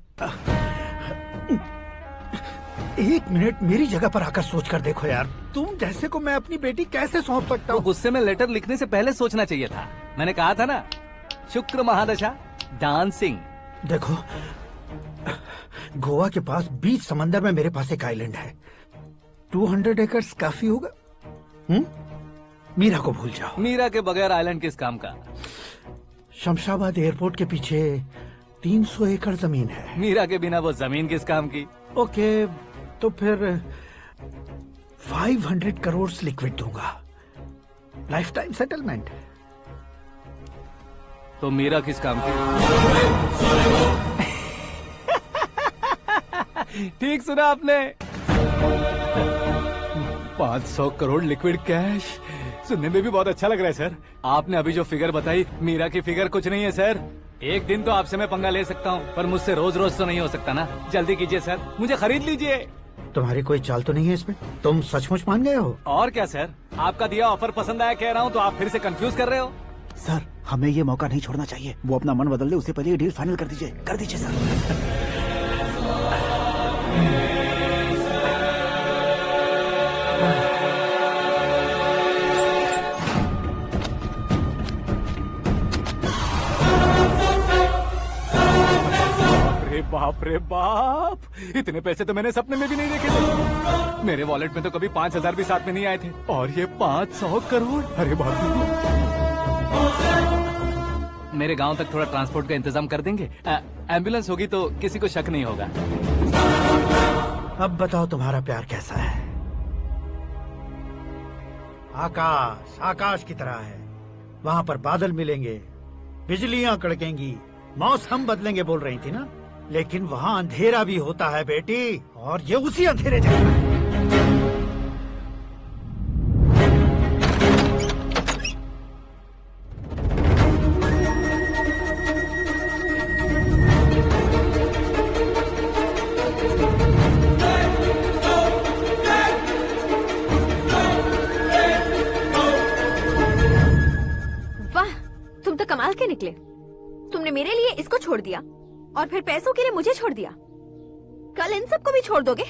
एक मिनट मेरी जगह पर आकर सोच कर देखो यार, तुम जैसे को मैं अपनी बेटी कैसे सौंप सकता हूँ? गुस्से में लेटर लिखने से पहले सोचना चाहिए था। मैंने कहा था ना, शुक्र महादशा डांसिंग। देखो, गोवा के पास बीच समंदर में मेरे पास एक आइलैंड है, 200 एकर्स काफी होगा। मीरा को भूल जाओ। मीरा के बगैर आइलैंड किस काम का? शमशाबाद एयरपोर्ट के पीछे 300 एकड़ जमीन है। मीरा के बिना वो जमीन किस काम की? ओके, तो फिर 500 करोड़ लिक्विड दूंगा, लाइफ टाइम सेटलमेंट। तो मीरा किस काम की? ठीक सुना आपने, 500 करोड़ लिक्विड कैश। सुनने में भी बहुत अच्छा लग रहा है सर। आपने अभी जो फिगर बताई, मीरा की फिगर कुछ नहीं है सर। एक दिन तो आपसे मैं पंगा ले सकता हूँ, पर मुझसे रोज रोज तो नहीं हो सकता ना। जल्दी कीजिए सर, मुझे खरीद लीजिए। तुम्हारी कोई चाल तो नहीं है इसमें? तुम सचमुच मान गए हो? और क्या सर, आपका दिया ऑफर पसंद आया कह रहा हूँ, तो आप फिर से कंफ्यूज कर रहे हो। सर, हमें ये मौका नहीं छोड़ना चाहिए। वो अपना मन बदल दे, उससे पहले ये डील फाइनल कर दीजिए सर। बाप रे बाप, इतने पैसे तो मैंने सपने में भी नहीं देखे थे। मेरे वॉलेट में तो कभी 5000 भी साथ में नहीं आए थे, और ये 500 करोड़। अरे बाप रे। मेरे गांव तक थोड़ा ट्रांसपोर्ट का इंतजाम कर देंगे? एम्बुलेंस होगी तो किसी को शक नहीं होगा। अब बताओ तुम्हारा प्यार कैसा है? आकाश आकाश की तरह है, वहाँ पर बादल मिलेंगे, बिजलियाँ कड़केंगी, मौसम बदलेंगे बोल रही थी ना, लेकिन वहाँ अंधेरा भी होता है बेटी, और ये उसी अंधेरे जैसा है। वाह, तुम तो कमाल के निकले। तुमने मेरे लिए इसको छोड़ दिया और फिर पैसों के लिए मुझे छोड़ दिया। कल इन सबको भी छोड़ दोगे?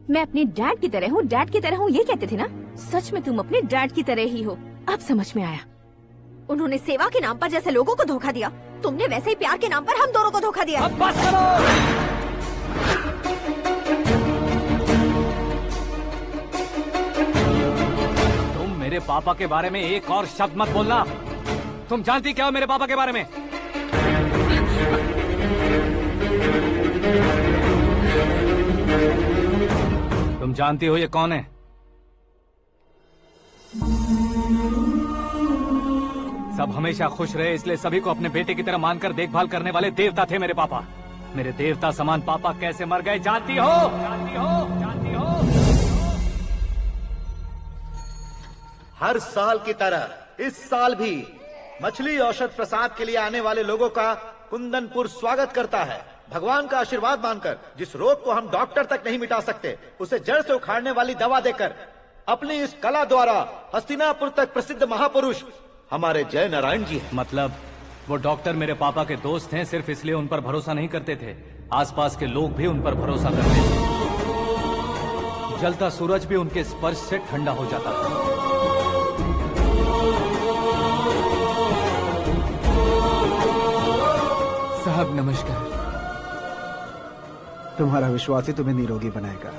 मैं अपने डैड की तरह हूँ, डैड की तरह हूँ, ये कहते थे ना। सच में तुम अपने डैड की तरह ही हो, अब समझ में आया। उन्होंने सेवा के नाम पर जैसे लोगों को धोखा दिया, तुमने वैसे ही प्यार के नाम पर हम दोनों को धोखा दिया। अब बस करो। तुम मेरे पापा के बारे में एक और शब्द मत बोलना। तुम जानती क्या हो मेरे पापा के बारे में? तुम जानती हो ये कौन है? सब हमेशा खुश रहे, इसलिए सभी को अपने बेटे की तरह मानकर देखभाल करने वाले देवता थे मेरे पापा। मेरे देवता समान पापा कैसे मर गए जानती हो? जानती हो? जानती हो? हर साल की तरह इस साल भी मछली औषध प्रसाद के लिए आने वाले लोगों का कुंदनपुर स्वागत करता है। भगवान का आशीर्वाद मानकर जिस रोग को हम डॉक्टर तक नहीं मिटा सकते, उसे जड़ से उखाड़ने वाली दवा देकर अपनी इस कला द्वारा हस्तिनापुर तक प्रसिद्ध महापुरुष हमारे जय नारायण जी हैं। मतलब वो डॉक्टर मेरे पापा के दोस्त हैं, सिर्फ इसलिए उन पर भरोसा नहीं करते थे, आसपास के लोग भी उन पर भरोसा करते थे। जलता सूरज भी उनके स्पर्श से ठंडा हो जाता था। साहब नमस्कार। तुम्हारा विश्वास ही तुम्हें निरोगी बनाएगा।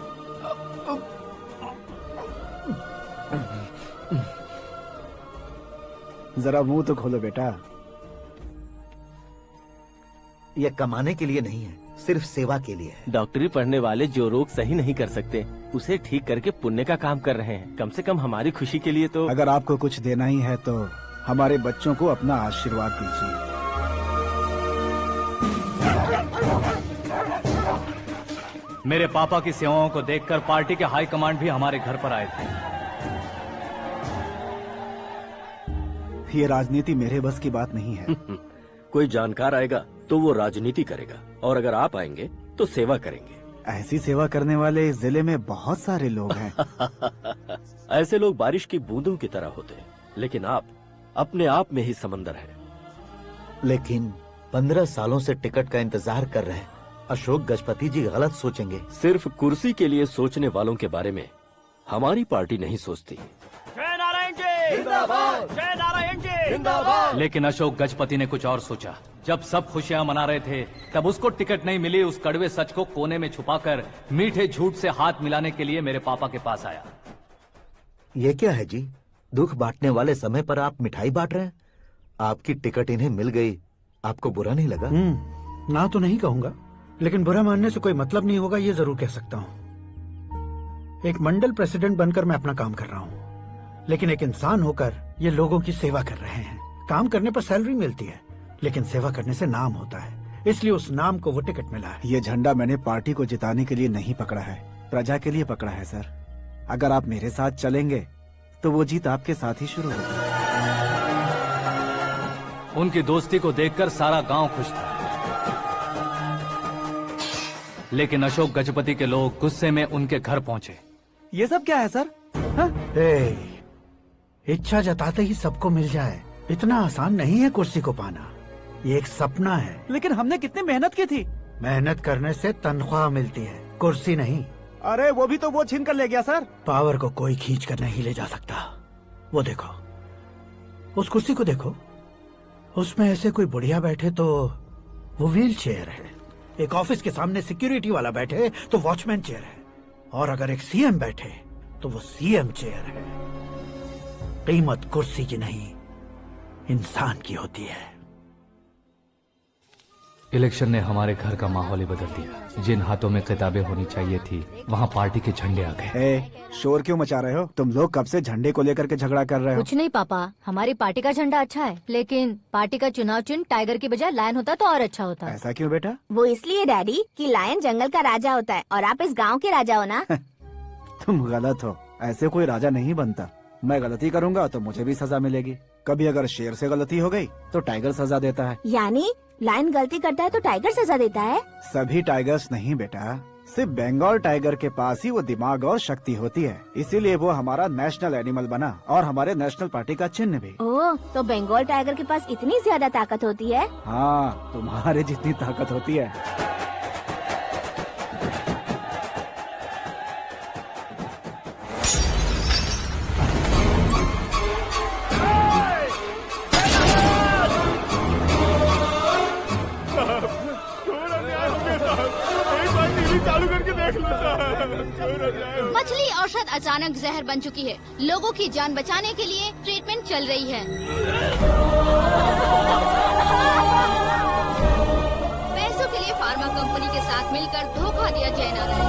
जरा मुंह तो खोलो बेटा। यह कमाने के लिए नहीं है, सिर्फ सेवा के लिए है। डॉक्टरी पढ़ने वाले जो रोग सही नहीं कर सकते, उसे ठीक करके पुण्य का काम कर रहे हैं। कम से कम हमारी खुशी के लिए तो। अगर आपको कुछ देना ही है तो हमारे बच्चों को अपना आशीर्वाद दीजिए। मेरे पापा की सेवाओं को देखकर पार्टी के हाई कमांड भी हमारे घर पर आए थे। ये राजनीति मेरे बस की बात नहीं है। कोई जानकार आएगा तो वो राजनीति करेगा, और अगर आप आएंगे तो सेवा करेंगे। ऐसी सेवा करने वाले इस जिले में बहुत सारे लोग हैं। ऐसे लोग बारिश की बूंदों की तरह होते हैं, लेकिन आप अपने आप में ही समंदर हैं। लेकिन 15 सालों से टिकट का इंतजार कर रहे हैं। अशोक गजपति जी गलत सोचेंगे। सिर्फ कुर्सी के लिए सोचने वालों के बारे में हमारी पार्टी नहीं सोचती। जय नारायण जी जिंदाबाद, जय नारायण जी जिंदाबाद। लेकिन अशोक गजपति ने कुछ और सोचा। जब सब खुशियां मना रहे थे, तब उसको टिकट नहीं मिली। उस कड़वे सच को कोने में छुपाकर मीठे झूठ से हाथ मिलाने के लिए मेरे पापा के पास आया। ये क्या है जी? दुख बांटने वाले समय पर आप मिठाई बांट रहे हैं। आपकी टिकट इन्हें मिल गई, आपको बुरा नहीं लगा? ना तो नहीं कहूंगा, लेकिन बुरा मानने से कोई मतलब नहीं होगा, ये जरूर कह सकता हूँ। एक मंडल प्रेसिडेंट बनकर मैं अपना काम कर रहा हूँ, लेकिन एक इंसान होकर ये लोगों की सेवा कर रहे हैं। काम करने पर सैलरी मिलती है, लेकिन सेवा करने से नाम होता है, इसलिए उस नाम को वो टिकट मिला है। ये झंडा मैंने पार्टी को जिताने के लिए नहीं पकड़ा है, प्रजा के लिए पकड़ा है सर। अगर आप मेरे साथ चलेंगे तो वो जीत आपके साथ ही शुरू होगी। उनकी दोस्ती को देखकर सारा गांव खुश था, लेकिन अशोक गजपति के लोग गुस्से में उनके घर पहुंचे। ये सब क्या है सर? इच्छा जताते ही सबको मिल जाए, इतना आसान नहीं है कुर्सी को पाना। ये एक सपना है। लेकिन हमने कितनी मेहनत की थी। मेहनत करने से तनख्वाह मिलती है, कुर्सी नहीं। अरे वो भी तो वो छीन कर ले गया सर। पावर को कोई खींच कर नहीं ले जा सकता। वो देखो, उस कुर्सी को देखो, उसमें ऐसे कोई बुढ़िया बैठे तो वो व्हील चेयर है। एक ऑफिस के सामने सिक्योरिटी वाला बैठे तो वॉचमैन चेयर है, और अगर एक सीएम बैठे तो वो सीएम चेयर है। कीमत कुर्सी की नहीं, इंसान की होती है। इलेक्शन ने हमारे घर का माहौल ही बदल दिया। जिन हाथों में किताबें होनी चाहिए थी, वहाँ पार्टी के झंडे आ गए। शोर क्यों मचा रहे हो? तुम लोग कब से झंडे को लेकर के झगड़ा कर रहे हो? कुछ नहीं पापा, हमारी पार्टी का झंडा अच्छा है, लेकिन पार्टी का चुनाव चिन्ह टाइगर की बजाय लायन होता तो और अच्छा होता। ऐसा क्यों बेटा? वो इसलिए डैडी कि लायन जंगल का राजा होता है और आप इस गांव के राजा हो ना। तुम गलत हो, ऐसे कोई राजा नहीं बनता। मैं गलती करूंगा तो मुझे भी सजा मिलेगी। कभी अगर शेर से गलती हो गई तो टाइगर सजा देता है। यानी लायन गलती करता है तो टाइगर सजा देता है? सभी टाइगर्स नहीं बेटा, सिर्फ बंगाल टाइगर के पास ही वो दिमाग और शक्ति होती है, इसीलिए वो हमारा नेशनल एनिमल बना और हमारे नेशनल पार्टी का चिन्ह भी। ओह, तो बंगाल टाइगर के पास इतनी ज्यादा ताकत होती है? हाँ, तुम्हारे जितनी ताकत होती है। मछली औषध अचानक जहर बन चुकी है। लोगों की जान बचाने के लिए ट्रीटमेंट चल रही है। पैसों के लिए फार्मा कंपनी के साथ मिलकर धोखा दिया जय नारायण।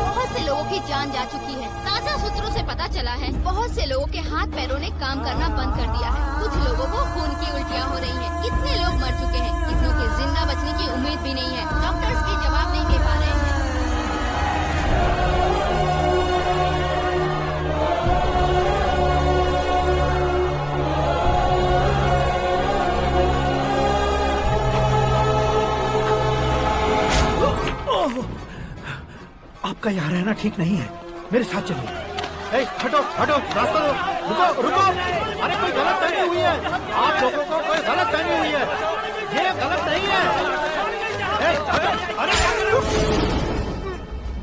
बहुत से लोगों की जान जा चुकी है। ताज़ा सूत्रों से पता चला है बहुत से लोगों के हाथ पैरों ने काम करना बंद कर दिया है। कुछ लोगों को खून की उल्टियाँ हो रही हैं। कितने लोग मर चुके हैं, कितनों के जिंदा बचने की उम्मीद भी नहीं है। डॉक्टर्स भी जवाब नहीं दे पा रहे हैं। आपका यहाँ रहना ठीक नहीं है, मेरे साथ चलिए। हटो हटो, रास्ता दो। रुको रुको, अरे कोई गलत फहमी हुई है। आप लोगों को कोई गलत फहमी हुई है, ये गलत नहीं है। अरे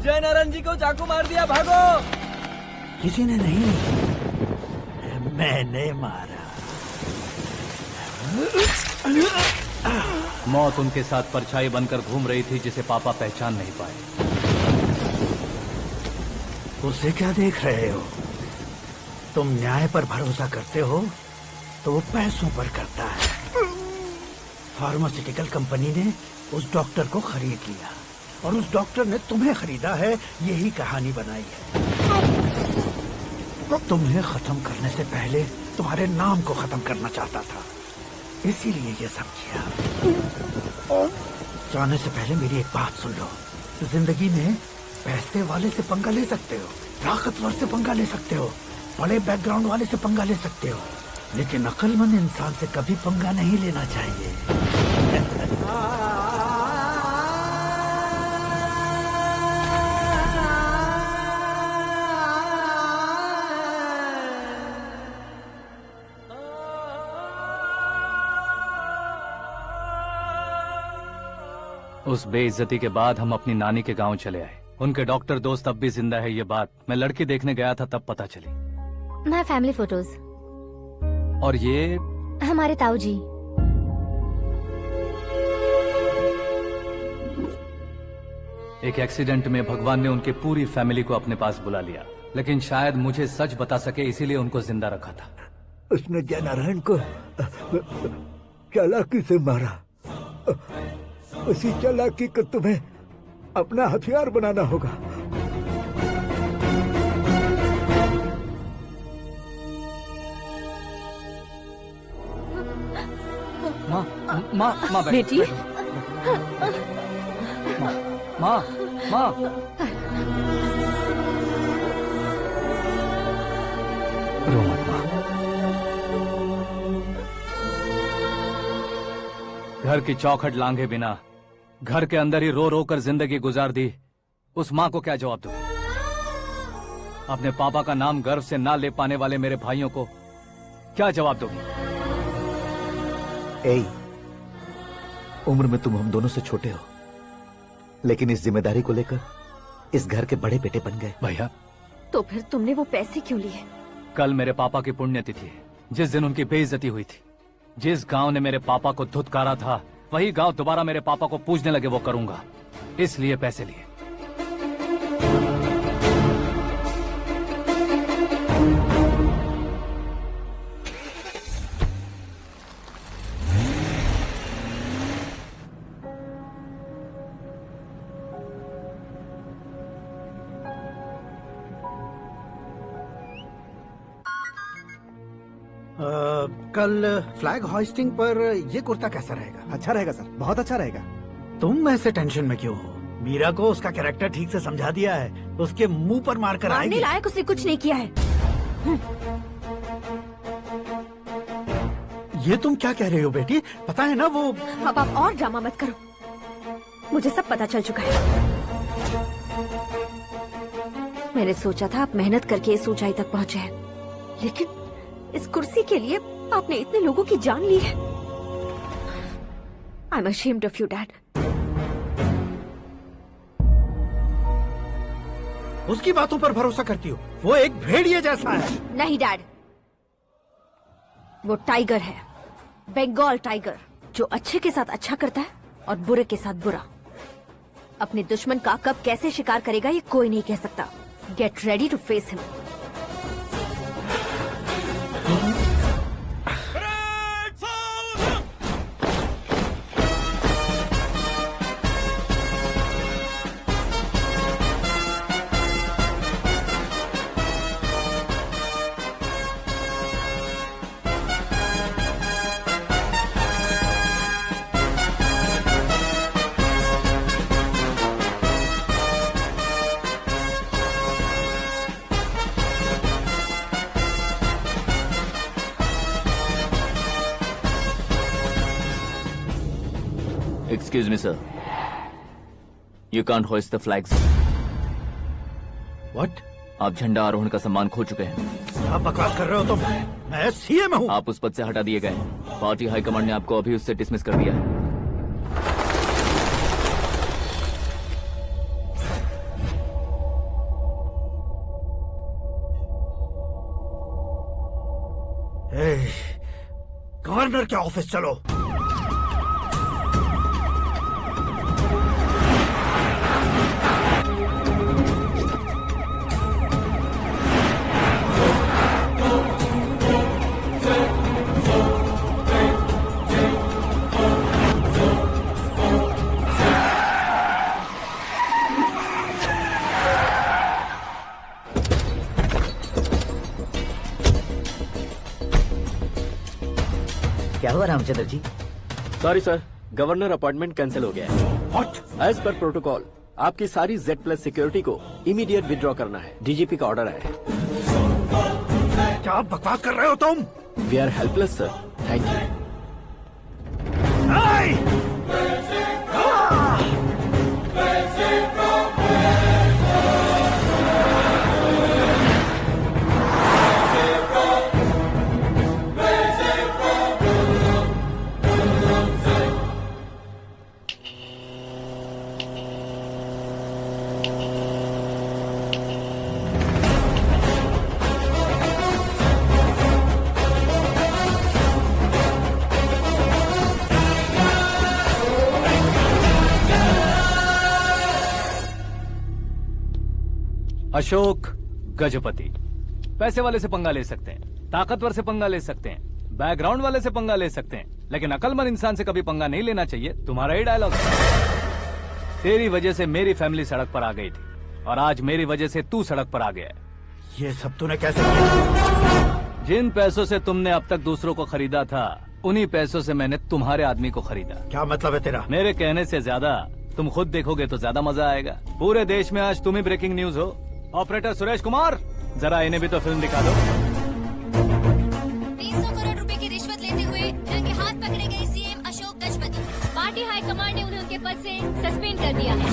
जय नारायण जी को चाकू मार दिया, भागो। किसी ने नहीं, मैंने मारा। मौत उनके साथ परछाई बनकर घूम रही थी, जिसे पापा पहचान नहीं पाए। उसे क्या देख रहे हो? तुम न्याय पर भरोसा करते हो तो वो पैसों पर करता है। फार्मास्यूटिकल कंपनी ने उस डॉक्टर को खरीद लिया और उस डॉक्टर ने तुम्हें खरीदा है, यही कहानी बनाई है। तुम्हें खत्म करने से पहले तुम्हारे नाम को खत्म करना चाहता था, इसीलिए ये सब किया। जाने से पहले मेरी एक बात सुन लो। जिंदगी में पैसे वाले से पंगा ले सकते हो, ताकतवर से पंगा ले सकते हो, बड़े बैकग्राउंड वाले से पंगा ले सकते हो, लेकिन अक्लमंद इंसान से कभी पंगा नहीं लेना चाहिए। उस बेइज्जती के बाद हम अपनी नानी के गांव चले आए। उनके डॉक्टर दोस्त अब भी जिंदा है, ये बात मैं लड़की देखने गया था तब पता चली। My family photos. और ये हमारे ताऊ जी। एक एक्सीडेंट में भगवान ने उनकी पूरी फैमिली को अपने पास बुला लिया, लेकिन शायद मुझे सच बता सके इसीलिए उनको जिंदा रखा था। उसने जयनारायण को चालाकी से मारा। उसी चालाकी को तुम्हें अपना हथियार बनाना होगा। माँ बेटी। माँ रो मत माँ। घर की चौखट लांघे बिना घर के अंदर ही रो रो कर जिंदगी गुजार दी उस माँ को क्या जवाब दूं? अपने पापा का नाम गर्व से ना ले पाने वाले मेरे भाइयों को क्या जवाब दोगी? उम्र में तुम हम दोनों से छोटे हो, लेकिन इस जिम्मेदारी को लेकर इस घर के बड़े बेटे बन गए। भैया, तो फिर तुमने वो पैसे क्यों लिए? कल मेरे पापा की पुण्यतिथि है, जिस दिन उनकी बेइज्जती हुई थी। जिस गांव ने मेरे पापा को धुतकारा था, वही गांव दोबारा मेरे पापा को पूजने लगे वो करूंगा, इसलिए पैसे लिए। कल फ्लैग होइस्टिंग पर ये कुर्ता कैसा रहेगा? अच्छा रहेगा सर, बहुत अच्छा रहेगा। तुम ऐसे टेंशन में क्यों हो? मीरा को उसका कैरेक्टर ठीक से समझा दिया है, उसके मुंह पर मारकर आएगी। मारने लायक उसने कुछ नहीं किया है। ये तुम क्या कह रहे हो बेटी? पता है ना वो। अब आप और ड्रामा मत करो, मुझे सब पता चल चुका है। मैंने सोचा था आप मेहनत करके इस ऊंचाई तक पहुंचे हैं, लेकिन इस कुर्सी के लिए आपने इतने लोगों की जान ली है। I am ashamed of you, Dad. उसकी बातों पर भरोसा करती हो? वो एक भेड़िए जैसा है। नहीं डैड, वो टाइगर है, बंगाल टाइगर, जो अच्छे के साथ अच्छा करता है और बुरे के साथ बुरा। अपने दुश्मन का कब कैसे शिकार करेगा ये कोई नहीं कह सकता। Get ready to face him. Excuse me, sir. You can't hoist the flags. What? आप झंडा आरोहण का सम्मान खो चुके हैं। आप बकवास कर रहे हो तुम? मैं सीएम हूँ। आप उस पद से हटा दिए गए। पार्टी हाईकमांड ने आपको अभी उससे डिसमिस कर दिया है। गवर्नर के ऑफिस चलो। क्या हुआ Ramchandra ji? Sorry sir, governor appointment cancel हो गया है। What? एज पर प्रोटोकॉल आपकी सारी Z+ सिक्योरिटी को इमीडिएट विड्रॉ करना है। डीजीपी का ऑर्डर है। क्या बकवास कर रहे हो तुम? We are helpless sir, thank you. Ashok Gajapati पैसे वाले से पंगा ले सकते हैं, ताकतवर से पंगा ले सकते हैं, बैकग्राउंड वाले से पंगा ले सकते हैं, लेकिन अकलमंद इंसान से कभी पंगा नहीं लेना चाहिए। तुम्हारा ही डायलॉग। तेरी वजह से मेरी फैमिली सड़क पर आ गई थी और आज मेरी वजह से तू सड़क पर आ गया है। ये सब तूने कैसे किया? जिन पैसों से तुमने अब तक दूसरों को खरीदा था, उन्हीं पैसों से मैंने तुम्हारे आदमी को खरीदा। क्या मतलब है तेरा? मेरे कहने से ज्यादा तुम खुद देखोगे तो ज्यादा मजा आएगा। पूरे देश में आज तुम ही ब्रेकिंग न्यूज हो। ऑपरेटर सुरेश कुमार, जरा इन्हें भी तो फिल्म दिखा दो। 300 करोड़ रुपए की रिश्वत लेते हुए रंगे हाथ पकड़े गए CM Ashok Gajapati. Party high command ने उन्हें उनके पद से सस्पेंड कर दिया है।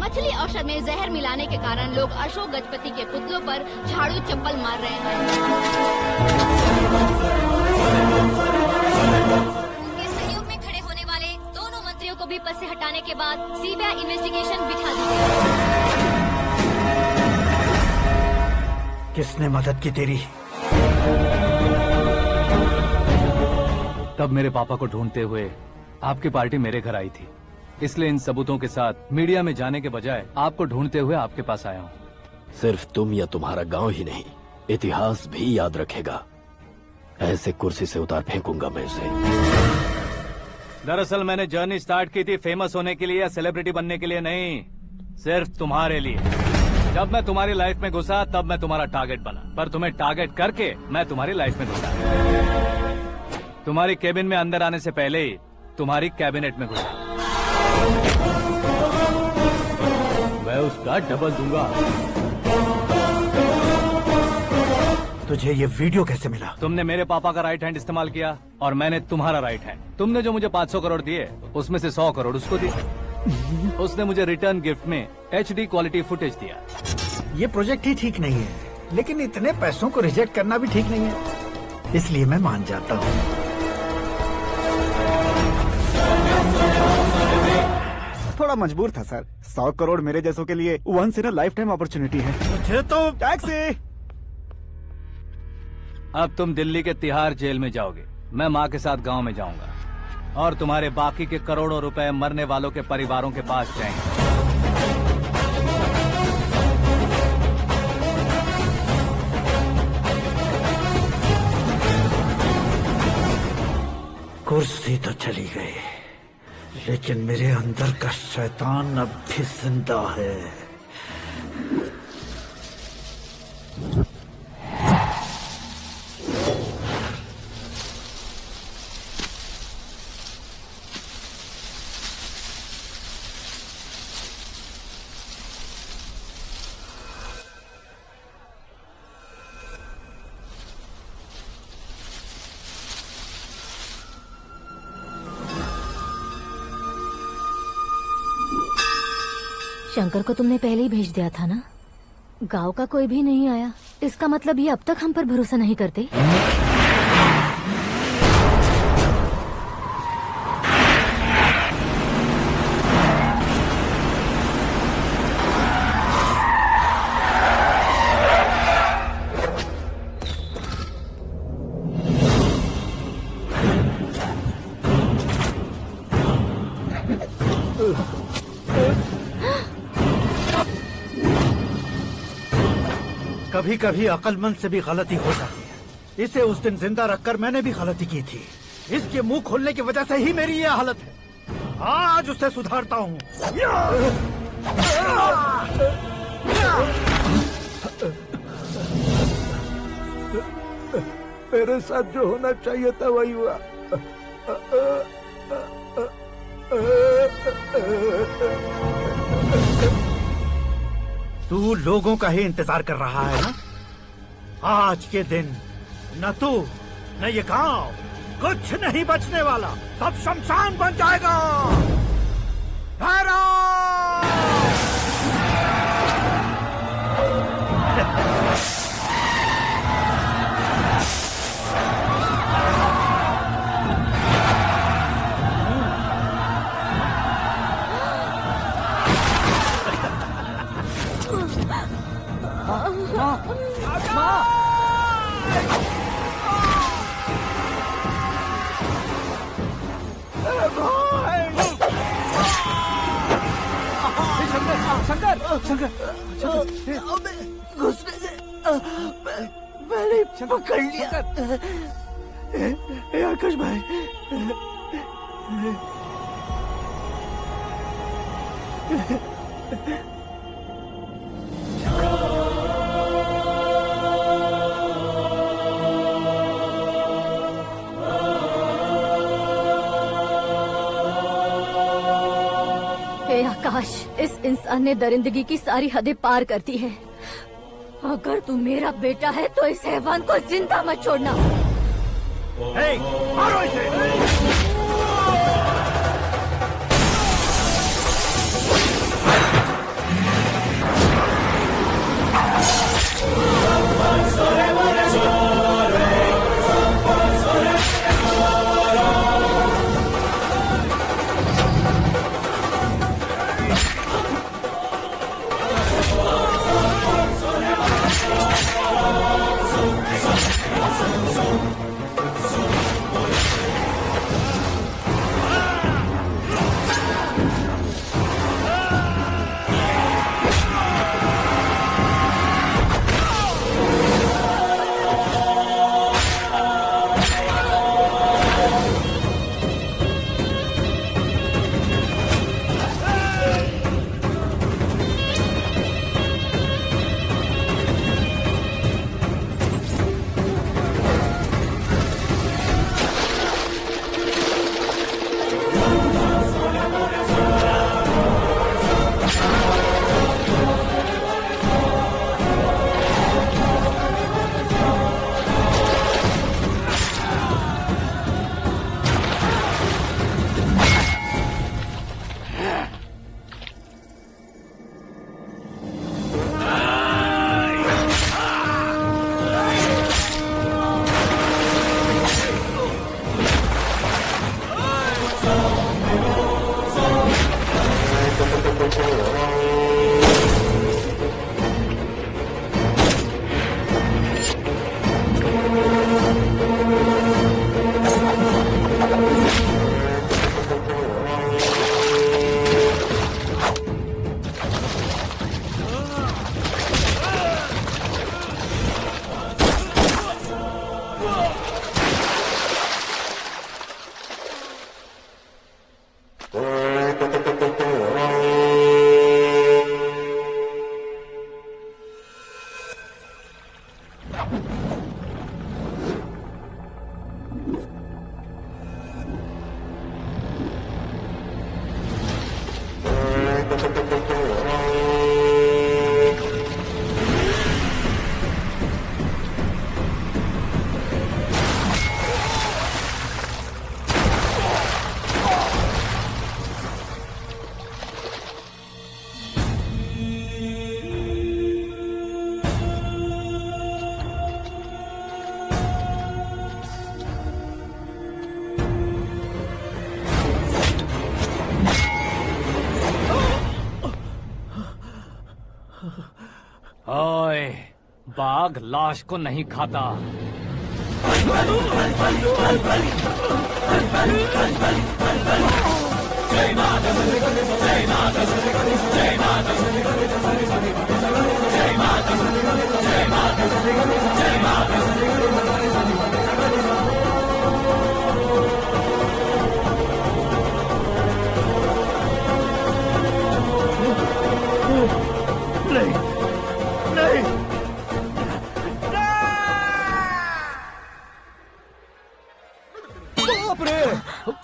मछली औषध में जहर मिलाने के कारण लोग अशोक गजपति के पुतलों पर झाड़ू चप्पल मार रहे हैं। उनके सहयोग में खड़े होने वाले दोनों मंत्रियों को भी पद से हटाने के बाद सीबीआई इन्वेस्टिगेशन बिठा दी गई। किसने मदद की तेरी? तब मेरे पापा को ढूंढते हुए आपकी पार्टी मेरे घर आई थी, इसलिए इन सबूतों के साथ मीडिया में जाने के बजाय आपको ढूंढते हुए आपके पास आया हूँ। सिर्फ तुम या तुम्हारा गांव ही नहीं, इतिहास भी याद रखेगा। ऐसे कुर्सी से उतार फेंकूंगा मैं उसे। दरअसल मैंने जर्नी स्टार्ट की थी फेमस होने के लिए या सेलिब्रिटी बनने के लिए नहीं, सिर्फ तुम्हारे लिए। जब मैं तुम्हारी लाइफ में घुसा तब मैं तुम्हारा टारगेट बना, पर तुम्हें टारगेट करके मैं तुम्हारी लाइफ में घुसा। तुम्हारी केबिन में अंदर आने से पहले ही तुम्हारी कैबिनेट में घुसा। मैं उसका डबल दूंगा। तुझे ये वीडियो कैसे मिला? तुमने मेरे पापा का राइट हैंड इस्तेमाल किया और मैंने तुम्हारा राइट हैंड। तुमने जो मुझे 500 करोड़ दिए उसमें से 100 करोड़ उसको दिए। उसने मुझे रिटर्न गिफ्ट में HD क्वालिटी फुटेज दिया। ये प्रोजेक्ट ही ठीक नहीं है, लेकिन इतने पैसों को रिजेक्ट करना भी ठीक नहीं है, इसलिए मैं मान जाता हूँ। थोड़ा मजबूर था सर। 100 करोड़ मेरे जैसों के लिए once in a lifetime opportunity है। मुझे तो टैक्सी। अब तुम दिल्ली के तिहाड़ जेल में जाओगे, मैं माँ के साथ गांव में जाऊंगा और तुम्हारे बाकी के करोड़ों रुपए मरने वालों के परिवारों के पास जाएंगे। कुर्सी तो चली गई, लेकिन मेरे अंदर का शैतान अब भी जिंदा है। शंकर को तुमने पहले ही भेज दिया था ना? गांव का कोई भी नहीं आया, इसका मतलब ये अब तक हम पर भरोसा नहीं करते। कभी कभी अक्लमंद से भी गलती हो जाती है। इसे उस दिन जिंदा रखकर मैंने भी गलती की थी। इसके मुंह खोलने की वजह से ही मेरी ये हालत है। आज उसे सुधारता हूँ। मेरे साथ जो होना चाहिए था वही हुआ। तू लोगों का ही इंतजार कर रहा है ना? आज के दिन न तू न ये गांव कुछ नहीं बचने वाला, सब शमशान बन जाएगा। घुसने से मैंने पकड़ लिया। आकाश भाई, हे आकाश, इस इंसान ने दरिंदगी की सारी हदें पार कर दी है। अगर तू मेरा बेटा है तो इस हैवान को जिंदा मत छोड़ना। मारो इसे। ओए, बाघ लाश को नहीं खाता। नहीं, नहीं। बाप रे!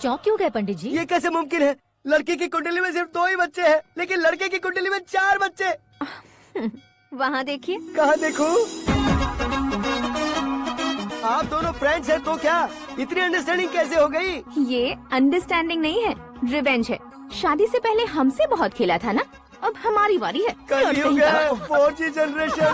चौंक क्यों गए पंडित जी? ये कैसे मुमकिन है? लड़की की कुंडली में सिर्फ 2 ही बच्चे हैं, लेकिन लड़के की कुंडली में 4 बच्चे। वहाँ देखिए। कहाँ देखूं? आप दोनों फ्रेंड्स हैं तो क्या इतनी अंडरस्टैंडिंग कैसे हो गई? ये अंडरस्टैंडिंग नहीं है, रिवेंज है। शादी से पहले हमसे बहुत खेला था ना, अब हमारी बारी है। कल ही हो गया 4G जनरेशन।